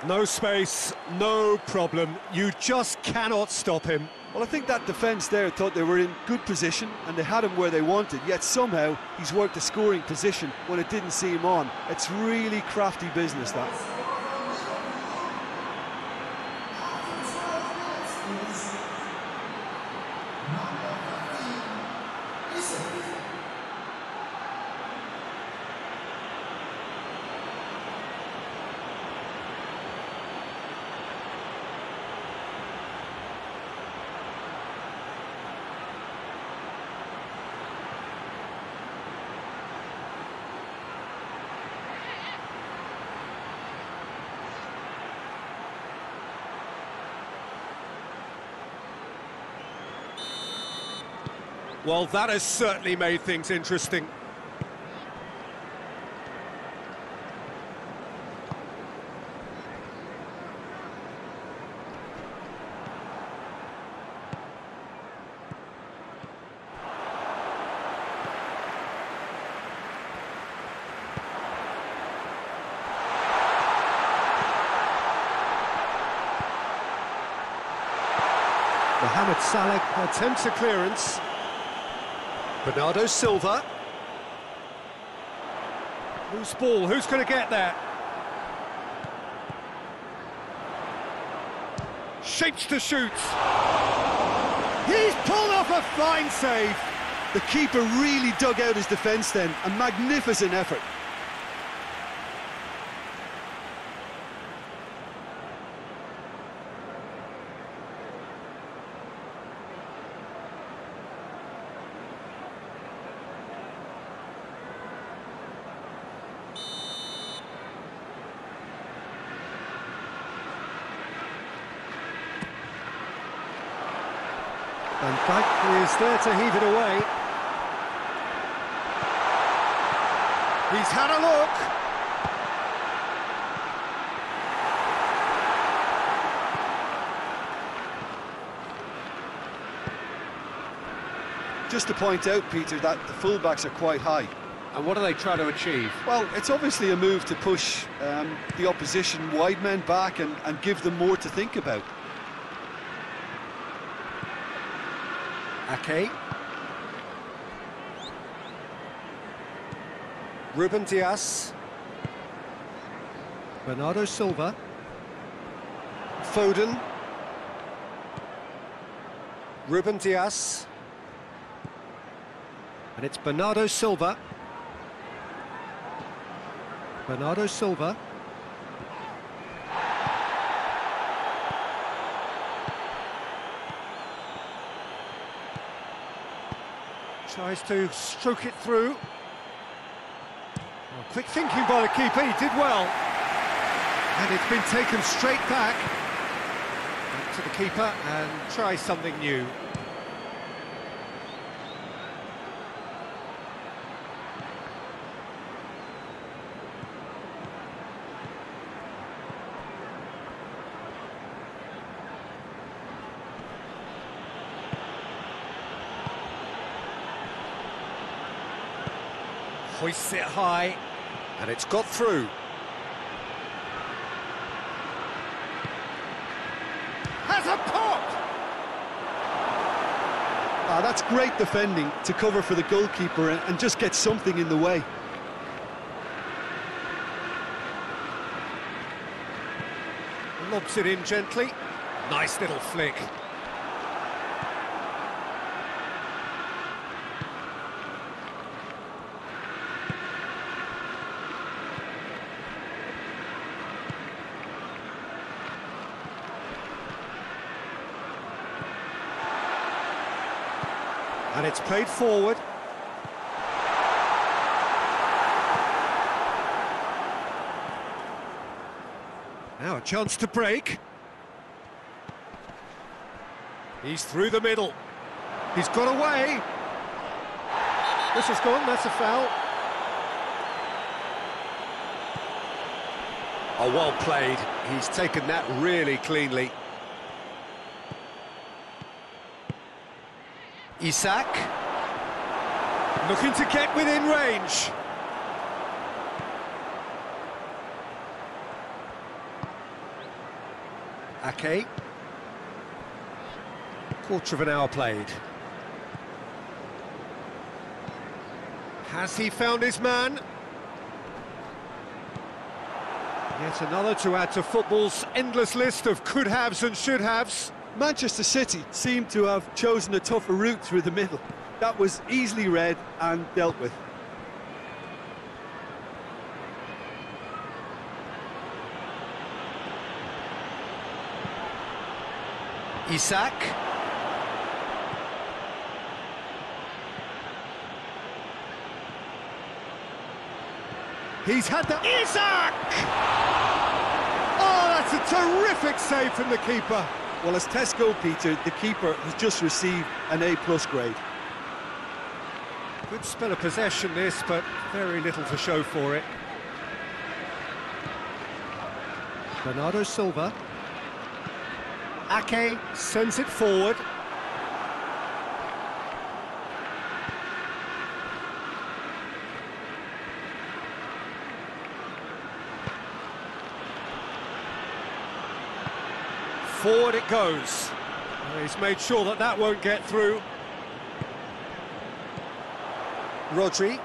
No space, no problem. You just cannot stop him. Well, I think that defence there thought they were in good position and they had him where they wanted, yet somehow he's worked a scoring position when it didn't see him on. It's really crafty business, that. Well, that has certainly made things interesting. Mohamed Salah attempts a clearance. Bernardo Silva. Loose ball, who's going to get there? Shapes to shoot. He's pulled off a fine save. The keeper really dug out his defence then, a magnificent effort. And Dijk is there to heave it away. He's had a look. Just to point out, Peter, that the fullbacks are quite high. And what do they try to achieve? Well, it's obviously a move to push the opposition wide men back and give them more to think about. Ake. Ruben Dias. Bernardo Silva. Foden. Ruben Dias. And it's Bernardo Silva. Bernardo Silva. Tries to stroke it through. Oh, quick thinking by the keeper, he did well. And it's been taken straight back. Back to the keeper and try something new. Hoists it high, and it's got through. Has a pop! Ah, that's great defending to cover for the goalkeeper and just get something in the way. Lobs it in gently. Nice little flick. And it's played forward. Now a chance to break. He's through the middle. He's got away. This has gone, that's a foul. Oh, well played. He's taken that really cleanly. Isak, looking to get within range. Ake. Quarter of an hour played. Has he found his man? Yet another to add to football's endless list of could-haves and should-haves. Manchester City seemed to have chosen a tougher route through the middle. That was easily read and dealt with. Isak. He's had the... Isak! Oh, that's a terrific save from the keeper. Well, as test goalkeeper, the keeper has just received an A+ grade. Good spell of possession this, but very little to show for it. Bernardo Silva. Ake sends it forward. Forward it goes. He's made sure that that won't get through. Rodri.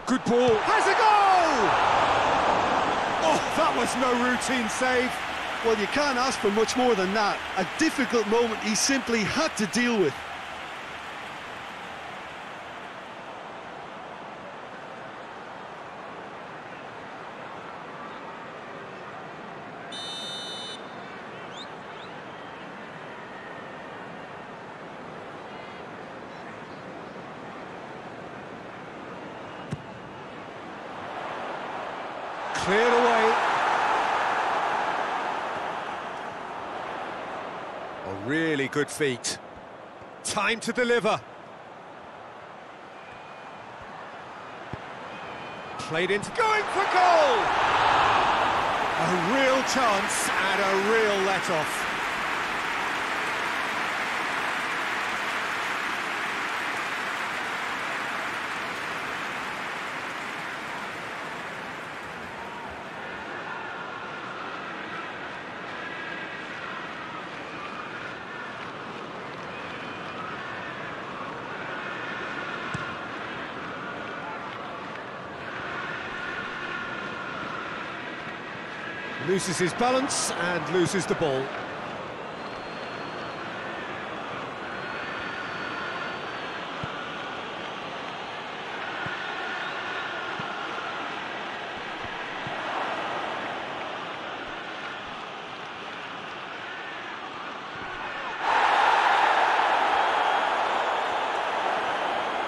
Good ball. Has a goal! Oh, that was no routine save. Well, you can't ask for much more than that. A difficult moment he simply had to deal with. Cleared away. A really good feat. Time to deliver. Played into... Going for goal! A real chance and a real let-off. Loses his balance and loses the ball.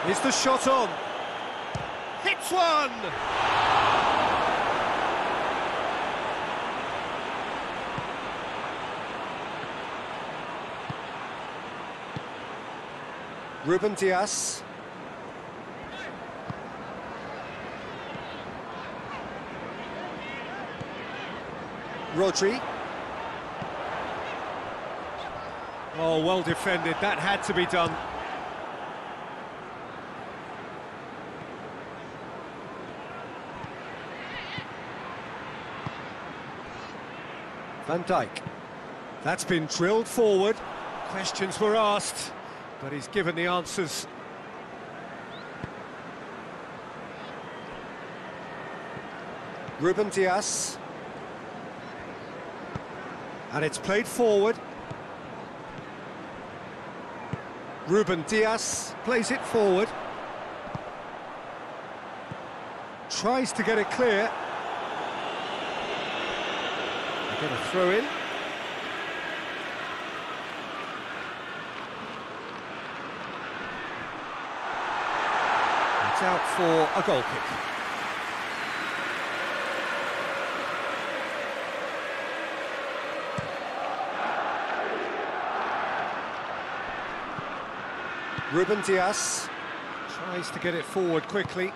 Is the shot on? Hits one! Ruben Dias. Rodri. Oh, well defended, that had to be done. Van Dijk. That's been drilled forward. Questions were asked, but he's given the answers. Ruben Dias. And it's played forward. Ruben Dias plays it forward. Tries to get it clear. They get a throw in. It's out for a goal kick. Ruben Dias tries to get it forward quickly.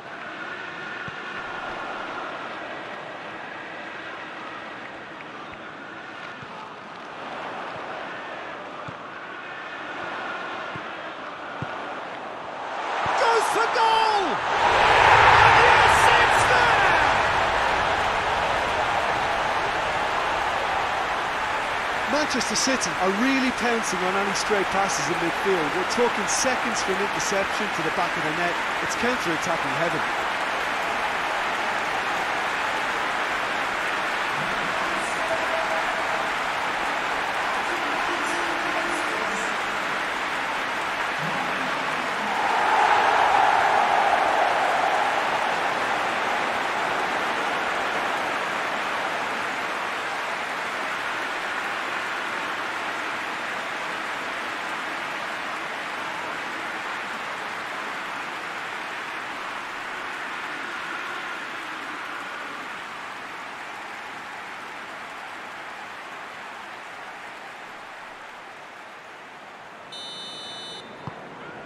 Goes for goal! And yes, it's there! Manchester City are really pouncing on any stray passes in midfield. We're talking seconds from interception to the back of the net. It's counter-attacking heaven.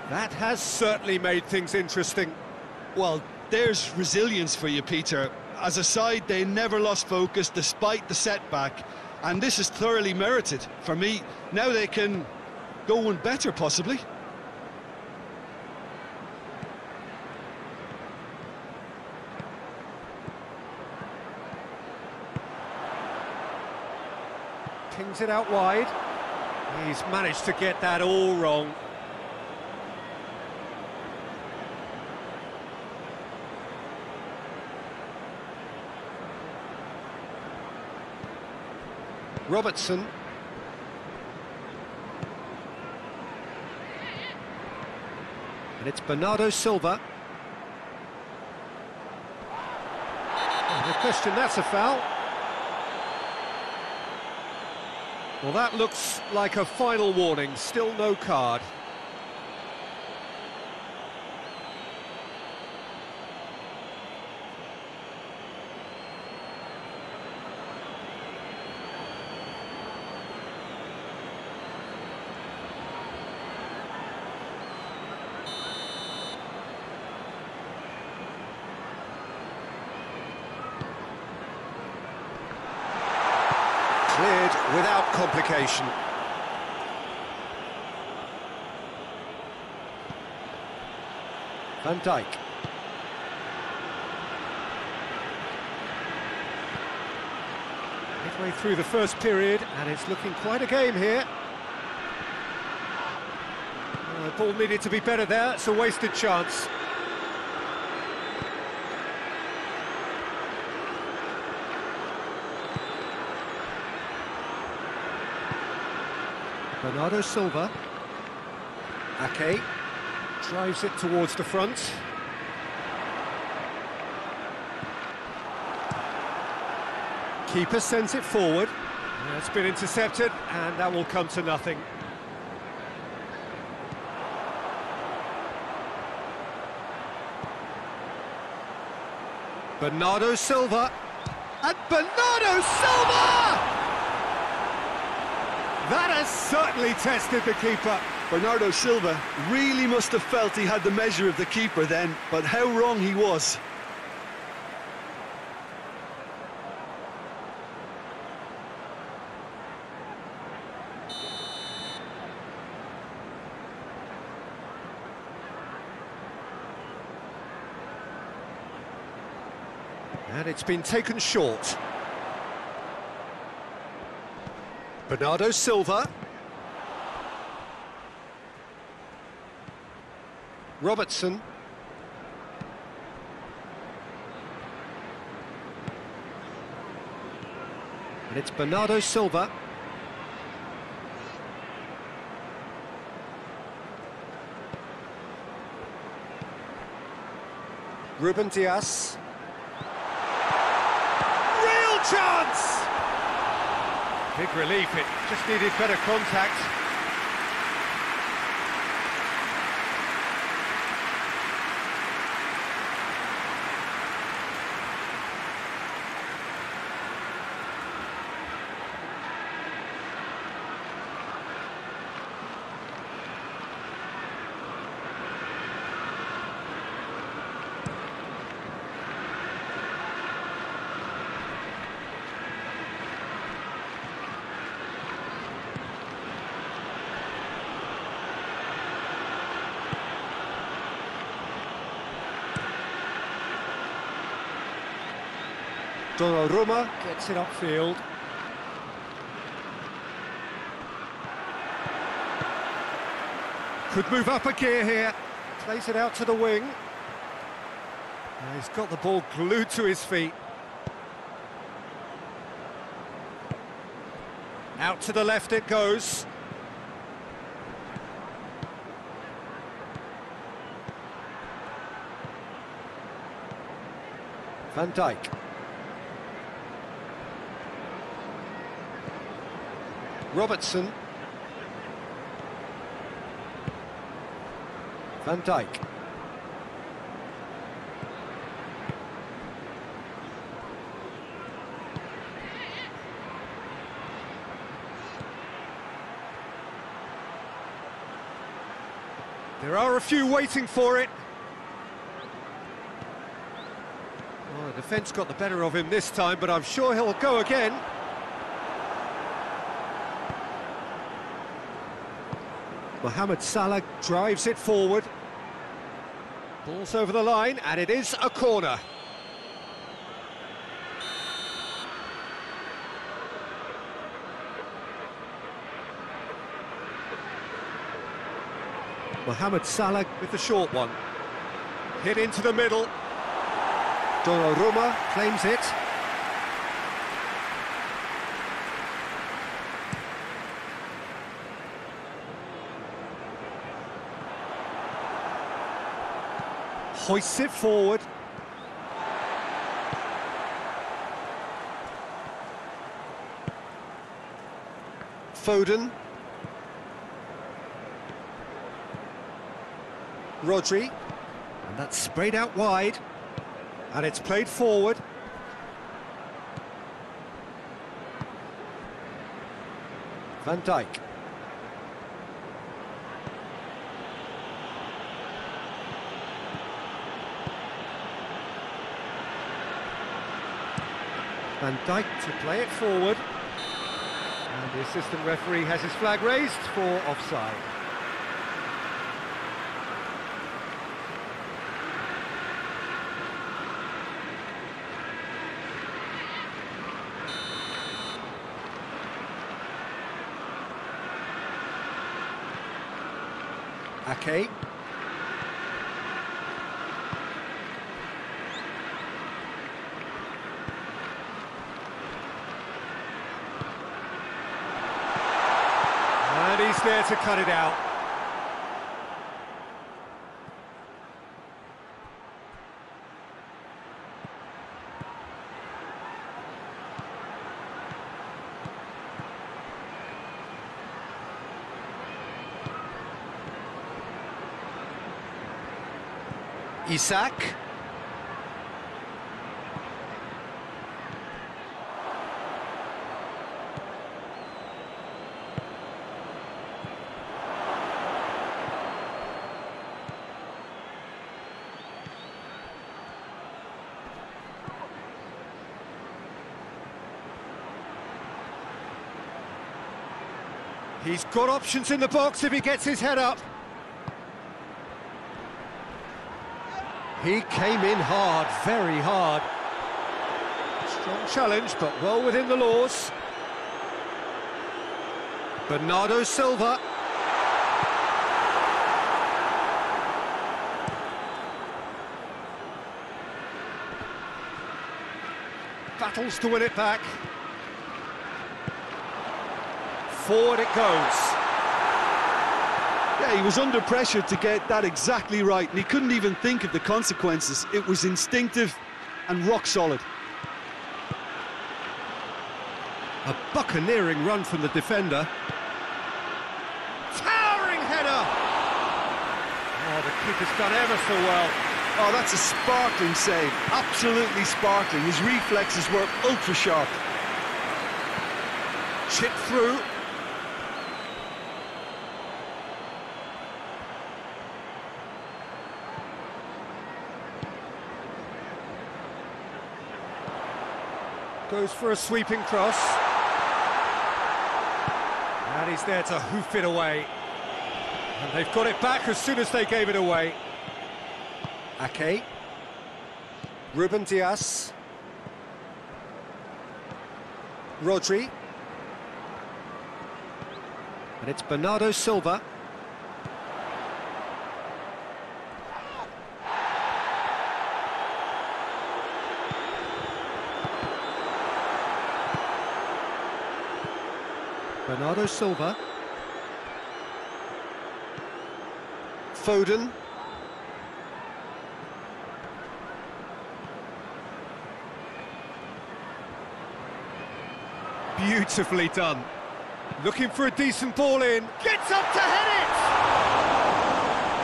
That has certainly made things interesting. Well, there's resilience for you, Peter. As a side, they never lost focus despite the setback, and this is thoroughly merited. For me, now they can go one better, possibly. Pings it out wide. He's managed to get that all wrong. Robertson. And it's Bernardo Silva. Oh, no question, that's a foul. Well, that looks like a final warning, still no card. Cleared without complication. Van Dijk. Midway through the first period, and it's looking quite a game here. The ball needed to be better there, it's a wasted chance. Bernardo Silva. Ake drives it towards the front. Keeper sends it forward. It's been intercepted, and that will come to nothing. Bernardo Silva. And Bernardo Silva! That has certainly tested the keeper. Bernardo Silva really must have felt he had the measure of the keeper then, but how wrong he was. And it's been taken short. Bernardo Silva. Robertson. And it's Bernardo Silva. Ruben Dias. Real chance! Big relief, it just needed better contact. Donnarumma gets it upfield. Could move up a gear here. Plays it out to the wing. He's got the ball glued to his feet. Out to the left it goes. Van Dijk. Robertson. Van Dijk. There are a few waiting for it. Well, the defence got the better of him this time, but I'm sure he'll go again. Mohamed Salah drives it forward. Ball's over the line, and it is a corner. Mohamed Salah with the short one. Hit into the middle. Donnarumma claims it. Hoists it forward. Foden. Rodri. And that's sprayed out wide. And it's played forward. Van Dijk. Van Dijk to play it forward. And the assistant referee has his flag raised for offside. Ake. And he's there to cut it out. Isak. He's got options in the box if he gets his head up. He came in hard, very hard. Strong challenge, but well within the laws. Bernardo Silva. Battles to win it back. Forward it goes. Yeah, he was under pressure to get that exactly right, and he couldn't even think of the consequences. It was instinctive and rock solid. A buccaneering run from the defender. Towering header! Oh, the keeper's done ever so well. Oh, that's a sparkling save, absolutely sparkling. His reflexes were ultra sharp. Chip through. Goes for a sweeping cross. And he's there to hoof it away. And they've got it back as soon as they gave it away. Ake. Ruben Dias. Rodri. And it's Bernardo Silva. Bernardo Silva. Foden. Beautifully done. Looking for a decent ball in. Gets up to head it!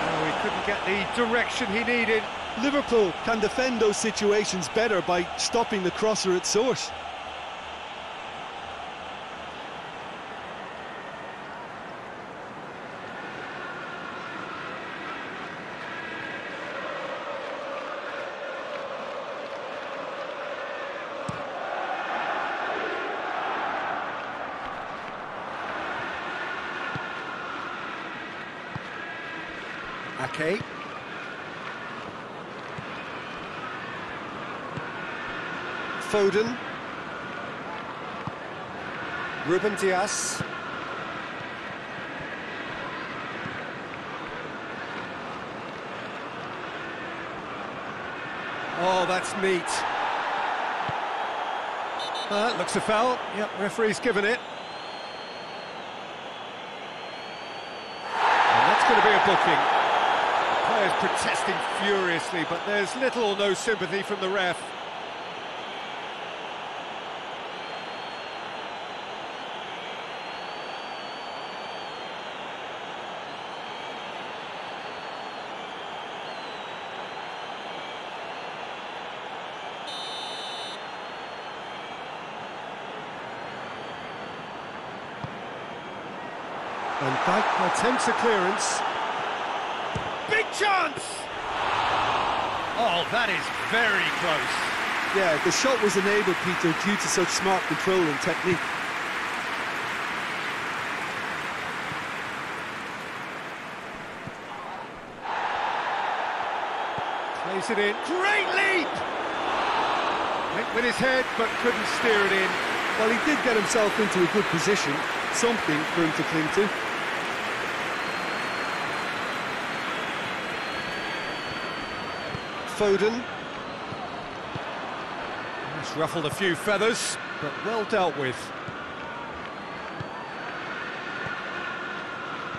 Oh, he couldn't get the direction he needed. Liverpool can defend those situations better by stopping the crosser at source. Ake. Foden. Ruben Dias. Oh, that's neat. That looks a foul. Yep, referee's given it. And that's going to be a booking. Players protesting furiously, but there's little or no sympathy from the ref. And Dijk attempts a clearance. Big chance! Oh, that is very close. Yeah, the shot was enabled, Peter, due to such smart control and technique. Plays it in. Great leap! Went with his head, but couldn't steer it in. Well, he did get himself into a good position, something for him to cling to. Foden. It's ruffled a few feathers, but well dealt with.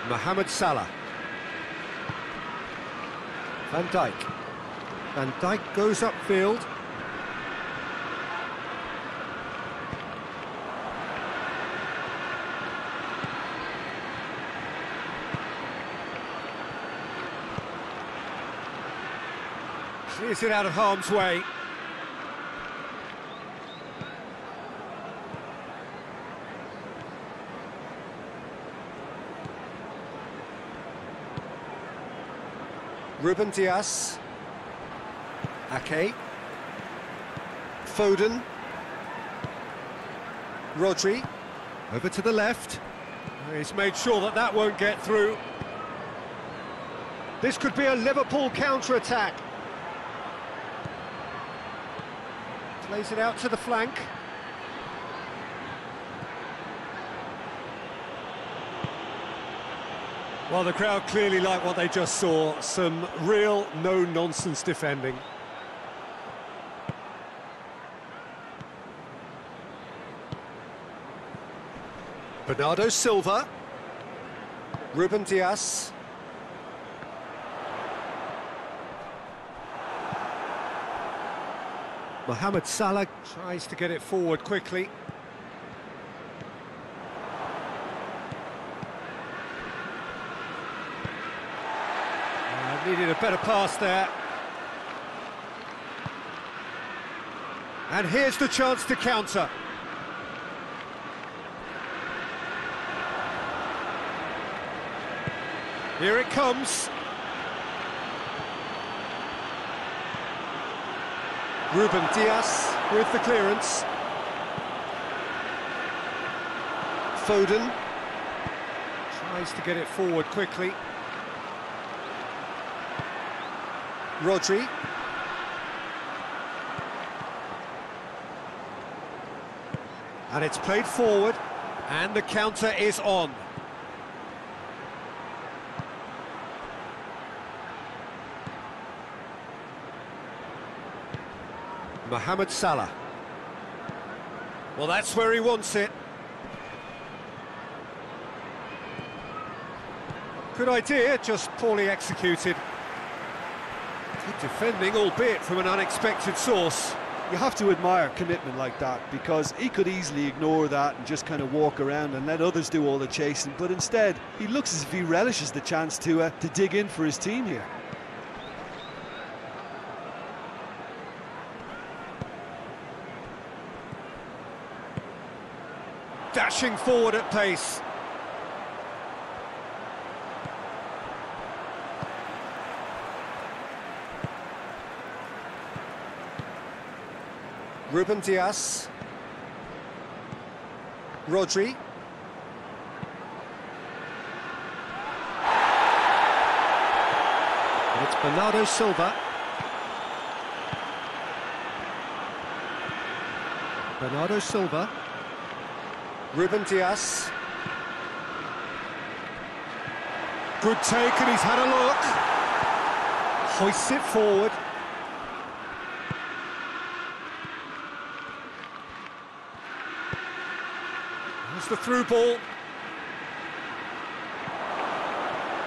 Mohamed Salah. Van Dijk. Van Dijk goes upfield. Clears it out of harm's way. Ruben Dias. Ake. Foden. Rodri. Over to the left. He's made sure that that won't get through. This could be a Liverpool counter-attack. Plays it out to the flank. Well, the crowd clearly like what they just saw. Some real no-nonsense defending. Bernardo Silva. Ruben Dias. Mohamed Salah tries to get it forward quickly. Needed a better pass there. And here's the chance to counter. Here it comes. Ruben Dias with the clearance. Foden tries to get it forward quickly. Rodri. And it's played forward, and the counter is on. Mohamed Salah. Well, that's where he wants it. Good idea, just poorly executed. Good defending, albeit from an unexpected source. You have to admire commitment like that, because he could easily ignore that and just kind of walk around and let others do all the chasing, but instead he looks as if he relishes the chance to dig in for his team here. Dashing forward at pace. Ruben Dias. Rodri. And it's Bernardo Silva. Bernardo Silva. Ruben Dias. Good take, and he's had a look. Hoists it forward. There's the through ball.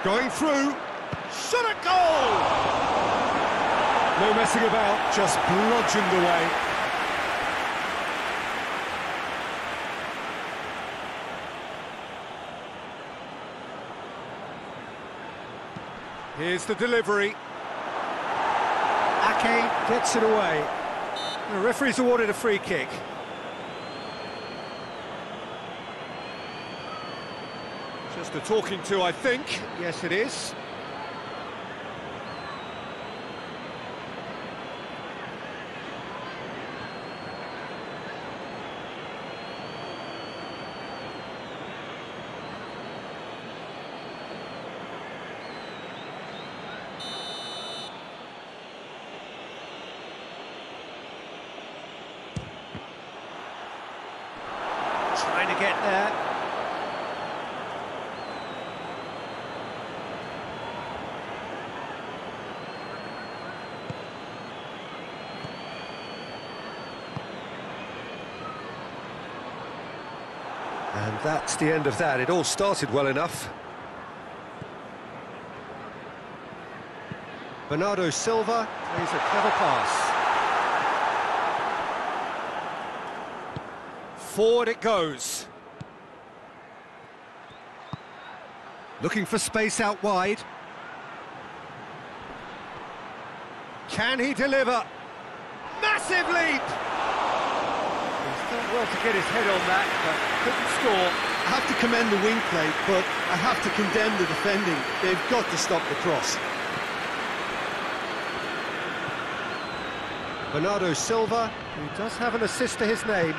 Going through. Shot at goal! No messing about, just bludgeoned away. Here's the delivery. Ake gets it away. The referee's awarded a free kick. Just a talking to, I think. Yes, it is. Trying to get there. And that's the end of that. It all started well enough. Bernardo Silva plays a clever pass. Forward it goes. Looking for space out wide. Can he deliver? Massive leap! He's done well to get his head on that, but couldn't score. I have to commend the wing play, but I have to condemn the defending. They've got to stop the cross. Bernardo Silva, who does have an assist to his name.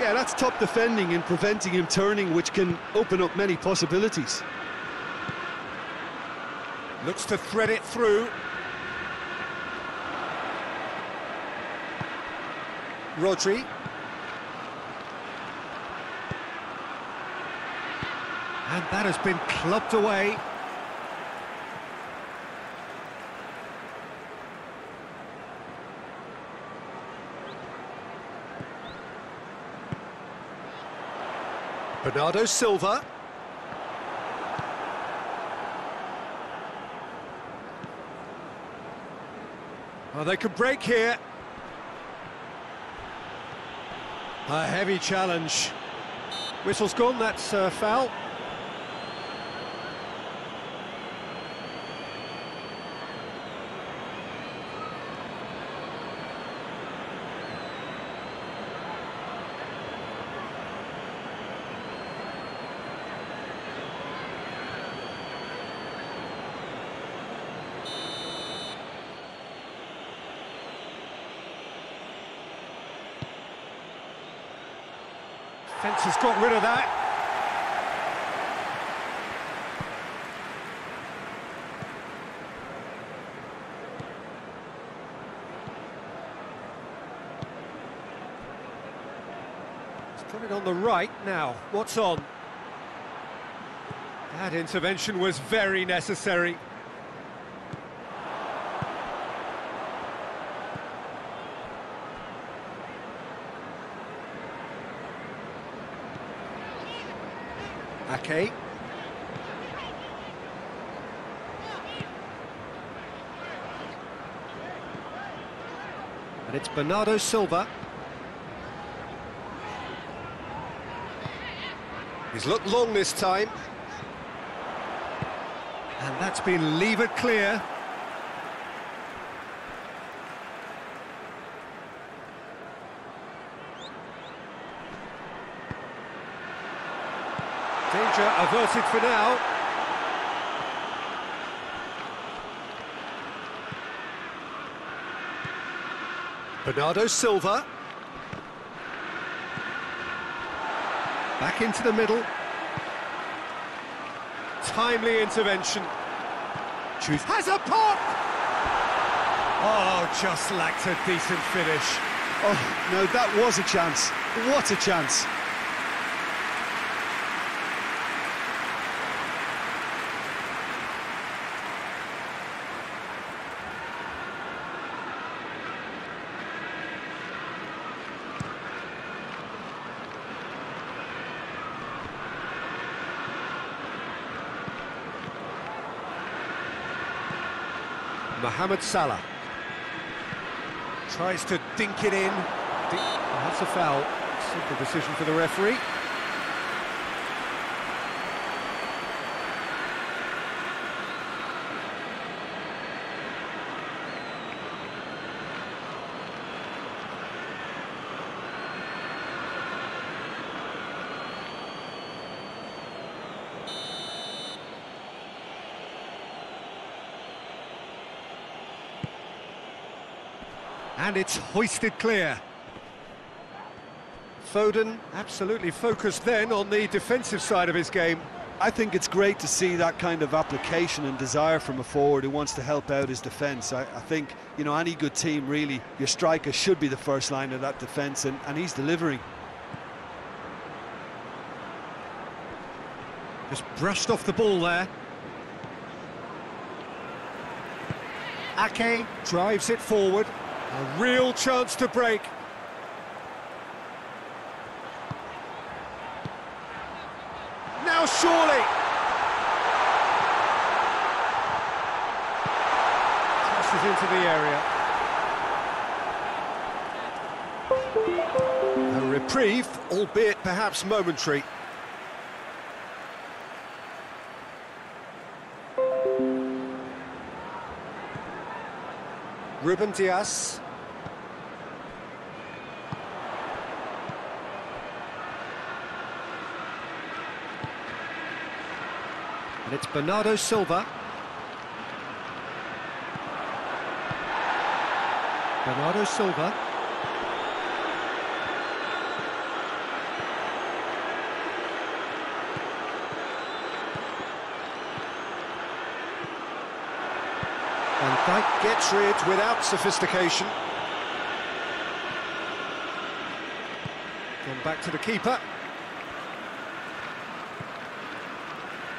Yeah, that's top defending and preventing him turning, which can open up many possibilities. Looks to thread it through. Rodri. And that has been clubbed away. Bernardo Silva. Well, they could break here. A heavy challenge. Whistle's gone, that's a foul. Fence has got rid of that. He's got it on the right now. What's on? That intervention was very necessary. Ake. And it's Bernardo Silva. He's looked long this time. And that's been levered clear. Danger averted for now. Bernardo Silva. Back into the middle. Timely intervention. Has a pop! Oh, just lacked a decent finish. Oh, no, that was a chance. What a chance. Mohamed Salah tries to dink it in. That's a foul. Simple decision for the referee. And it's hoisted clear. Foden absolutely focused then on the defensive side of his game. I think it's great to see that kind of application and desire from a forward who wants to help out his defence. I think, you know, any good team, really, your striker should be the first line of that defence, and he's delivering. Just brushed off the ball there. Ake drives it forward. A real chance to break. Now surely! Crosses into the area. A reprieve, albeit perhaps momentary. Ruben Dias. And it's Bernardo Silva. Bernardo Silva. Dijk gets rid without sophistication. Gone back to the keeper.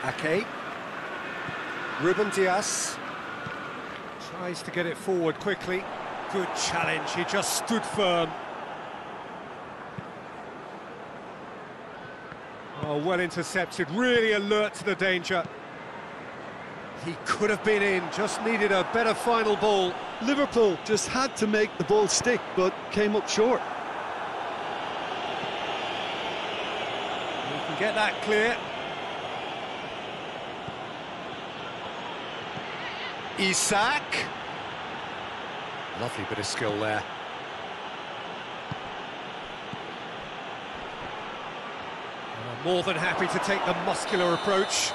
Ake. Ruben Dias tries to get it forward quickly. Good challenge, he just stood firm. Oh, well intercepted, really alert to the danger. He could have been in, just needed a better final ball. Liverpool just had to make the ball stick, but came up short. He can get that clear. Isak. Lovely bit of skill there. More than happy to take the muscular approach.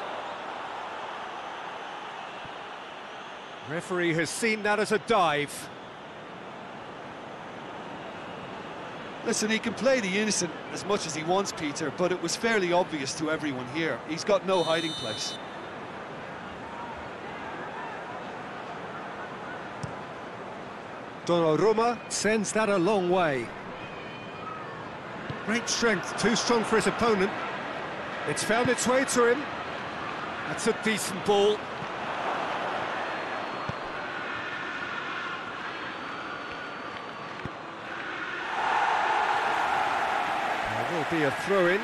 Referee has seen that as a dive. Listen, he can play the innocent as much as he wants, Peter, but it was fairly obvious to everyone here. He's got no hiding place. Donnarumma sends that a long way. Great strength, too strong for his opponent. It's found its way to him. That's a decent ball. There will be a throw-in.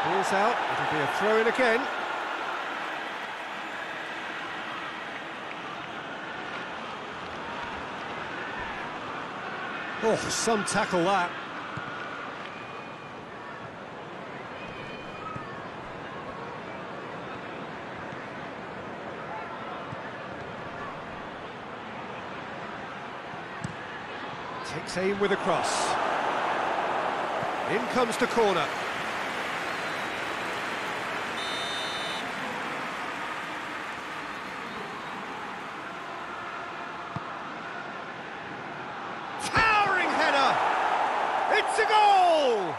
Ball's out, it'll be a throw-in again. Oh, some tackle that. Takes aim with a cross. In comes the corner. It's a goal!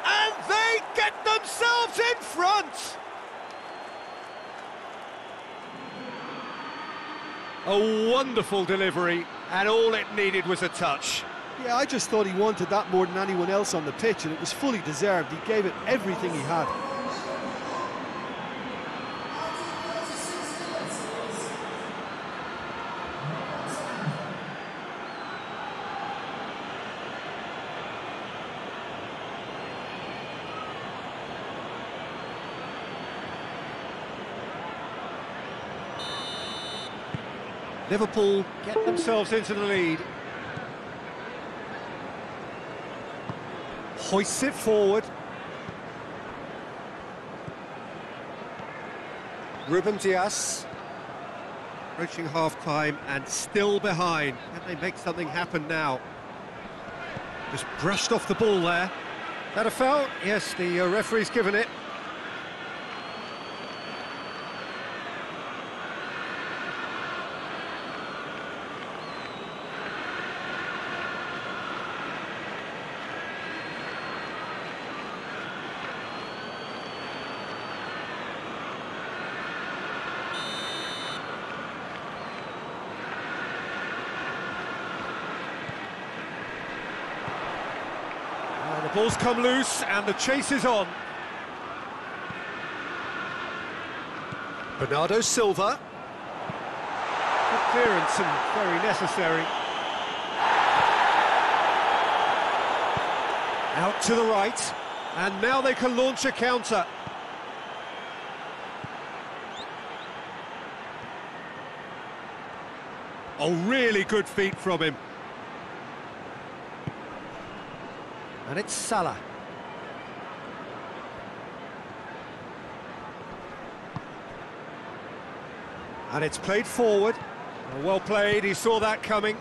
And they get themselves in front! A wonderful delivery, and all it needed was a touch. Yeah, I just thought he wanted that more than anyone else on the pitch, and it was fully deserved. He gave it everything he had. Liverpool get themselves into the lead. Hoists it forward. Ruben Dias approaching half-time and still behind. Can they make something happen now? Just brushed off the ball there. That a foul? Yes, the referee's given it. The ball's come loose and the chase is on. Bernardo Silva. Good clearance and very necessary. Out to the right, and now they can launch a counter. Oh, really good feet from him. And it's Salah. And it's played forward. Well played, he saw that coming.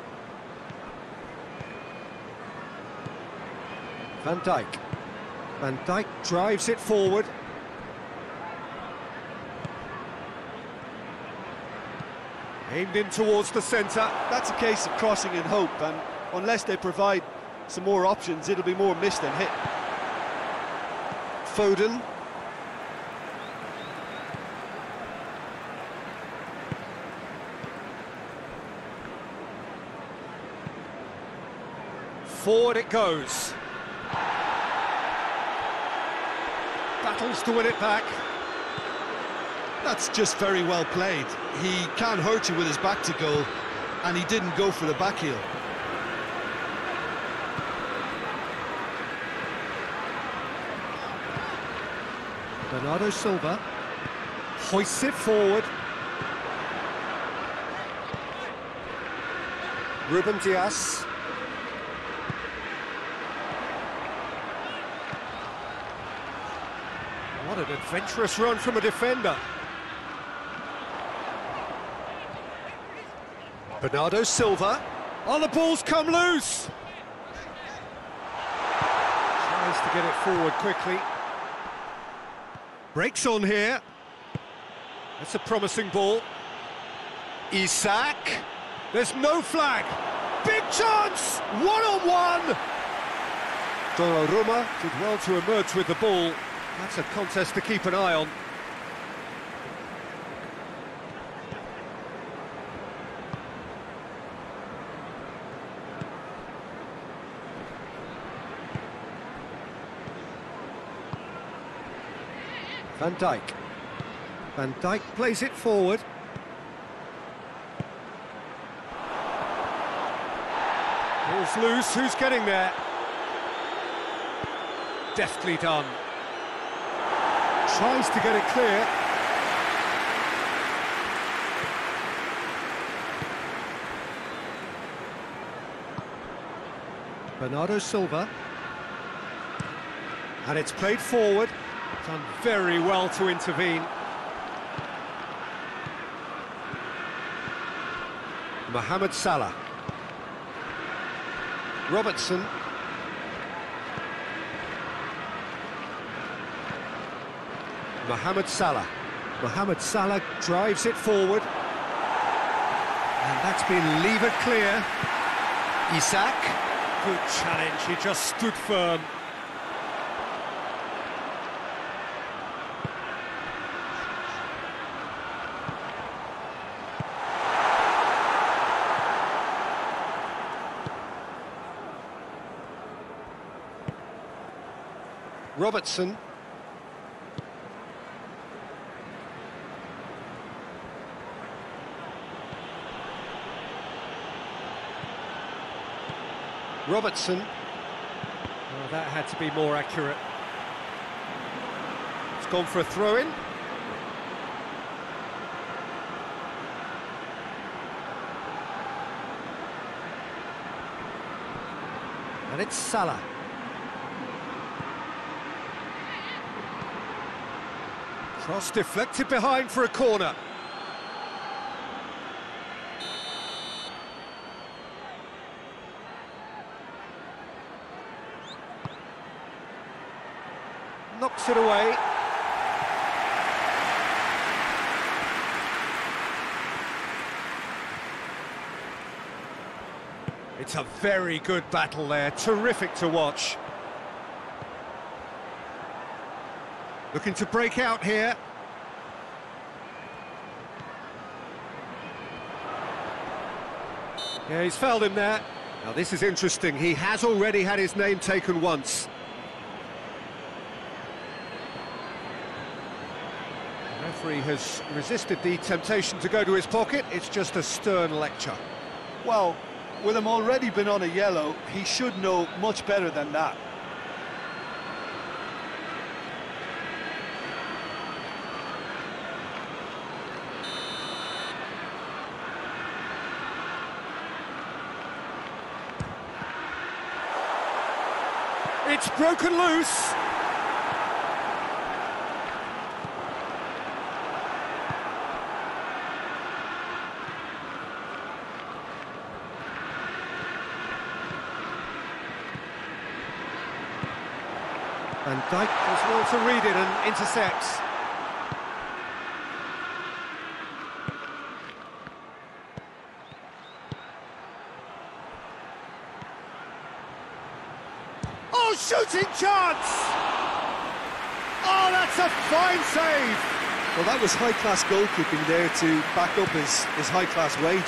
Van Dijk. Van Dijk drives it forward. Aimed in towards the centre. That's a case of crossing in hope, and unless they provide some more options, it'll be more missed than hit. Foden. Forward it goes. Battles to win it back. That's just very well played. He can't hurt you with his back to goal, and he didn't go for the back heel. Bernardo Silva hoists it forward. Ruben Dias. What an adventurous run from a defender. Bernardo Silva. Oh, the ball's come loose. Tries to get it forward quickly. Breaks on here. That's a promising ball. Isak. There's no flag. Big chance! One-on-one! Donnarumma did well to emerge with the ball. That's a contest to keep an eye on. Van Dijk. Van Dijk plays it forward. Ball's loose, who's getting there? Deftly done. Tries to get it clear. Bernardo Silva. And it's played forward. Done very well to intervene. Mohamed Salah. Robertson. Mohamed Salah. Mohamed Salah drives it forward. And that's been levered clear. Isak. Good challenge, he just stood firm. Robertson. Robertson. Oh, that had to be more accurate. It's gone for a throw-in. And it's Salah. Cross deflected behind for a corner. Knocks it away. It's a very good battle there, terrific to watch. Looking to break out here. Yeah, he's fouled him there. Now this is interesting, he has already had his name taken once. The referee has resisted the temptation to go to his pocket. It's just a stern lecture. Well, with him already been on a yellow, he should know much better than that. It's broken loose. Van Dijk does well to read it and intercepts. Oh, shooting chance! That's a fine save! Well, that was high-class goalkeeping there to back up his high-class wage.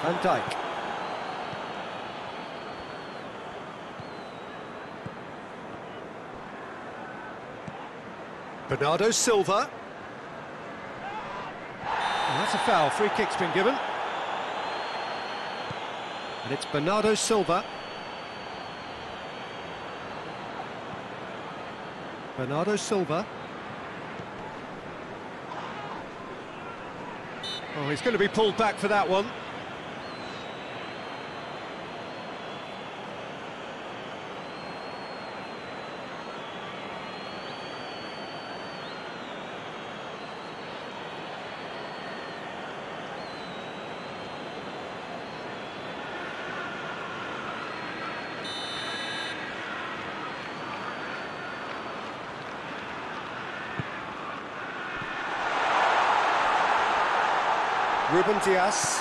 Van Dijk. Bernardo Silva. And that's a foul. Free kick's been given. And it's Bernardo Silva. Bernardo Silva. Oh, he's going to be pulled back for that one. Ruben Dias.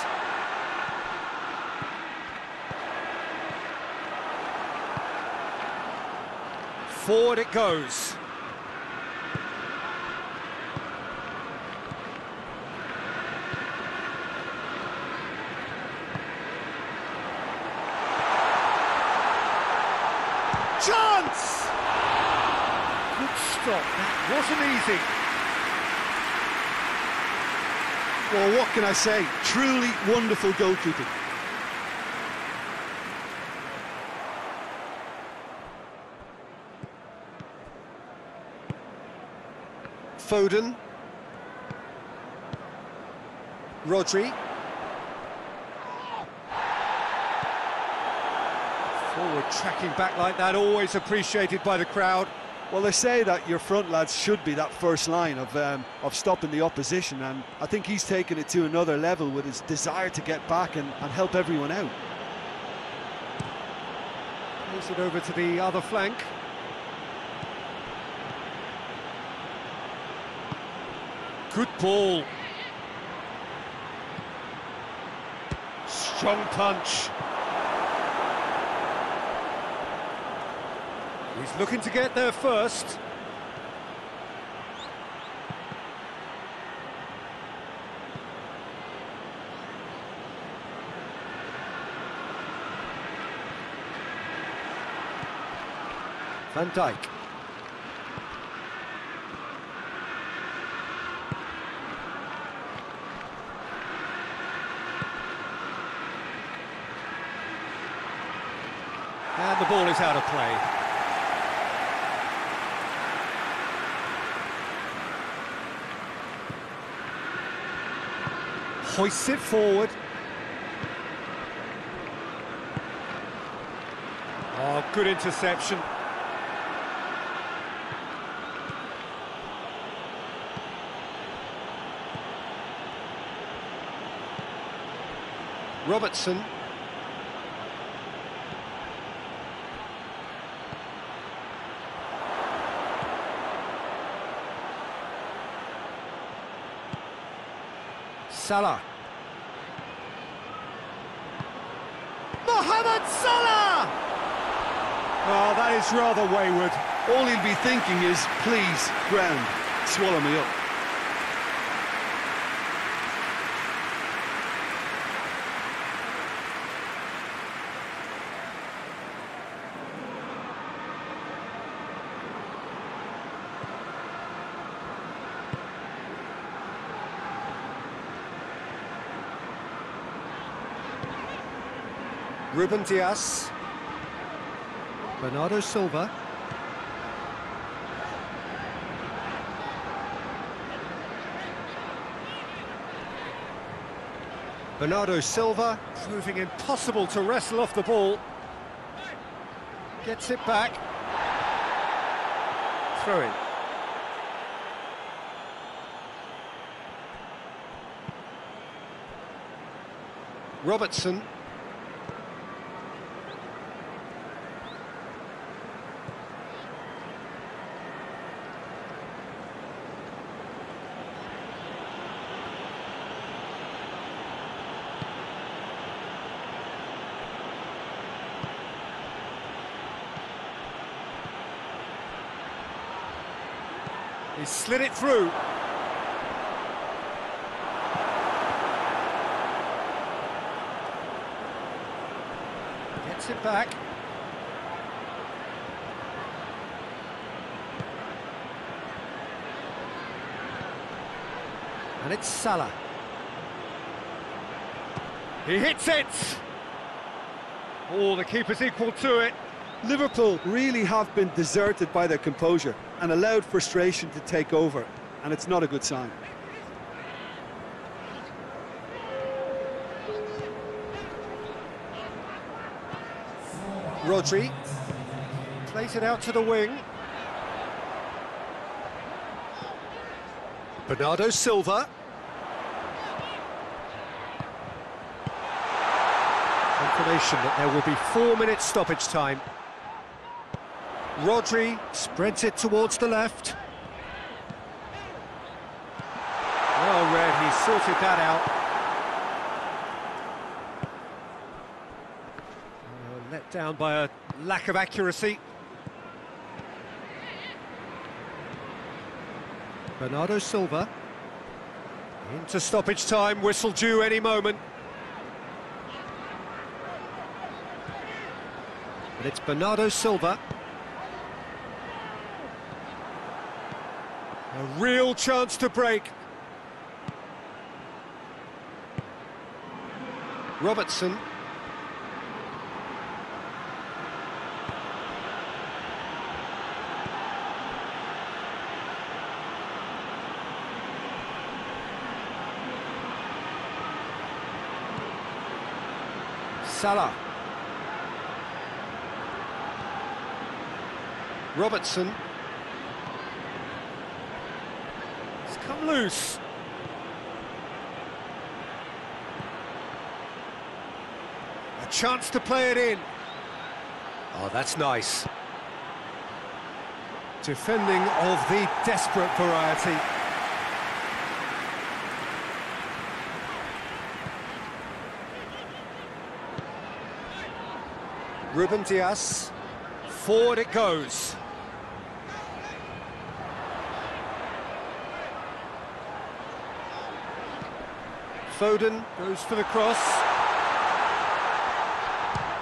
Forward it goes. Chance! Good stop. That wasn't easy. Well, what can I say? Truly wonderful goalkeeping. Foden. Rodri. Forward tracking back like that, always appreciated by the crowd. Well, they say that your front lads should be that first line of stopping the opposition, and I think he's taken it to another level with his desire to get back and help everyone out. Plays it over to the other flank. Good ball. Strong punch. He's looking to get there first. Van Dijk. And the ball is out of play. Hoists it forward. Oh, good interception. Robertson. Salah. Mohamed Salah! Oh, that is rather wayward. All he'll be thinking is, please, ground, swallow me up. Ruben Dias. Bernardo Silva. Bernardo Silva, proving impossible to wrestle off the ball. Gets it back. Throw in. Robertson. He's slid it through. Gets it back. And it's Salah. He hits it! Oh, the keeper's equal to it. Liverpool really have been deserted by their composure and allowed frustration to take over, and it's not a good sign. Rodri plays it out to the wing. Bernardo Silva. Confirmation that there will be 4 minutes stoppage time. Rodri spreads it towards the left. Well read, he sorted that out. Let down by a lack of accuracy. Bernardo Silva. Into stoppage time, whistle due any moment. But it's Bernardo Silva. A real chance to break. Robertson. Salah. Robertson. It's come loose. A chance to play it in. Oh, that's nice. Defending of the desperate variety. Ruben Dias. Forward it goes. Foden goes for the cross.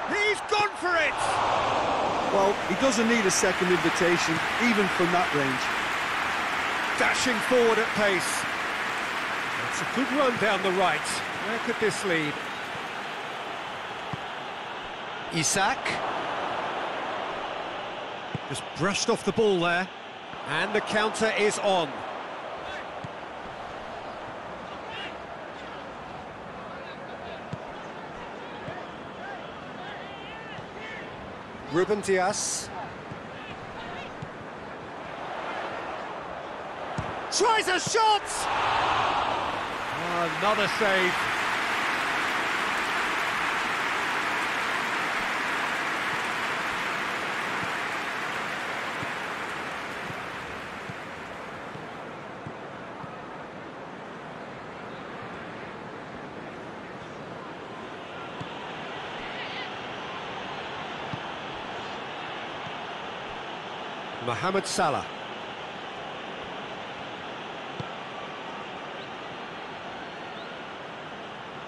He's gone for it! Well, he doesn't need a second invitation, even from that range. Dashing forward at pace. It's a good run down the right. Where could this lead? Isak. Just brushed off the ball there. And the counter is on. Ruben Dias. Tries a shot! Oh, another save. Mohamed Salah.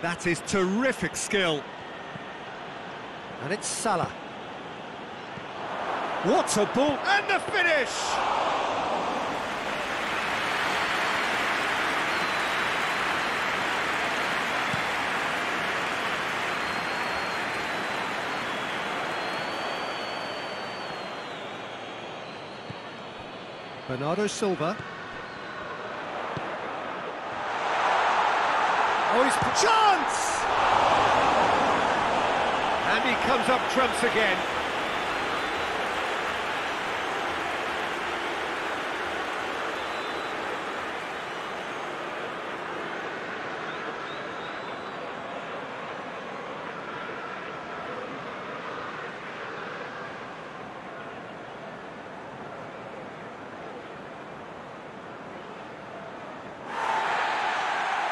That is terrific skill. And it's Salah. What a ball! And the finish! Bernardo Silva. Oh, he's chance! And he comes up trumps again.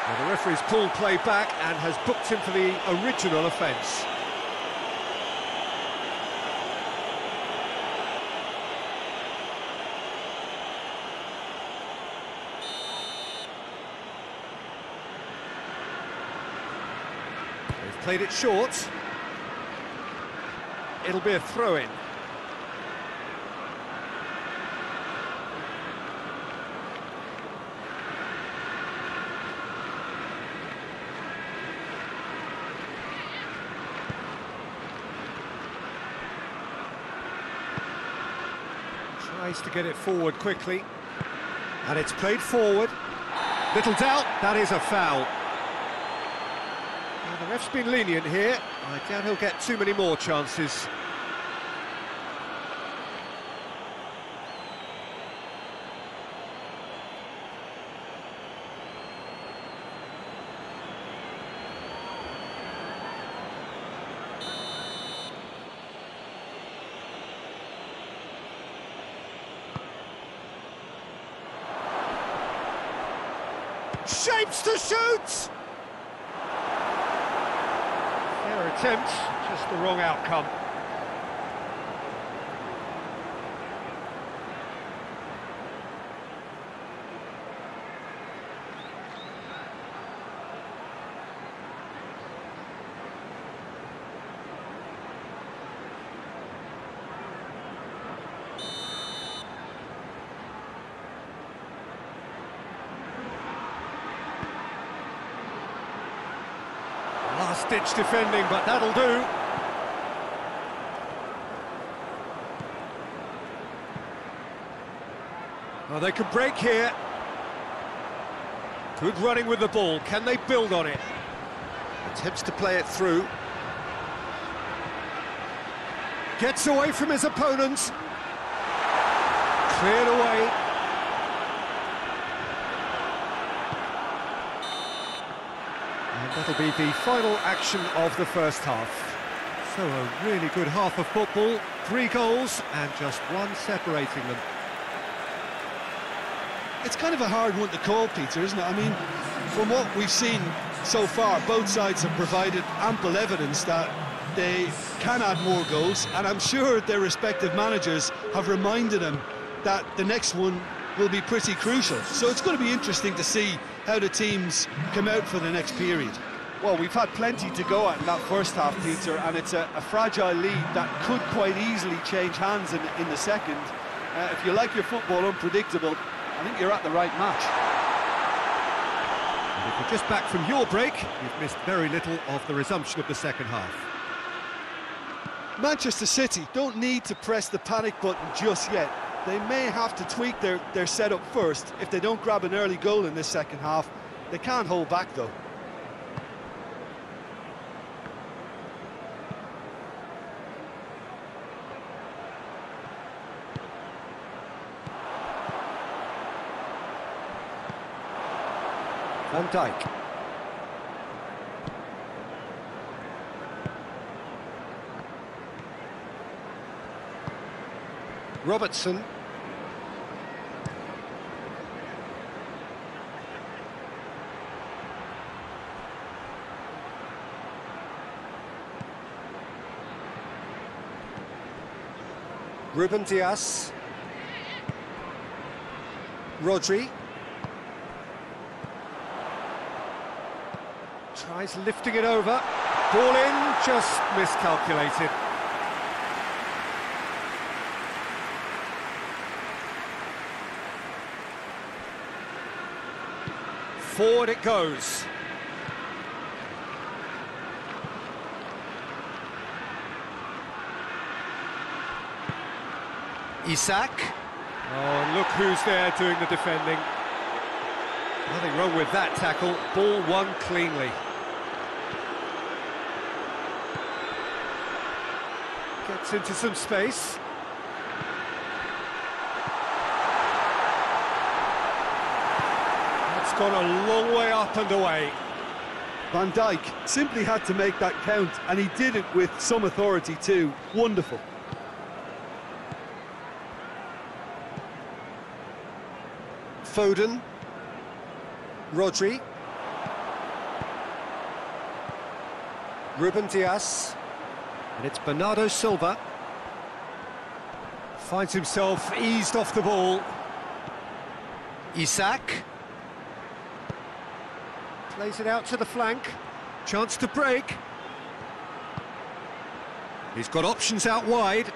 Well, the referee's pulled play back and has booked him for the original offence. Played it short. It'll be a throw-in. Tries to get it forward quickly. And it's played forward. Little doubt, that is a foul. Well, the ref's been lenient here. I doubt he'll get too many more chances. Shapes to shoot! Fair attempt, just the wrong outcome. Last-ditch defending, but that'll do. Oh, they could break here. Good running with the ball. Can they build on it? Attempts to play it through. Gets away from his opponents. Cleared away. That'll be the final action of the first half. So a really good half of football, 3 goals and just one separating them. It's kind of a hard one to call, Peter, isn't it? I mean, from what we've seen so far, both sides have provided ample evidence that they can add more goals, and I'm sure their respective managers have reminded them that the next one will be pretty crucial. So it's going to be interesting to see how the teams come out for the next period. Well, we've had plenty to go at in that first half, Peter, and it's a fragile lead that could quite easily change hands in the second. If you like your football unpredictable, I think you're at the right match. And if you're just back from your break, you've missed very little of the resumption of the second half. Manchester City don't need to press the panic button just yet. They may have to tweak their setup first. If they don't grab an early goal in this second half, they can't hold back though. Van Dijk. Robertson. Ruben Dias. Rodri. Tries lifting it over. Ball in, just miscalculated. Forward it goes. Isak. Oh, look who's there doing the defending. Nothing wrong with that tackle. Ball won cleanly. Gets into some space. It's gone a long way up and away. Van Dijk simply had to make that count, and he did it with some authority too. Wonderful. Foden. Rodri. Ruben Dias. And it's Bernardo Silva. Finds himself eased off the ball. Isak. Plays it out to the flank. Chance to break. He's got options out wide.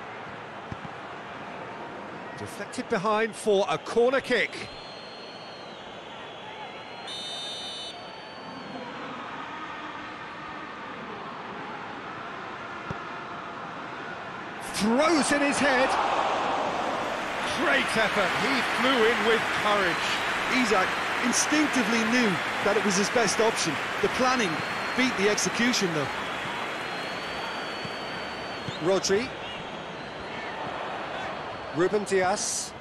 Deflected behind for a corner kick. Throws in his head. Great effort. He flew in with courage. Isak instinctively knew that it was his best option. The planning beat the execution, though. Rodri. Ruben Dias.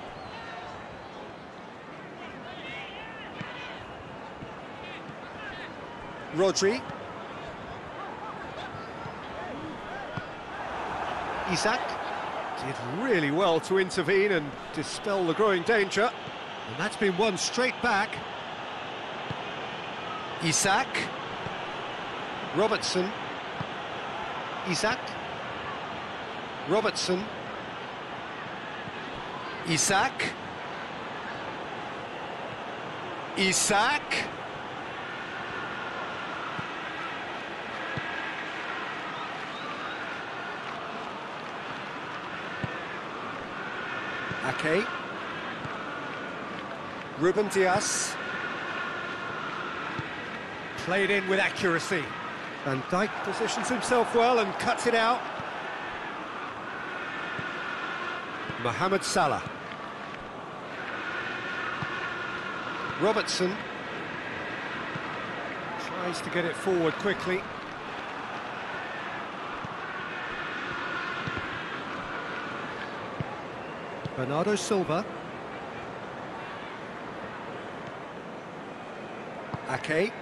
Rodri. Isak did really well to intervene and dispel the growing danger. And that's been won straight back. Isak. Robertson. Isak. Robertson. Isak. Isak. Ake. Ruben Dias. Played in with accuracy. Van Dijk positions himself well and cuts it out. Mohamed Salah. Robertson. Tries to get it forward quickly. Bernardo Silva. Ake.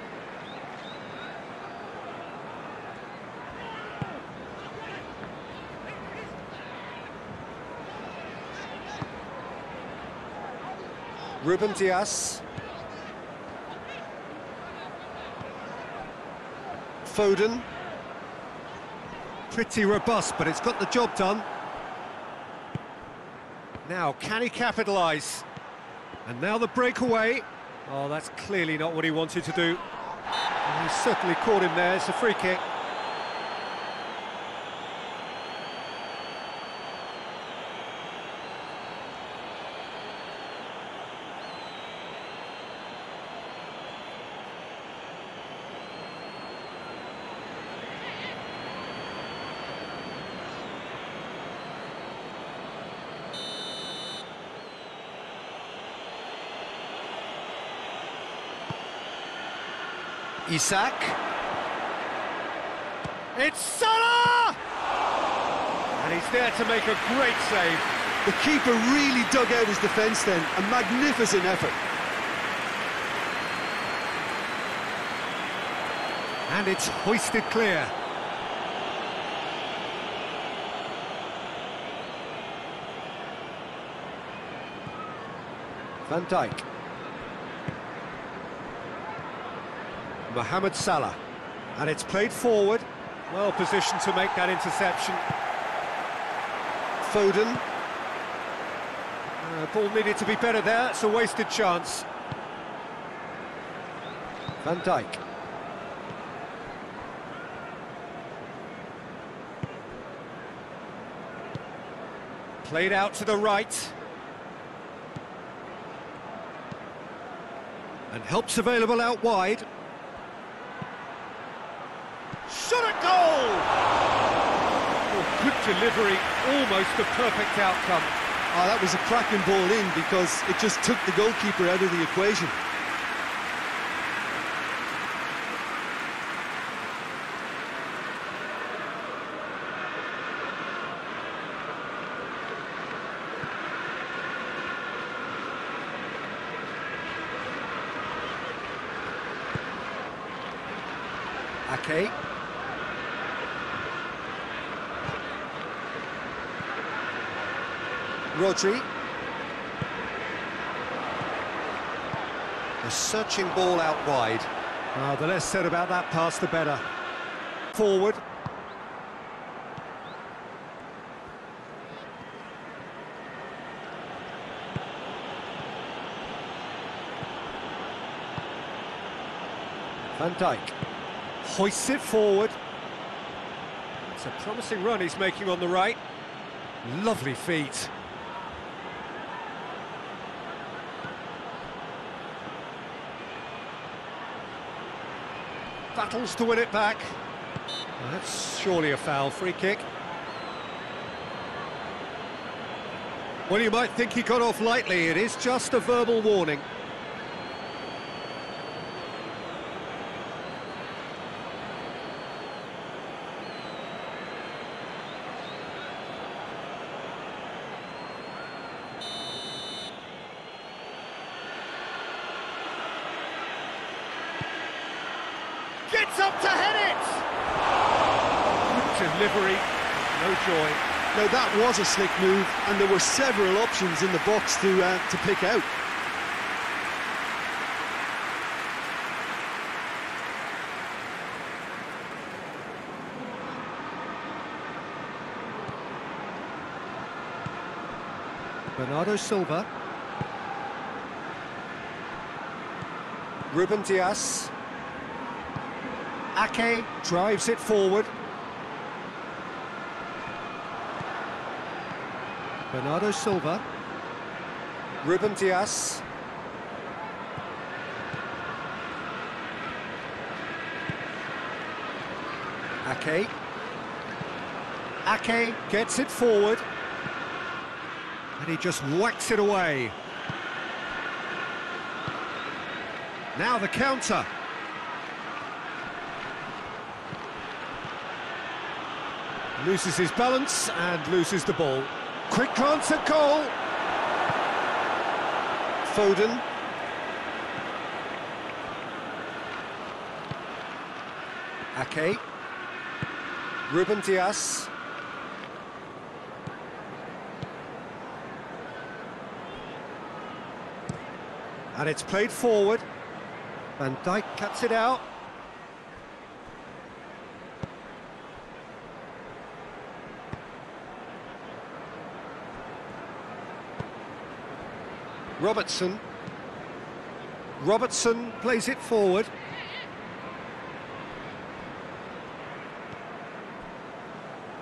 Ruben Dias. Foden. Pretty robust, but it's got the job done. Now, can he capitalise? And now the breakaway. Oh, that's clearly not what he wanted to do. And he's certainly caught him there. It's a free kick. Isak. It's Salah! And he's there to make a great save. The keeper really dug out his defence then. A magnificent effort. And it's hoisted clear. Van Dijk. Mohamed Salah, and it's played forward, well positioned to make that interception. Foden. Ball needed to be better there, it's a wasted chance. Van Dijk. Played out to the right. And help's available out wide. Shot at goal! Oh, good delivery, almost a perfect outcome. Oh, that was a cracking ball in because it just took the goalkeeper out of the equation. Ake. Rodri. A searching ball out wide. The less said about that pass, the better. Forward. Van Dijk. Hoists it forward. It's a promising run he's making on the right. Lovely feet. Battles to win it back. Well, that's surely a foul. Free kick. Well, you might think he got off lightly. It is just a verbal warning. Gets up to head it! Good delivery, no joy. Now that was a slick move, and there were several options in the box to pick out. Bernardo Silva. Ruben Dias. Ake drives it forward. Bernardo Silva. Ruben Dias. Ake. Ake gets it forward. And he just whacks it away. Now the counter. Loses his balance and loses the ball. Quick glance at goal. Foden. Ake. Ruben Dias. And it's played forward. Van Dijk cuts it out. Robertson. Robertson plays it forward.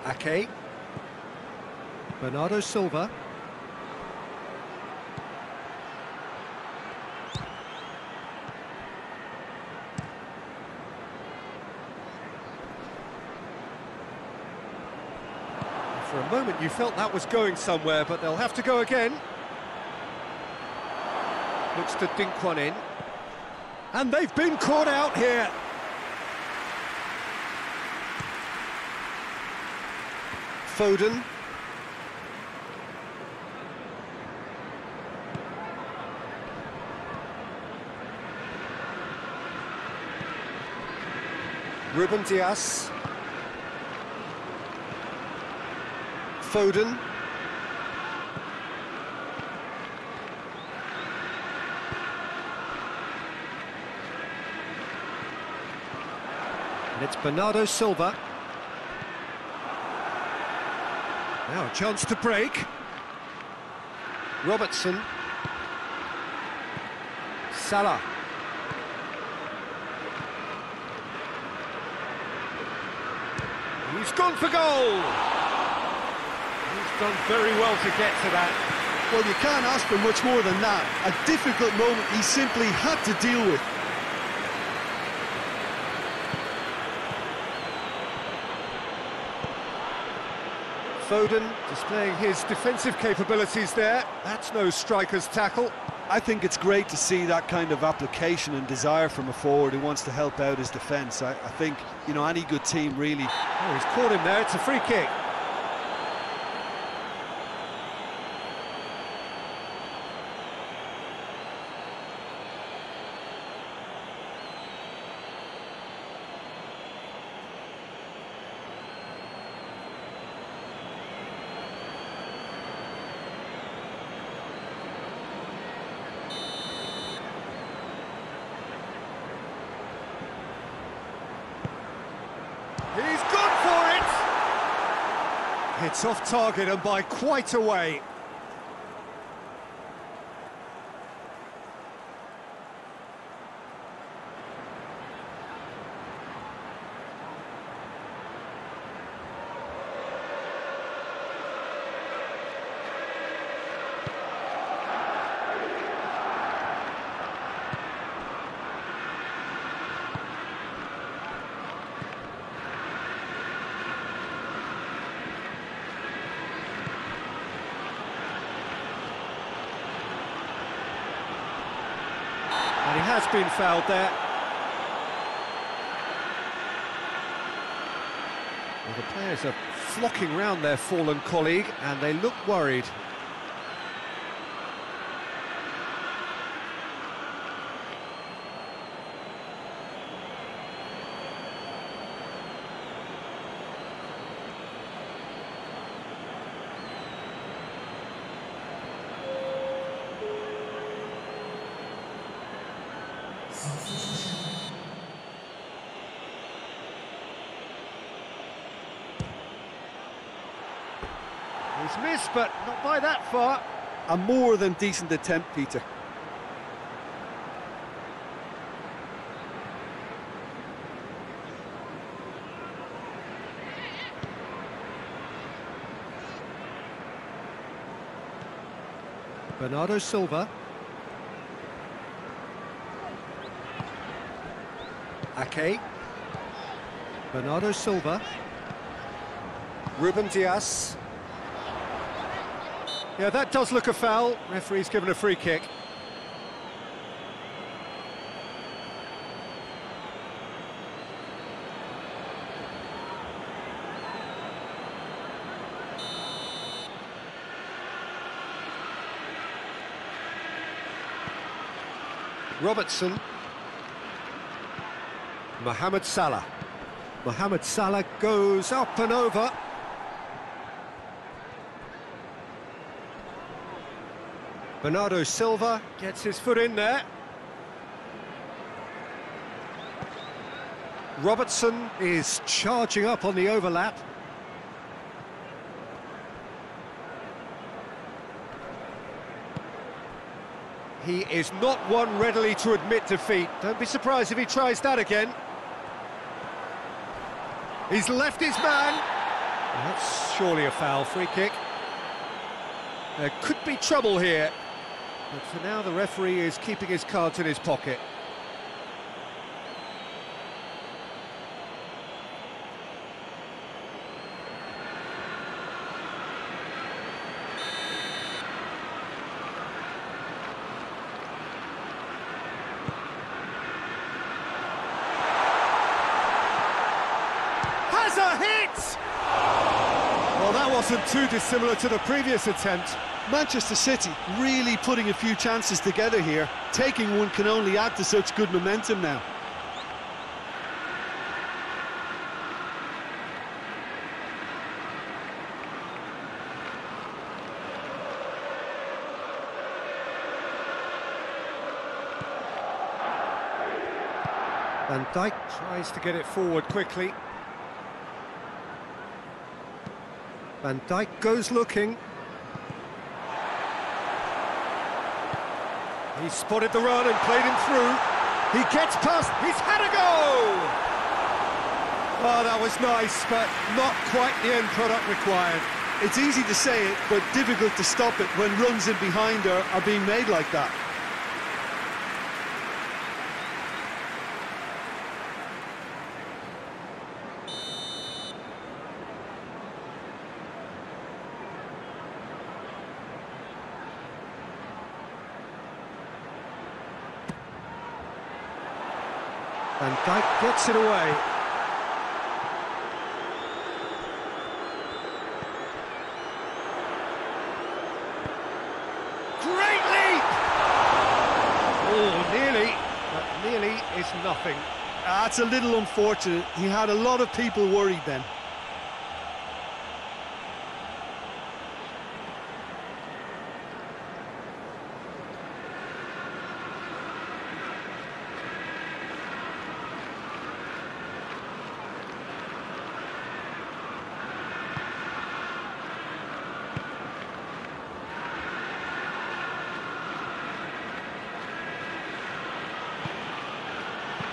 Ake. Bernardo Silva. For a moment you felt that was going somewhere, but they'll have to go again. Looks to dink one in. And they've been caught out here. Foden. Ruben Dias. Foden. And it's Bernardo Silva. Now a chance to break. Robertson. Salah. He's gone for goal. He's done very well to get to that. Well, you can't ask for much more than that. A difficult moment he simply had to deal with. Foden displaying his defensive capabilities there. That's no striker's tackle. I think it's great to see that kind of application and desire from a forward who wants to help out his defence. I think, you know, any good team really... Oh, he's caught him there, it's a free kick. He's gone for it! It's off target and by quite a way. has been fouled there. Well, the players are flocking round their fallen colleague, and they look worried. He's missed, but not by that far. A more than decent attempt, Peter. Bernardo Silva. Ake. Bernardo Silva. Ruben Dias. Yeah, that does look a foul. Referee's given a free kick. Robertson. Mohamed Salah. Mohamed Salah goes up and over. Bernardo Silva gets his foot in there. Robertson is charging up on the overlap. He is not one readily to admit defeat. Don't be surprised if he tries that again. He's left his man. That's surely a foul. Free kick. There could be trouble here. But for now, the referee is keeping his cards in his pocket. Has a hit! Well, that wasn't too dissimilar to the previous attempt. Manchester City really putting a few chances together here. Taking one can only add to such good momentum now. Van Dijk tries to get it forward quickly. Van Dijk goes looking. He spotted the run and played him through. He gets past, he's had a go! Oh, that was nice, but not quite the end product required. It's easy to say it, but difficult to stop it when runs in behind are being made like that. Van Dijk gets it away. Great leap! Oh, nearly, but nearly is nothing. That's a little unfortunate. He had a lot of people worried then.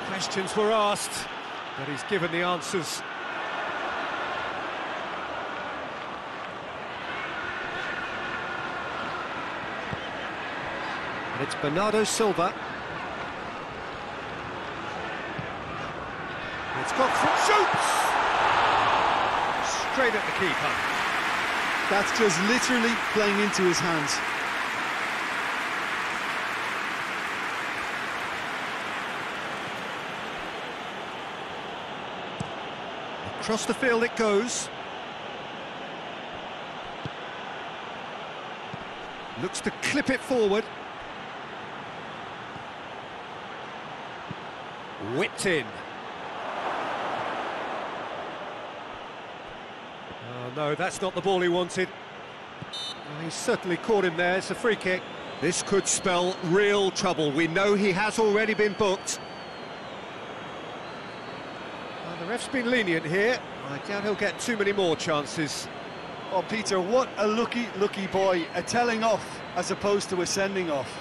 Questions were asked, but he's given the answers. And it's Bernardo Silva. It's got shoots! Straight at the keeper. That's just literally playing into his hands. Across the field it goes. Looks to clip it forward. Whipped in. Oh no, that's not the ball he wanted. Well, he's certainly caught him there. It's a free kick. This could spell real trouble. We know he has already been booked. Well, the ref's been lenient here. I doubt he'll get too many more chances. Oh, Peter, what a lucky boy. A telling off as opposed to a sending off.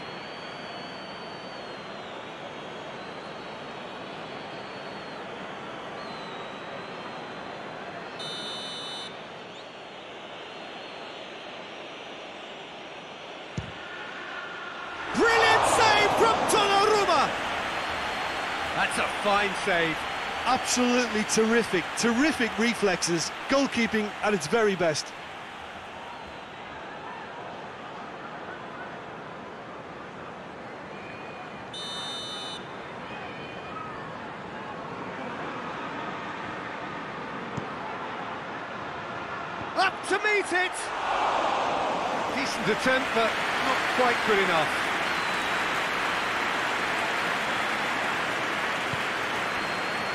Brilliant save from Donnarumma! That's a fine save. Absolutely terrific reflexes, goalkeeping at its very best. Up to meet it! Decent attempt, but not quite good enough.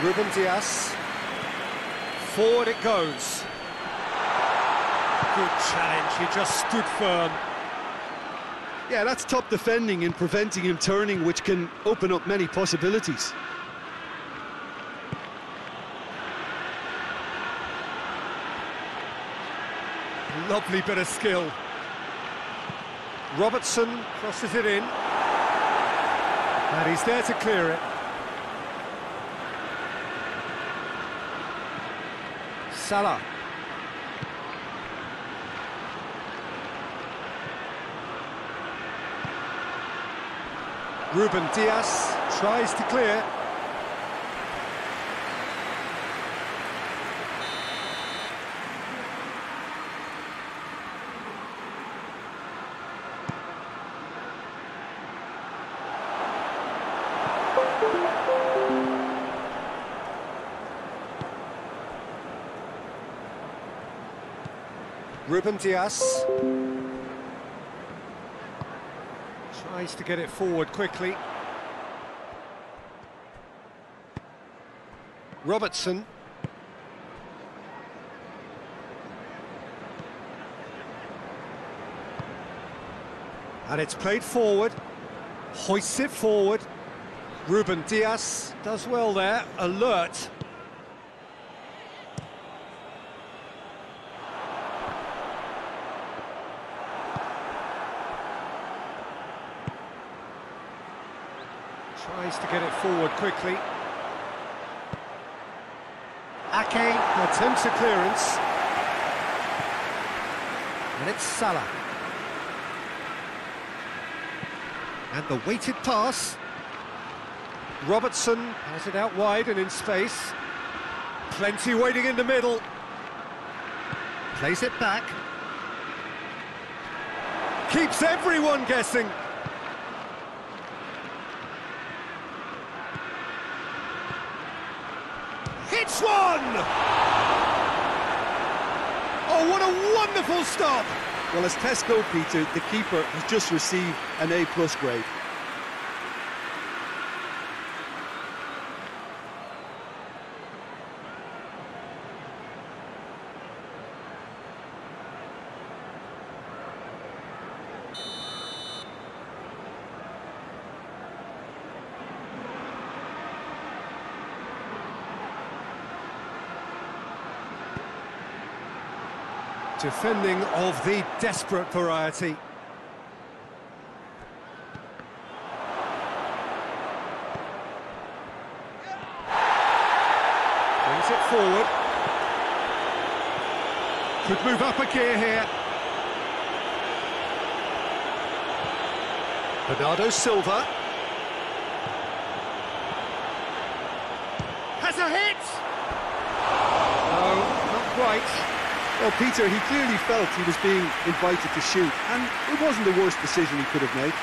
Ruben Dias. Forward it goes. Good challenge, he just stood firm. Yeah, that's top defending in preventing him turning, which can open up many possibilities. Lovely bit of skill. Robertson crosses it in. And he's there to clear it. Salah. Ruben Dias tries to clear. Ruben Dias tries to get it forward quickly. Robertson. And it's played forward. Hoists it forward. Ruben Dias does well there, alert. Tries to get it forward quickly. Ake attempts a clearance. And it's Salah. And the weighted pass. Robertson has it out wide and in space. Plenty waiting in the middle. Plays it back. Keeps everyone guessing. Hits one! Oh, what a wonderful stop! Well, as tests go, Peter, the keeper has just received an A+ grade. Defending of the desperate variety. Brings it forward. Could move up a gear here. Bernardo Silva. Has a hit! No, not quite. Well, Peter, he clearly felt he was being invited to shoot, and it wasn't the worst decision he could have made.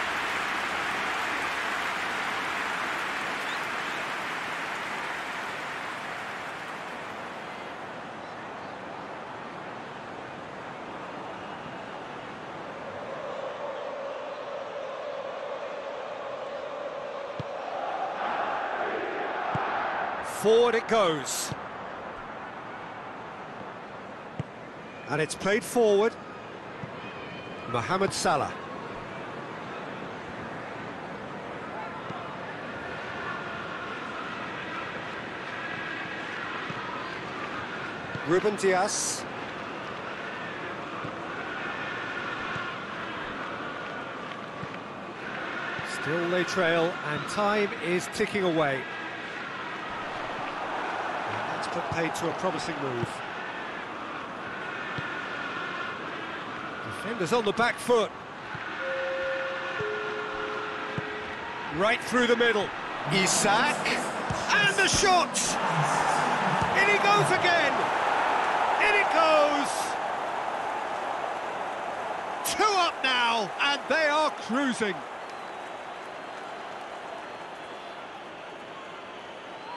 Forward it goes. And it's played forward. Mohamed Salah. Ruben Dias. Still they trail, and time is ticking away. And that's put paid to a promising move. Defenders on the back foot. Right through the middle. Isak. And the shot! In he goes again! In it goes! 2 up now, and they are cruising.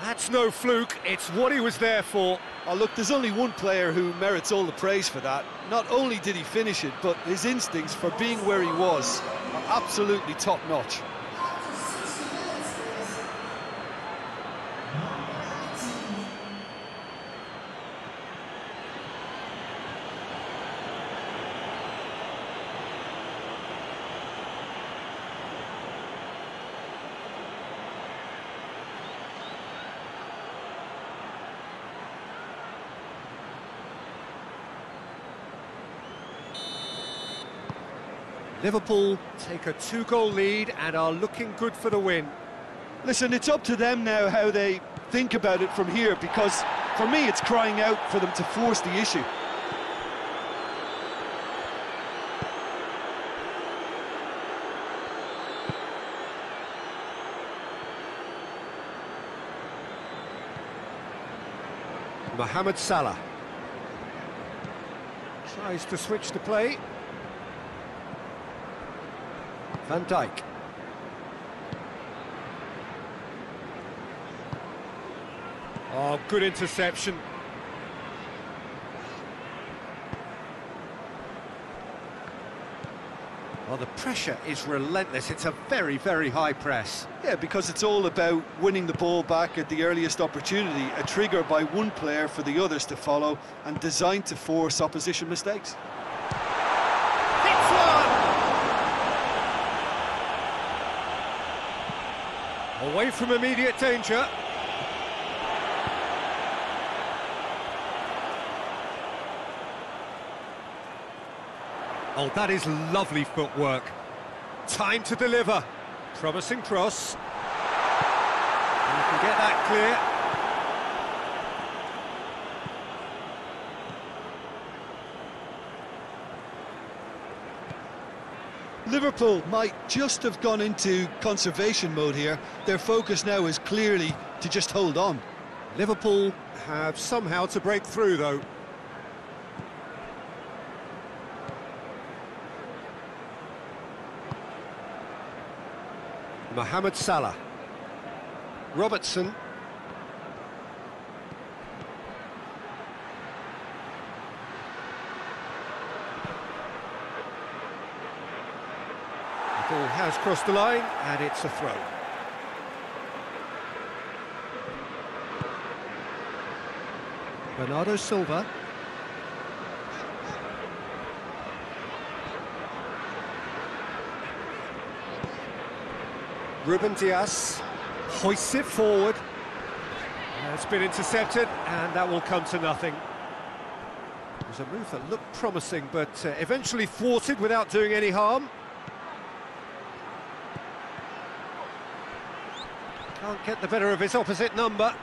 That's no fluke, it's what he was there for. Oh, look, there's only one player who merits all the praise for that. Not only did he finish it, but his instincts for being where he was are absolutely top-notch. Liverpool take a 2-goal lead and are looking good for the win. Listen, it's up to them now how they think about it from here, because for me it's crying out for them to force the issue. Mohamed Salah tries to switch the play. Van Dijk. Oh, good interception. Oh, the pressure is relentless. It's a very, very high press. Yeah, because it's all about winning the ball back at the earliest opportunity, a trigger by one player for the others to follow, and designed to force opposition mistakes. Hits one! Away from immediate danger. Oh, that is lovely footwork. Time to deliver. Promising cross. And you can get that clear. Liverpool might just have gone into conservation mode here. Their focus now is clearly to just hold on. Liverpool have somehow to break through, though. Mohamed Salah. Robertson. The ball has crossed the line, and it's a throw. Bernardo Silva. Ruben Dias hoists it forward. It's been intercepted, and that will come to nothing. It was a move that looked promising, but eventually thwarted without doing any harm. Can't get the better of his opposite number.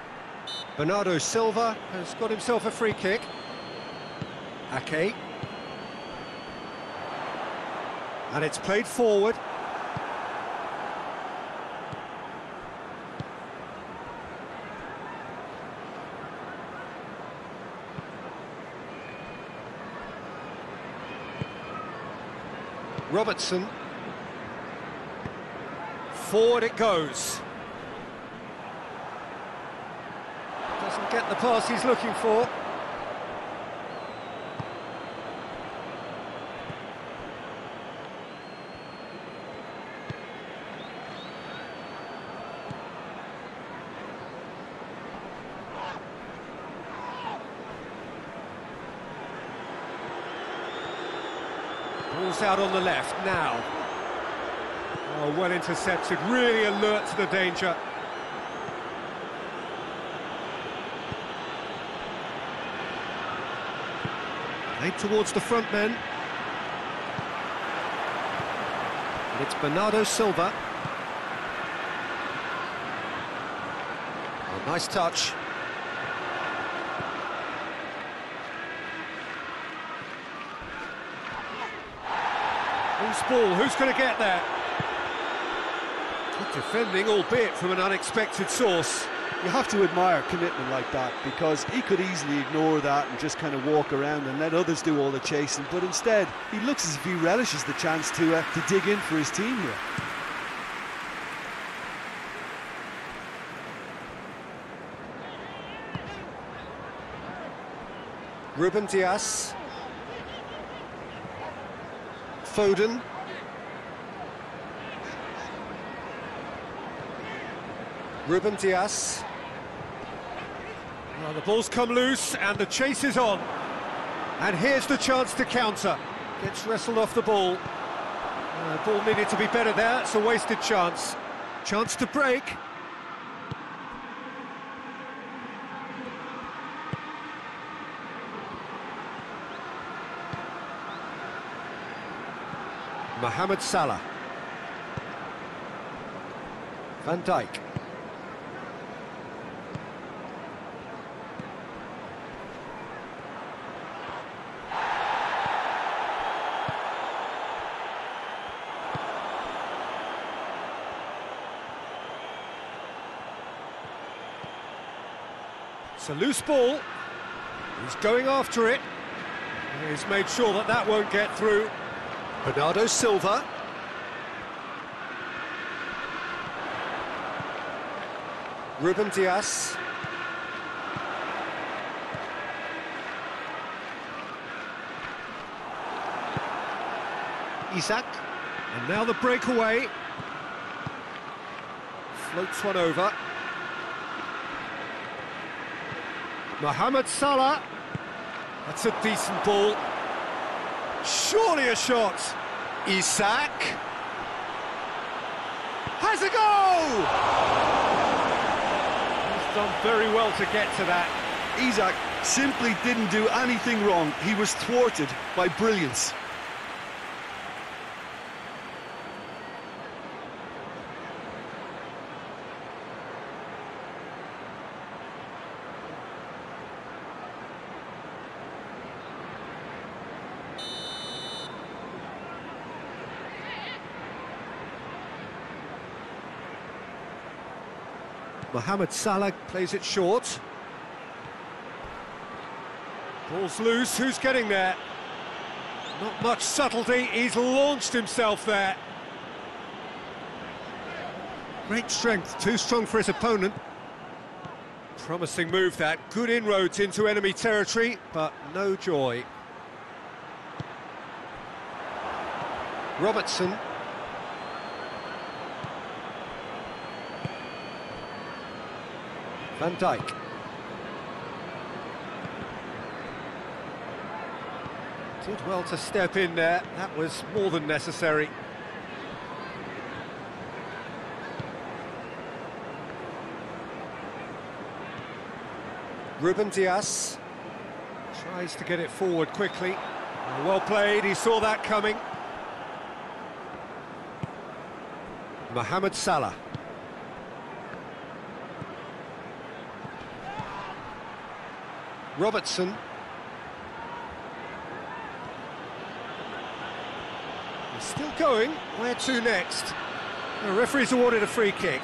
Bernardo Silva has got himself a free kick. Ake. And it's played forward. Robertson. Forward it goes. Doesn't get the pass he's looking for. Ball's out on the left now. Oh, well intercepted, really alert to the danger. Played towards the front men. And it's Bernardo Silva. Oh, nice touch. Loose ball, who's going to get there? Good defending, albeit from an unexpected source. You have to admire commitment like that, because he could easily ignore that and just kind of walk around and let others do all the chasing, but instead he looks as if he relishes the chance to dig in for his team here. Ruben Dias. Foden. Ruben Dias. Well, the ball's come loose and the chase is on. And here's the chance to counter. Gets wrestled off the ball. Ball needed to be better there. It's a wasted chance. Chance to break. Mohamed Salah. Van Dijk. It's a loose ball. He's going after it. He's made sure that that won't get through. Bernardo Silva. Ruben Dias. Isak. And now the breakaway. Floats one over. Mohamed Salah. That's a decent ball. Surely a shot. Isak. Has a goal! He's done very well to get to that. Isak simply didn't do anything wrong. He was thwarted by brilliance. Mohamed Salah plays it short. Ball's loose, who's getting there? Not much subtlety, he's launched himself there. Great strength, too strong for his opponent. Promising move that, good inroads into enemy territory, but no joy. Robertson. Van Dijk. Did well to step in there, that was more than necessary. Ruben Dias tries to get it forward quickly. Well played, he saw that coming. Mohamed Salah. Robertson. He's still going. Where to next? The referee's awarded a free kick.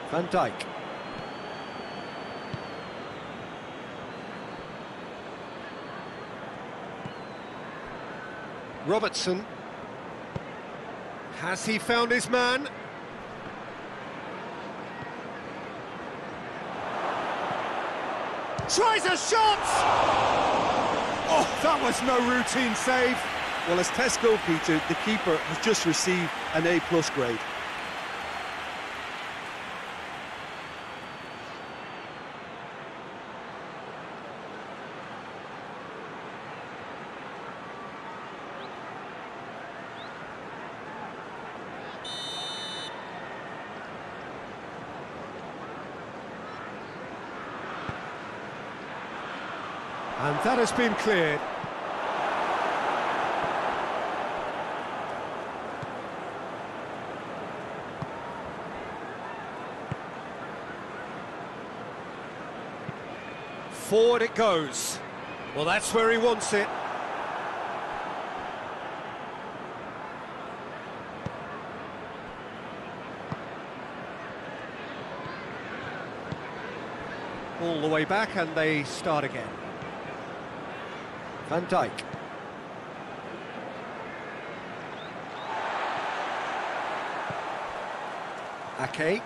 Van Dijk. Robertson. Has he found his man? Tries a shot! Oh, that was no routine save. Well, as tests go, Peter, the keeper has just received an A+ grade. And that has been cleared. Forward it goes. Well, that's where he wants it. All the way back, and they start again. Van Dijk. Ake.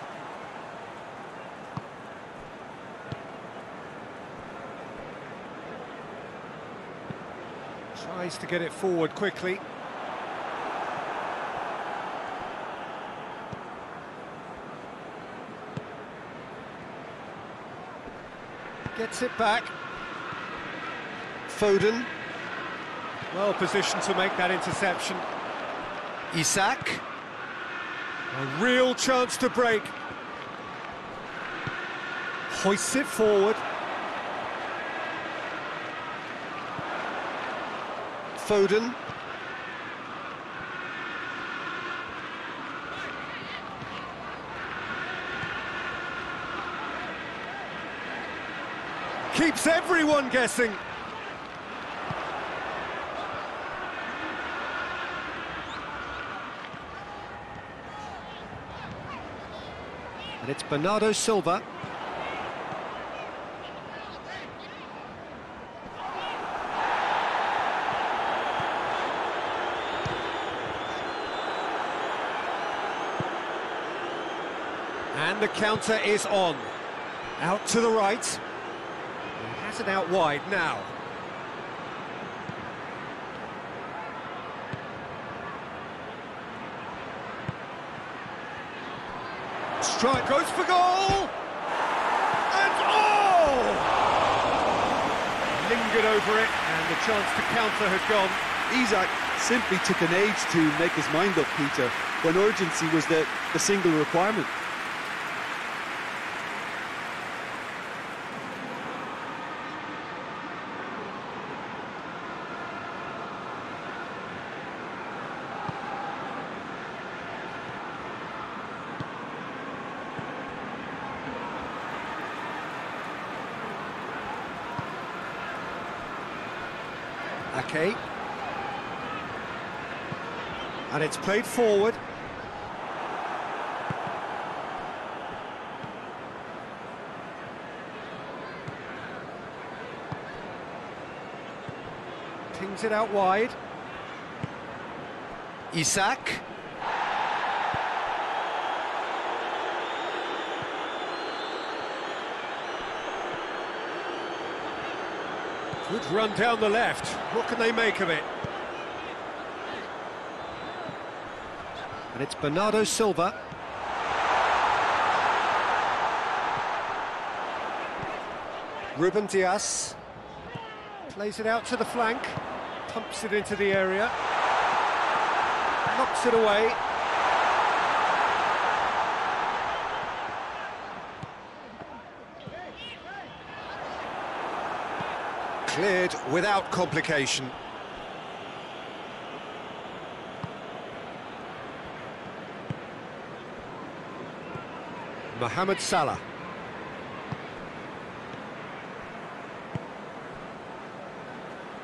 Tries to get it forward quickly. Gets it back. Foden. Well positioned to make that interception. Isak. A real chance to break. Hoists it forward. Foden. Keeps everyone guessing. And it's Bernardo Silva. And the counter is on. Out to the right. He has it out wide now. Strike goes for goal! And oh! Lingered over it, and the chance to counter had gone. Isak simply took an age to make his mind up, Peter, when urgency was the single requirement. Ake. And it's played forward. Pings it out wide. Isak. Good run down the left. What can they make of it? And it's Bernardo Silva. Ruben Dias. Plays it out to the flank. Pumps it into the area. Knocks it away. Cleared without complication. Mohamed Salah.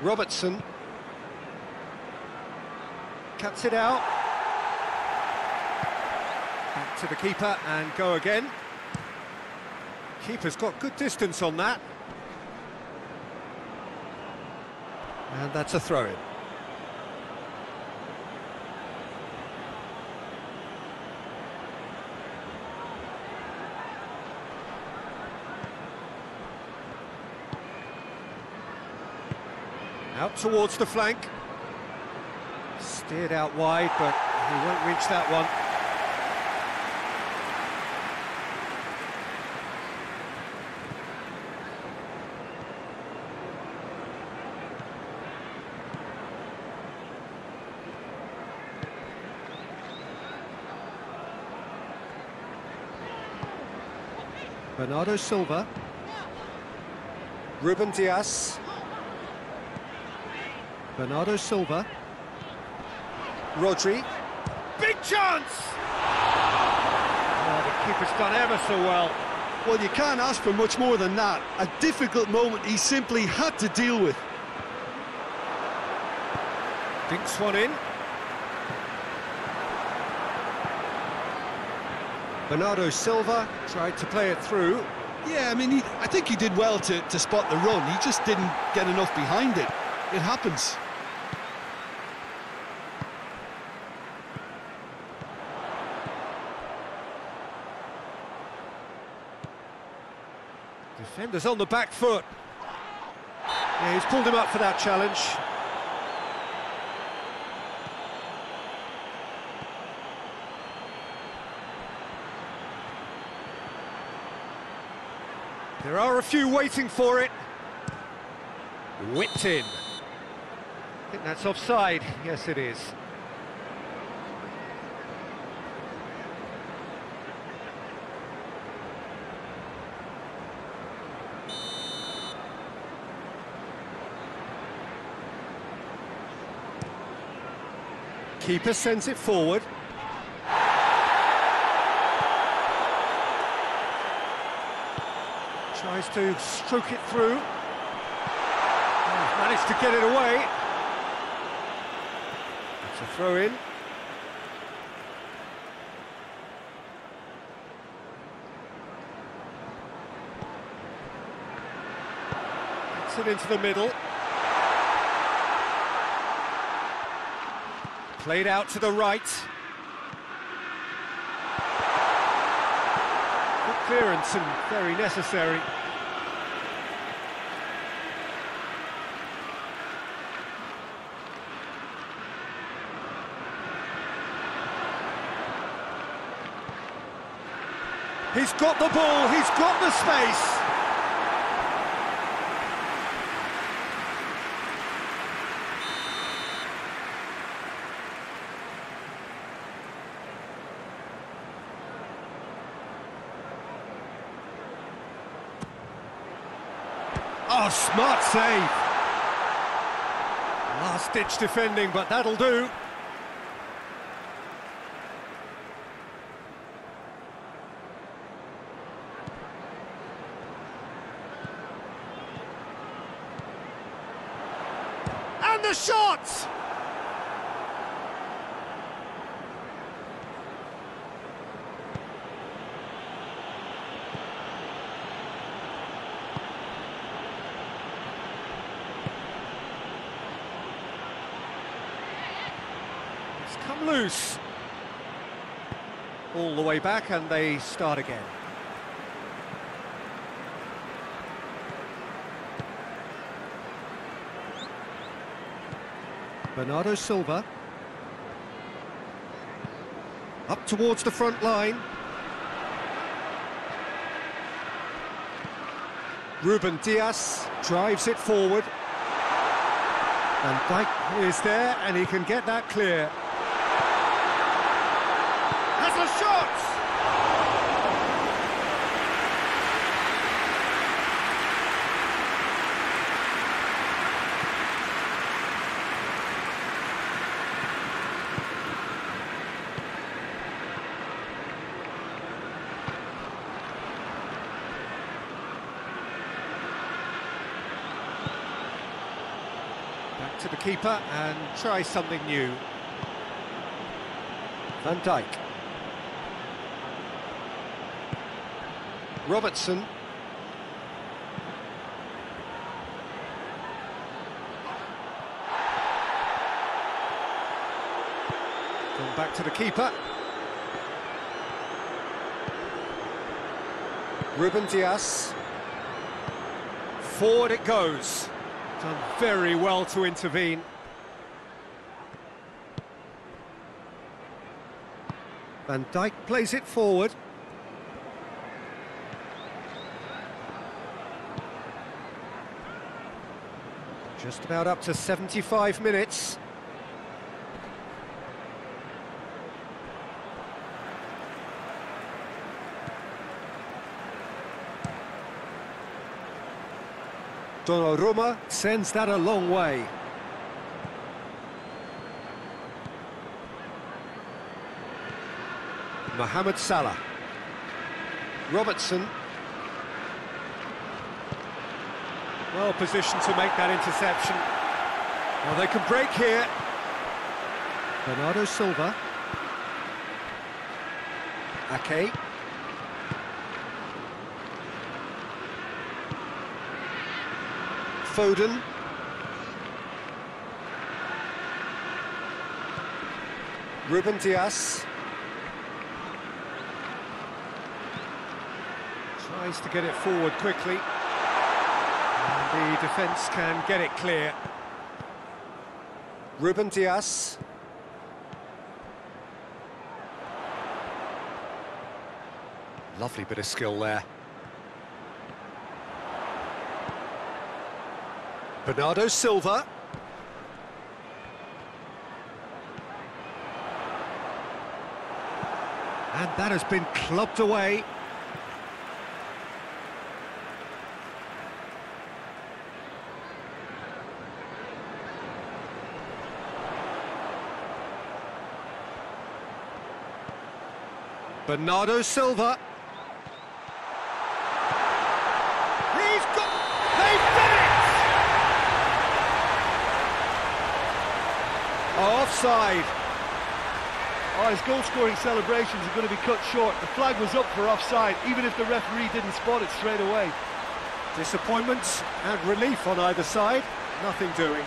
Robertson. Cuts it out. Back to the keeper and go again. Keeper's got good distance on that. And that's a throw-in. Out towards the flank. Steered out wide, but he won't reach that one. Bernardo Silva. Ruben Dias. Bernardo Silva. Rodri. Big chance! Oh, the keeper's done ever so well. Well, you can't ask for much more than that. A difficult moment he simply had to deal with. Dinks one in. Bernardo Silva tried to play it through. Yeah, I mean, I think he did well to spot the run. He just didn't get enough behind it. It happens. Defender's on the back foot. Yeah, he's pulled him up for that challenge. There are a few waiting for it. Whipped in. I think that's offside. Yes, it is. Keeper sends it forward. Tries to stroke it through. Oh, managed to get it away. It's a throw-in. Gets it into the middle. Played out to the right. Good clearance and very necessary. He's got the ball, he's got the space. Oh, smart save. Last-ditch defending, but that'll do. And the shot! Come loose. All the way back and they start again. Bernardo Silva. Up towards the front line. Ruben Dias drives it forward. And Dijk is there and he can get that clear. A shot! Back to the keeper and try something new. Van Dijk. Robertson. Going back to the keeper. Ruben Dias. Forward it goes. Done very well to intervene. Van Dijk plays it forward. Just about up to 75 minutes. Donnarumma sends that a long way. Mohamed Salah. Robertson. Well positioned to make that interception. Well, they can break here. Bernardo Silva. Ake. Foden. Ruben Dias. Tries to get it forward quickly. And the defence can get it clear. Ruben Dias. Lovely bit of skill there. Bernardo Silva. And that has been clubbed away. Bernardo Silva. He's got... They've done it! Oh, offside. Oh, his goal-scoring celebrations are going to be cut short. The flag was up for offside, even if the referee didn't spot it straight away. Disappointment and relief on either side. Nothing doing.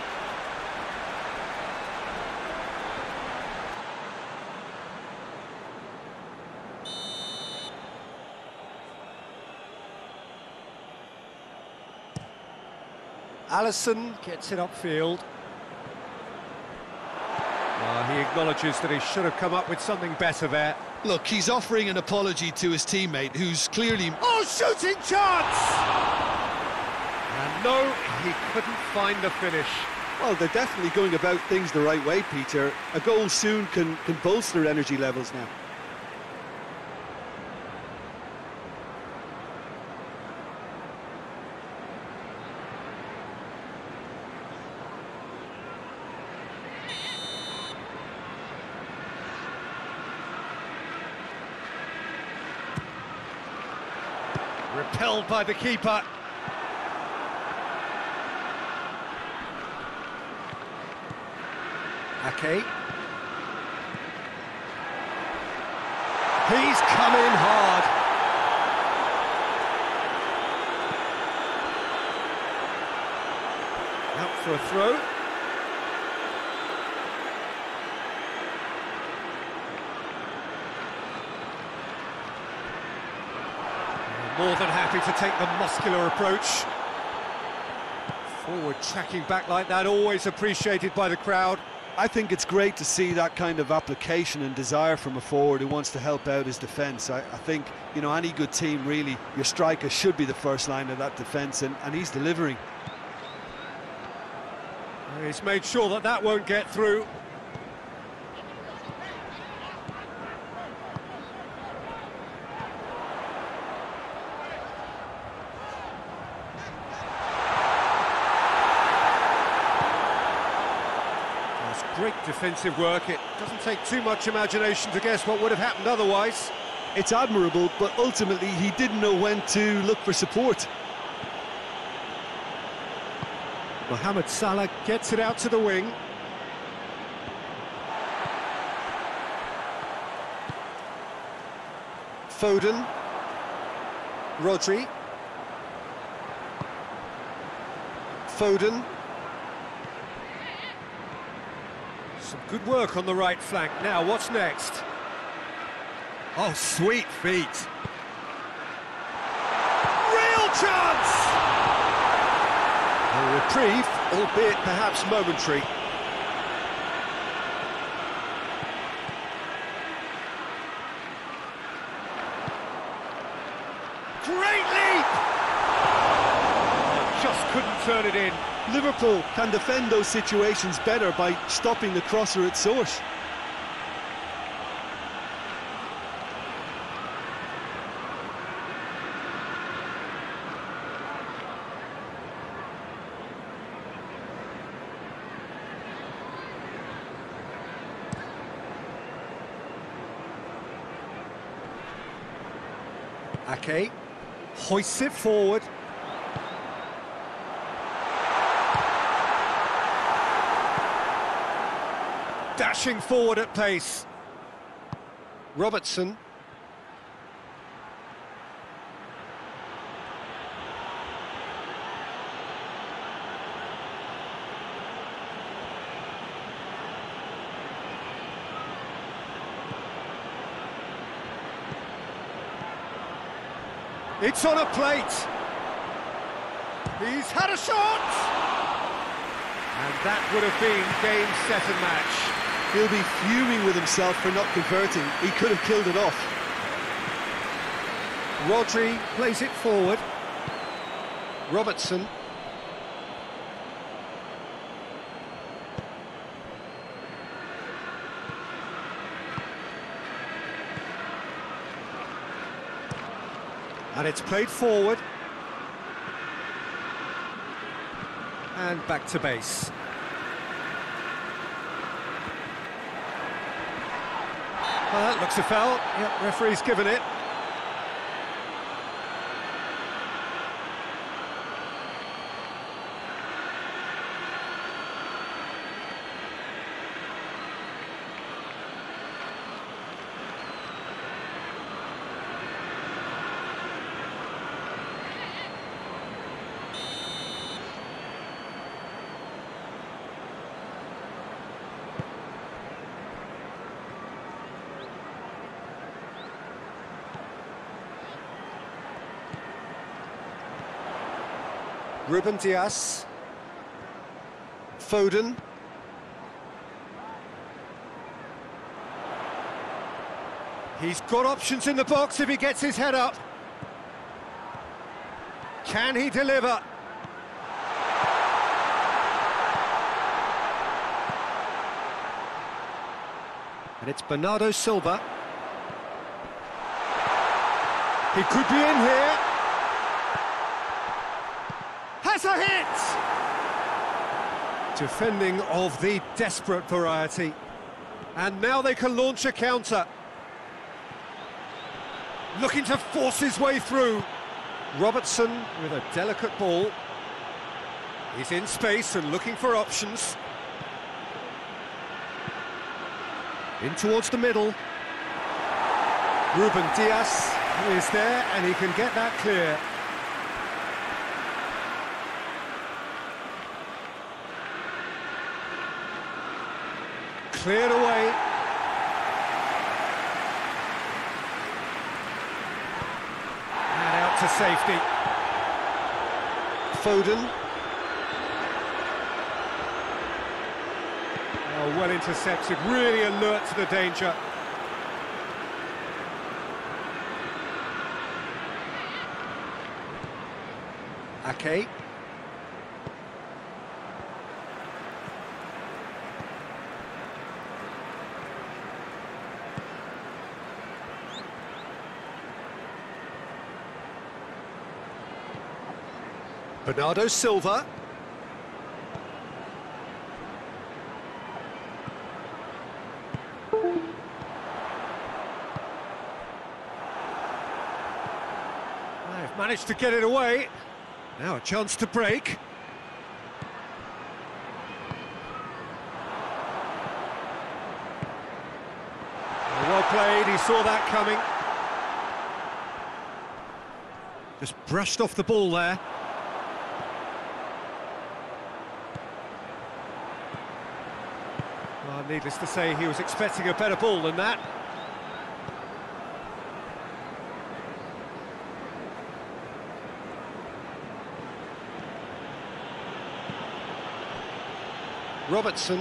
Alisson gets it upfield. He acknowledges that he should have come up with something better there. Look, he's offering an apology to his teammate, who's clearly... Oh, shooting chance! And no, he couldn't find the finish. Well, they're definitely going about things the right way, Peter. A goal soon can bolster energy levels now. Repelled by the keeper. Ake. He's come in hard. Out for a throw. More than happy to take the muscular approach. Forward tracking back like that, always appreciated by the crowd. I think it's great to see that kind of application and desire from a forward who wants to help out his defence. I think, you know, any good team, really, your striker should be the first line of that defence, and he's delivering. He's made sure that that won't get through. Great defensive work. It doesn't take too much imagination to guess what would have happened otherwise. It's admirable, but ultimately he didn't know when to look for support. Mohamed Salah gets it out to the wing. Foden. Rodri. Foden. Some good work on the right flank. Now, what's next? Oh, sweet feet. Real chance! A reprieve. albeit perhaps momentary. Great leap! Oh, just couldn't turn it in. Liverpool can defend those situations better by stopping the crosser at source. Ake hoists it forward. Dashing forward at pace. Robertson. It's on a plate. He's had a shot! And that would have been game, set and match. He'll be fuming with himself for not converting. He could have killed it off. Rodri plays it forward. Robertson. And it's played forward. And back to base. Well, that looks a foul. Yep, referee's given it. Ruben Dias. Foden. He's got options in the box if he gets his head up. Can he deliver? And it's Bernardo Silva. He could be in here. Has a hit! Defending of the desperate variety. And now they can launch a counter. Looking to force his way through. Robertson with a delicate ball. He's in space and looking for options. In towards the middle. Ruben Dias is there and he can get that clear. Cleared away. And out to safety. Foden. Oh, well intercepted, really alert to the danger. Ake. Bernardo Silva. They've managed to get it away. Now a chance to break. Well played, he saw that coming. Just brushed off the ball there. Well, needless to say, he was expecting a better ball than that. Robertson.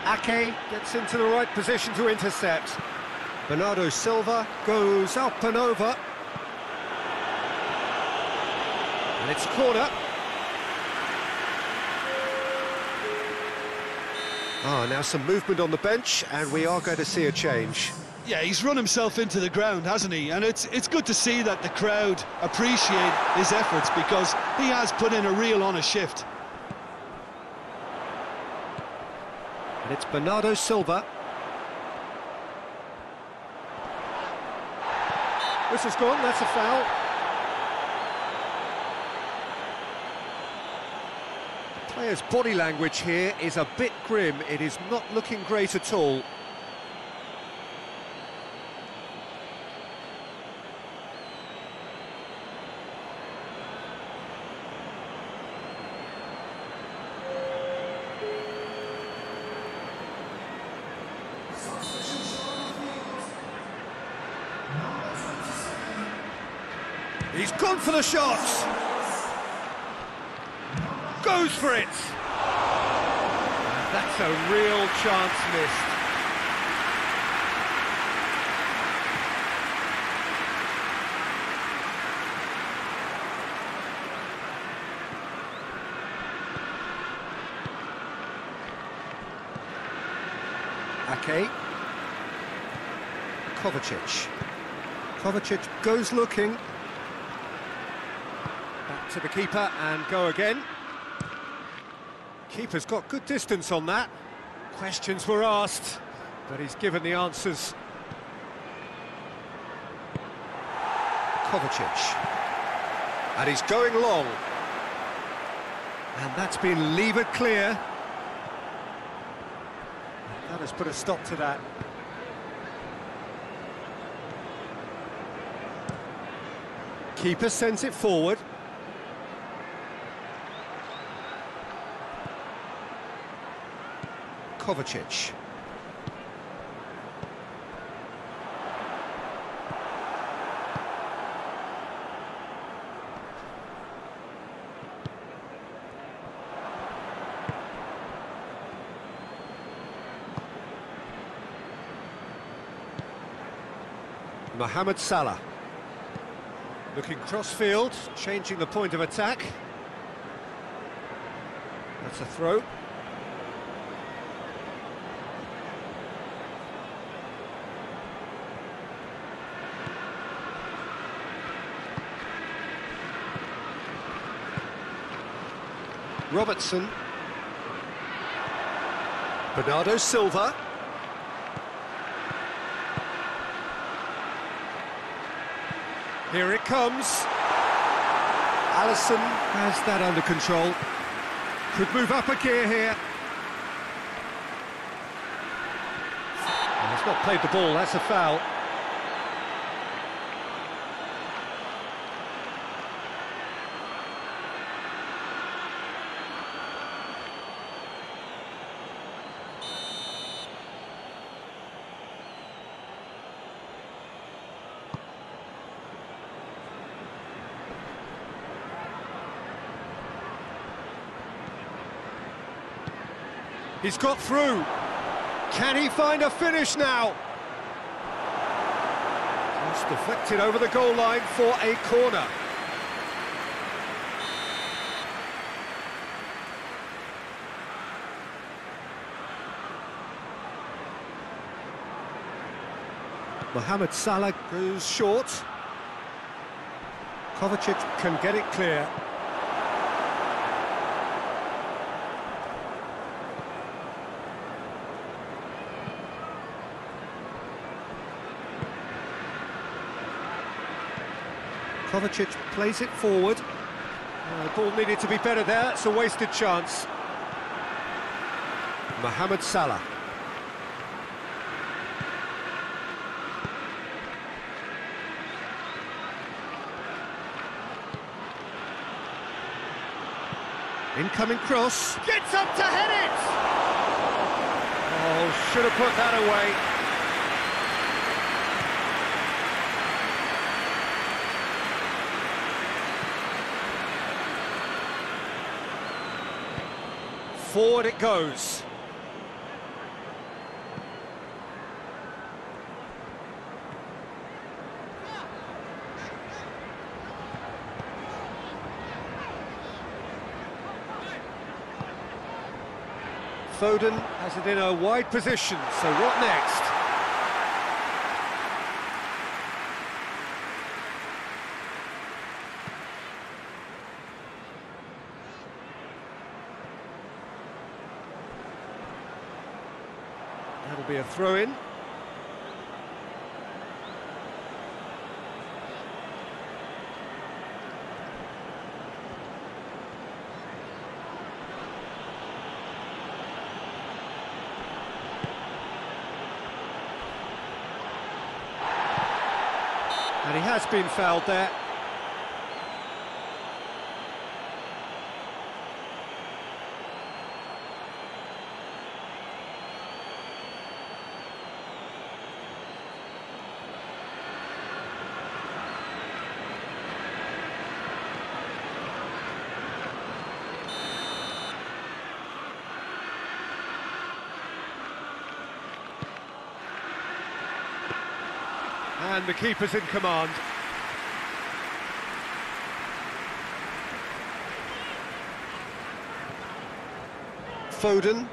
Ake gets into the right position to intercept. Bernardo Silva goes up and over. And it's a corner. Now some movement on the bench, and we are going to see a change. Yeah, he's run himself into the ground, hasn't he? And it's good to see that the crowd appreciate his efforts, because he has put in a real honest shift. And it's Bernardo Silva. This has gone, that's a foul. The player's body language here is a bit grim. It is not looking great at all. He's gone for the shot. Goes for it. That's a real chance missed. Ake. Kovacic. Kovacic goes looking. Back to the keeper and go again. Keeper's got good distance on that. Questions were asked, but he's given the answers. Kovacic. And he's going long. And that's been levered clear. That has put a stop to that. Keeper sends it forward. Kovacic. Mohamed Salah. Looking cross-field, changing the point of attack. That's a throw. Robertson. Bernardo Silva. Here it comes. Alisson has that under control. Could move up a gear here. He's not played the ball, that's a foul. He's got through. Can he find a finish now? Just deflected over the goal line for a corner. Mohamed Salah goes short. Kovacic can get it clear. Kovacic plays it forward. The ball needed to be better there, it's a wasted chance. Mohamed Salah. Incoming cross. Gets up to head it! Oh, should have put that away. Forward it goes. Foden has it in a wide position, so what next? That'll be a throw-in. And he has been fouled there. And the keeper's in command. Foden.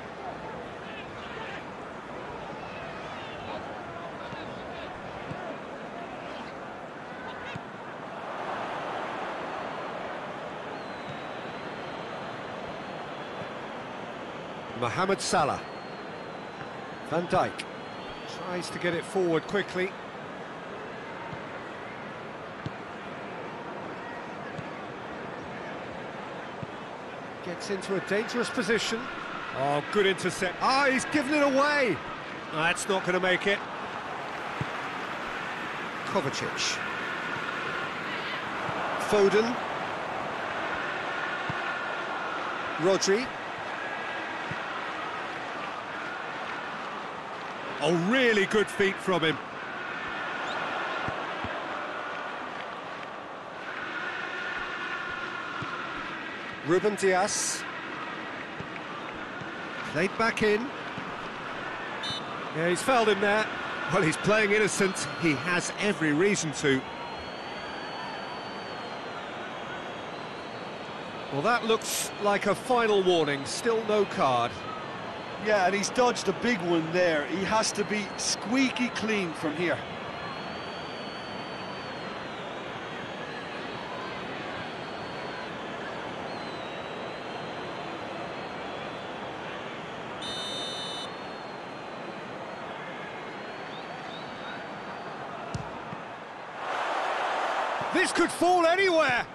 Mohamed Salah. Van Dijk tries to get it forward quickly. Gets into a dangerous position. Oh, good intercept. Ah, he's given it away. That's not going to make it. Kovacic. Foden. Rodri. Oh, really good feet from him. Ruben Dias. Played back in. Yeah, he's fouled him there. Well, he's playing innocent. He has every reason to. Well, that looks like a final warning. Still no card. Yeah, and he's dodged a big one there. He has to be squeaky clean from here. This could fall anywhere.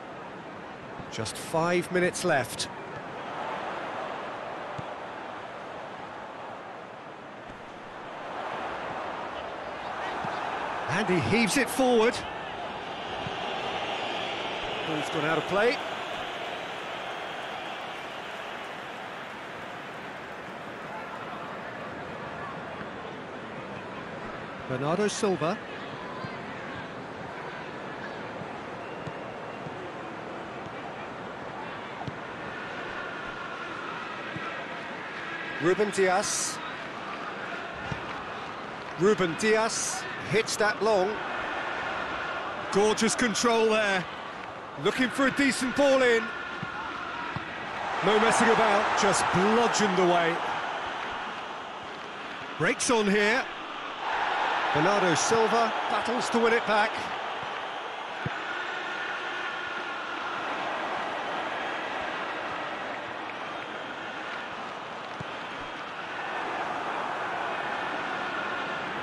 Just 5 minutes left. And he heaves it forward. Ball's gone out of play. Bernardo Silva. Ruben Dias. Ruben Dias hits that long. Gorgeous control there. Looking for a decent ball in. No messing about, just bludgeoned away. Breaks on here. Bernardo Silva battles to win it back.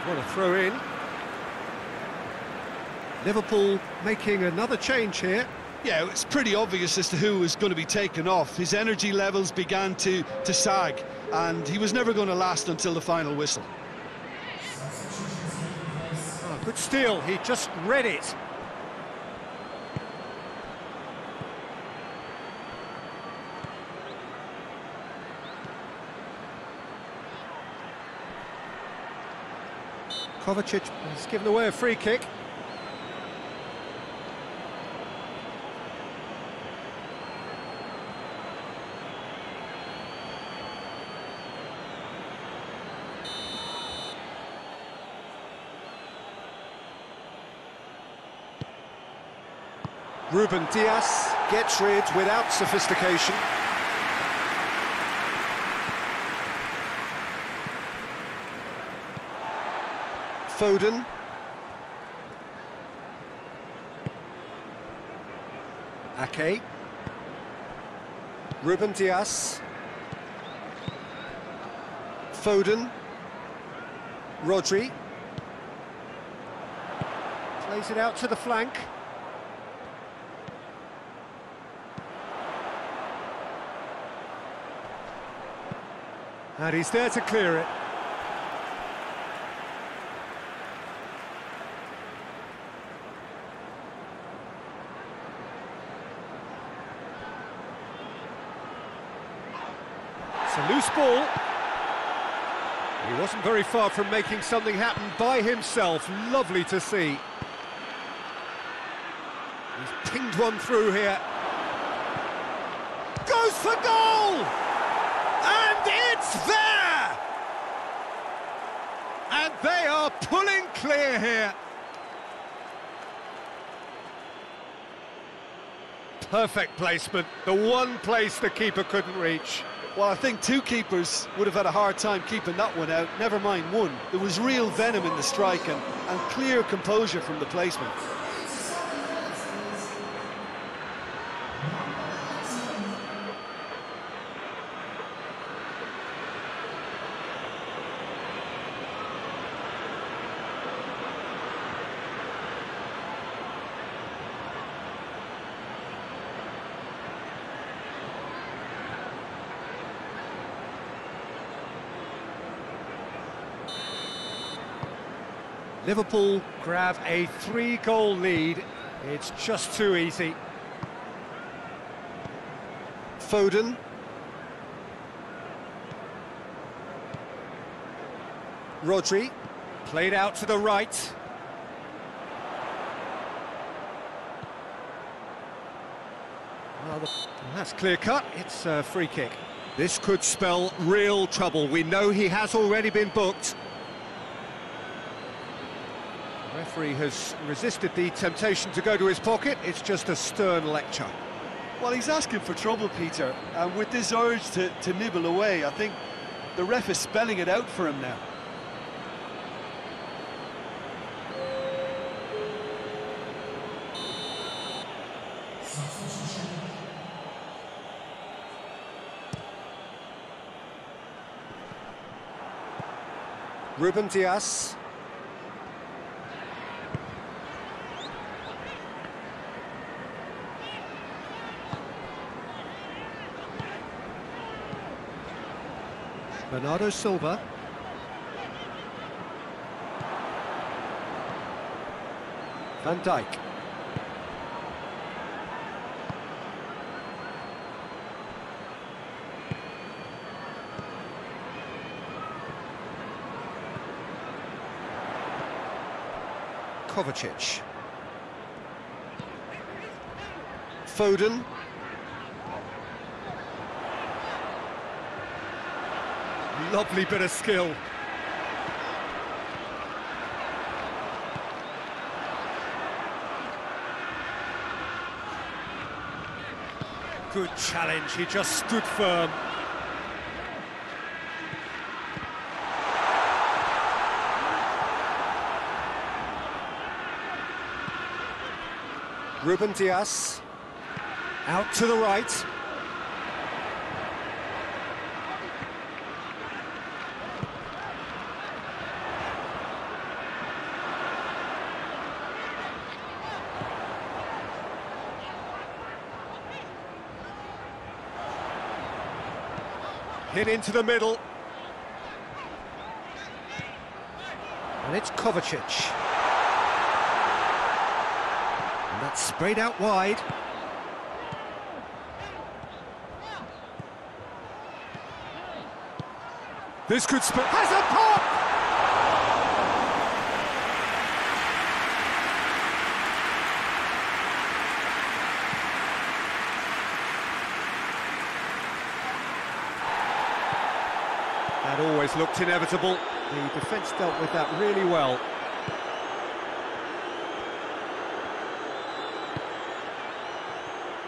What a throw in. Liverpool making another change here. Yeah, it's pretty obvious as to who was going to be taken off. His energy levels began to sag, and he was never going to last until the final whistle. Oh, good steal, he just read it. Kovacic has given away a free kick. Ruben Dias gets rid without sophistication. Foden. Ake. Ruben Dias. Foden. Rodri. Plays it out to the flank. And he's there to clear it. It's a loose ball. He wasn't very far from making something happen by himself. Lovely to see. He's pinged one through here. Goes for goal! And it's there! And they are pulling clear here. Perfect placement, the one place the keeper couldn't reach. Well, I think two keepers would have had a hard time keeping that one out, never mind one. There was real venom in the strike and clear composure from the placement. Liverpool grab a 3-goal lead. It's just too easy. Foden. Rodri. Played out to the right. Well, that's clear cut. It's a free kick. This could spell real trouble. We know he has already been booked. The referee has resisted the temptation to go to his pocket. It's just a stern lecture. Well, he's asking for trouble, Peter, and with this urge to nibble away, I think the ref is spelling it out for him now. Ruben Dias. Bernardo Silva. Van Dijk. Kovacic. Foden. Lovely bit of skill. Good challenge, he just stood firm. Ruben Dias. Out to the right. Hit into the middle. And it's Kovacic. And that's sprayed out wide. This could has a pop! That always looked inevitable. The defence dealt with that really well.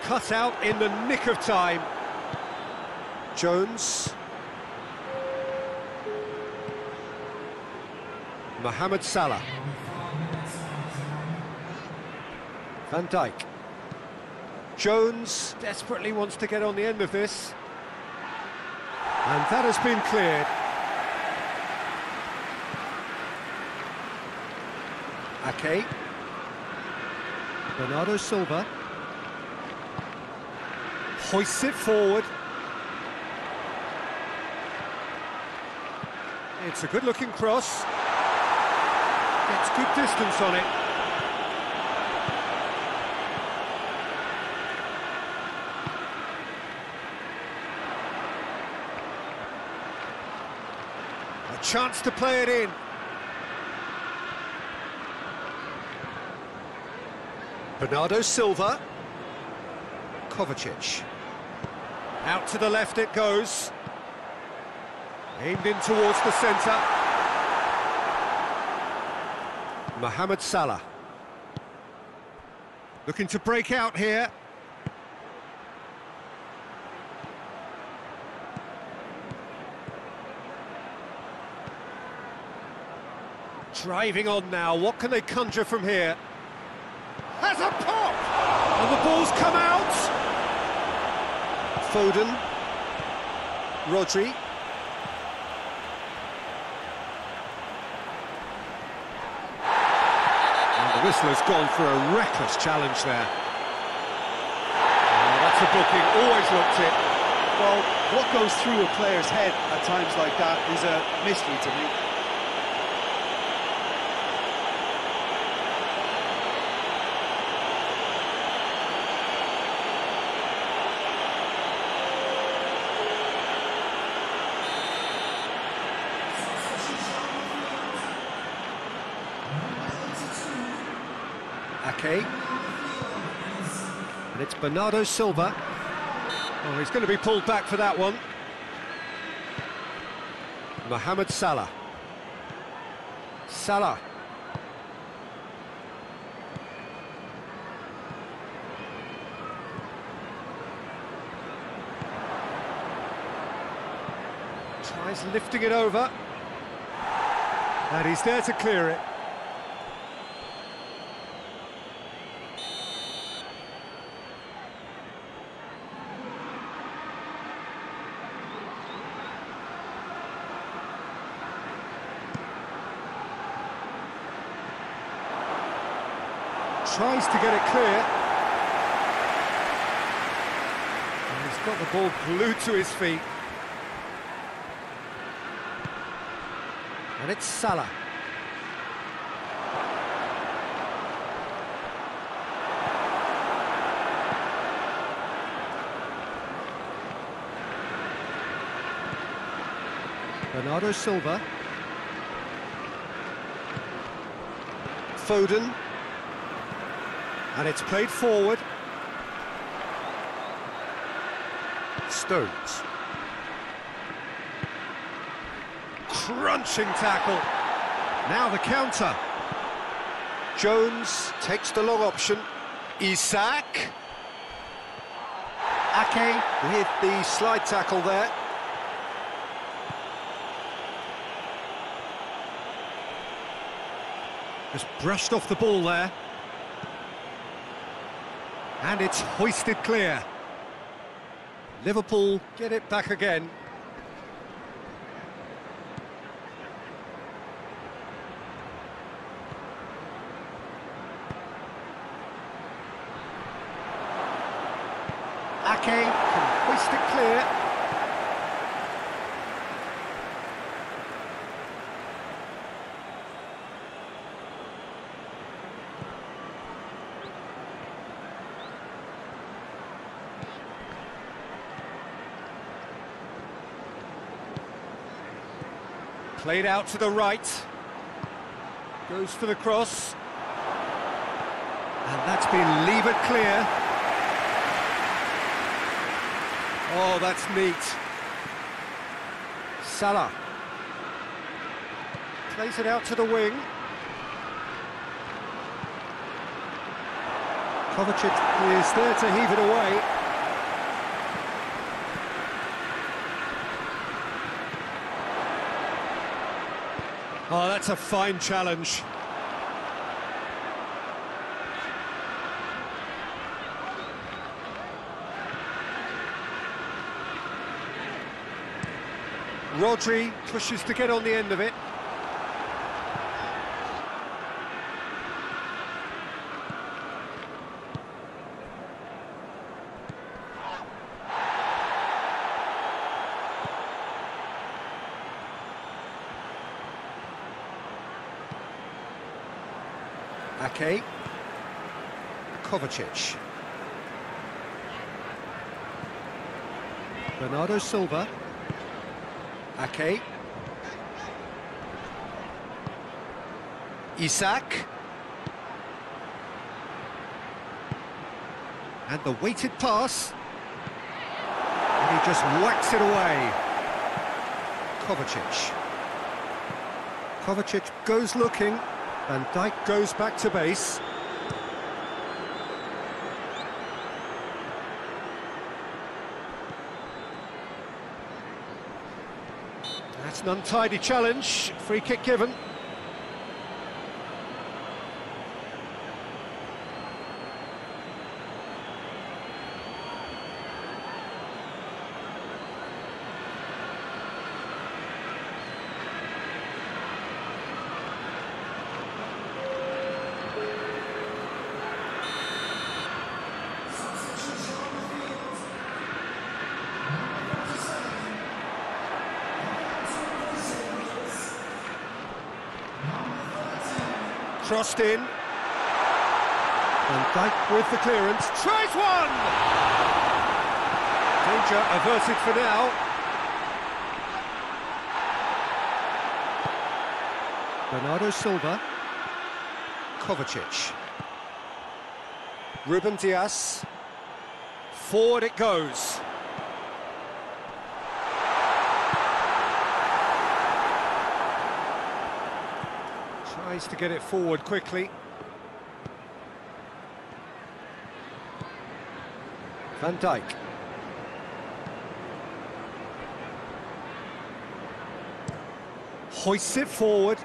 cut out in the nick of time. Jones. Mohamed Salah. Van Dijk. Jones desperately wants to get on the end of this. And that has been cleared. Ake. Bernardo Silva. Hoists it forward. It's a good-looking cross. Gets good distance on it. A chance to play it in. Bernardo Silva. Kovacic. Out to the left it goes. Aimed in towards the centre. Mohamed Salah. Looking to break out here. Driving on now, what can they conjure from here? Has a pop! And the ball's come out! Foden. Rodri. And the whistler's gone for a reckless challenge there. Oh, that's a booking, always looked it. Well, what goes through a player's head at times like that is a mystery to me. Ake. And it's Bernardo Silva. Oh, he's going to be pulled back for that one. Mohamed Salah. Salah. Tries lifting it over. And he's there to clear it. Tries to get it clear. And he's got the ball glued to his feet. And it's Salah. Bernardo Silva. Foden. And it's played forward. Stones. Crunching tackle. Now the counter. Jones takes the long option. Isak. Ake with the slide tackle there. Just brushed off the ball there. And it's hoisted clear. Liverpool get it back again. Ake can hoist it clear. Played out to the right. Goes for the cross. And that's been levered clear. Oh, that's neat. Salah. Plays it out to the wing. Kovacic is there to heave it away. Oh, that's a fine challenge. Rodri pushes to get on the end of it. Ake. Kovacic. Bernardo Silva. Ake. Isak. And the weighted pass. And he just whacks it away. Kovacic. Kovacic goes looking. Van Dijk goes back to base. That's an untidy challenge. Free kick given. Crossed in. Van Dijk with the clearance. Tries one! Danger averted for now. Bernardo Silva. Kovacic. Ruben Dias. Forward it goes. Tries to get it forward quickly. Van Dijk. Hoists it forward.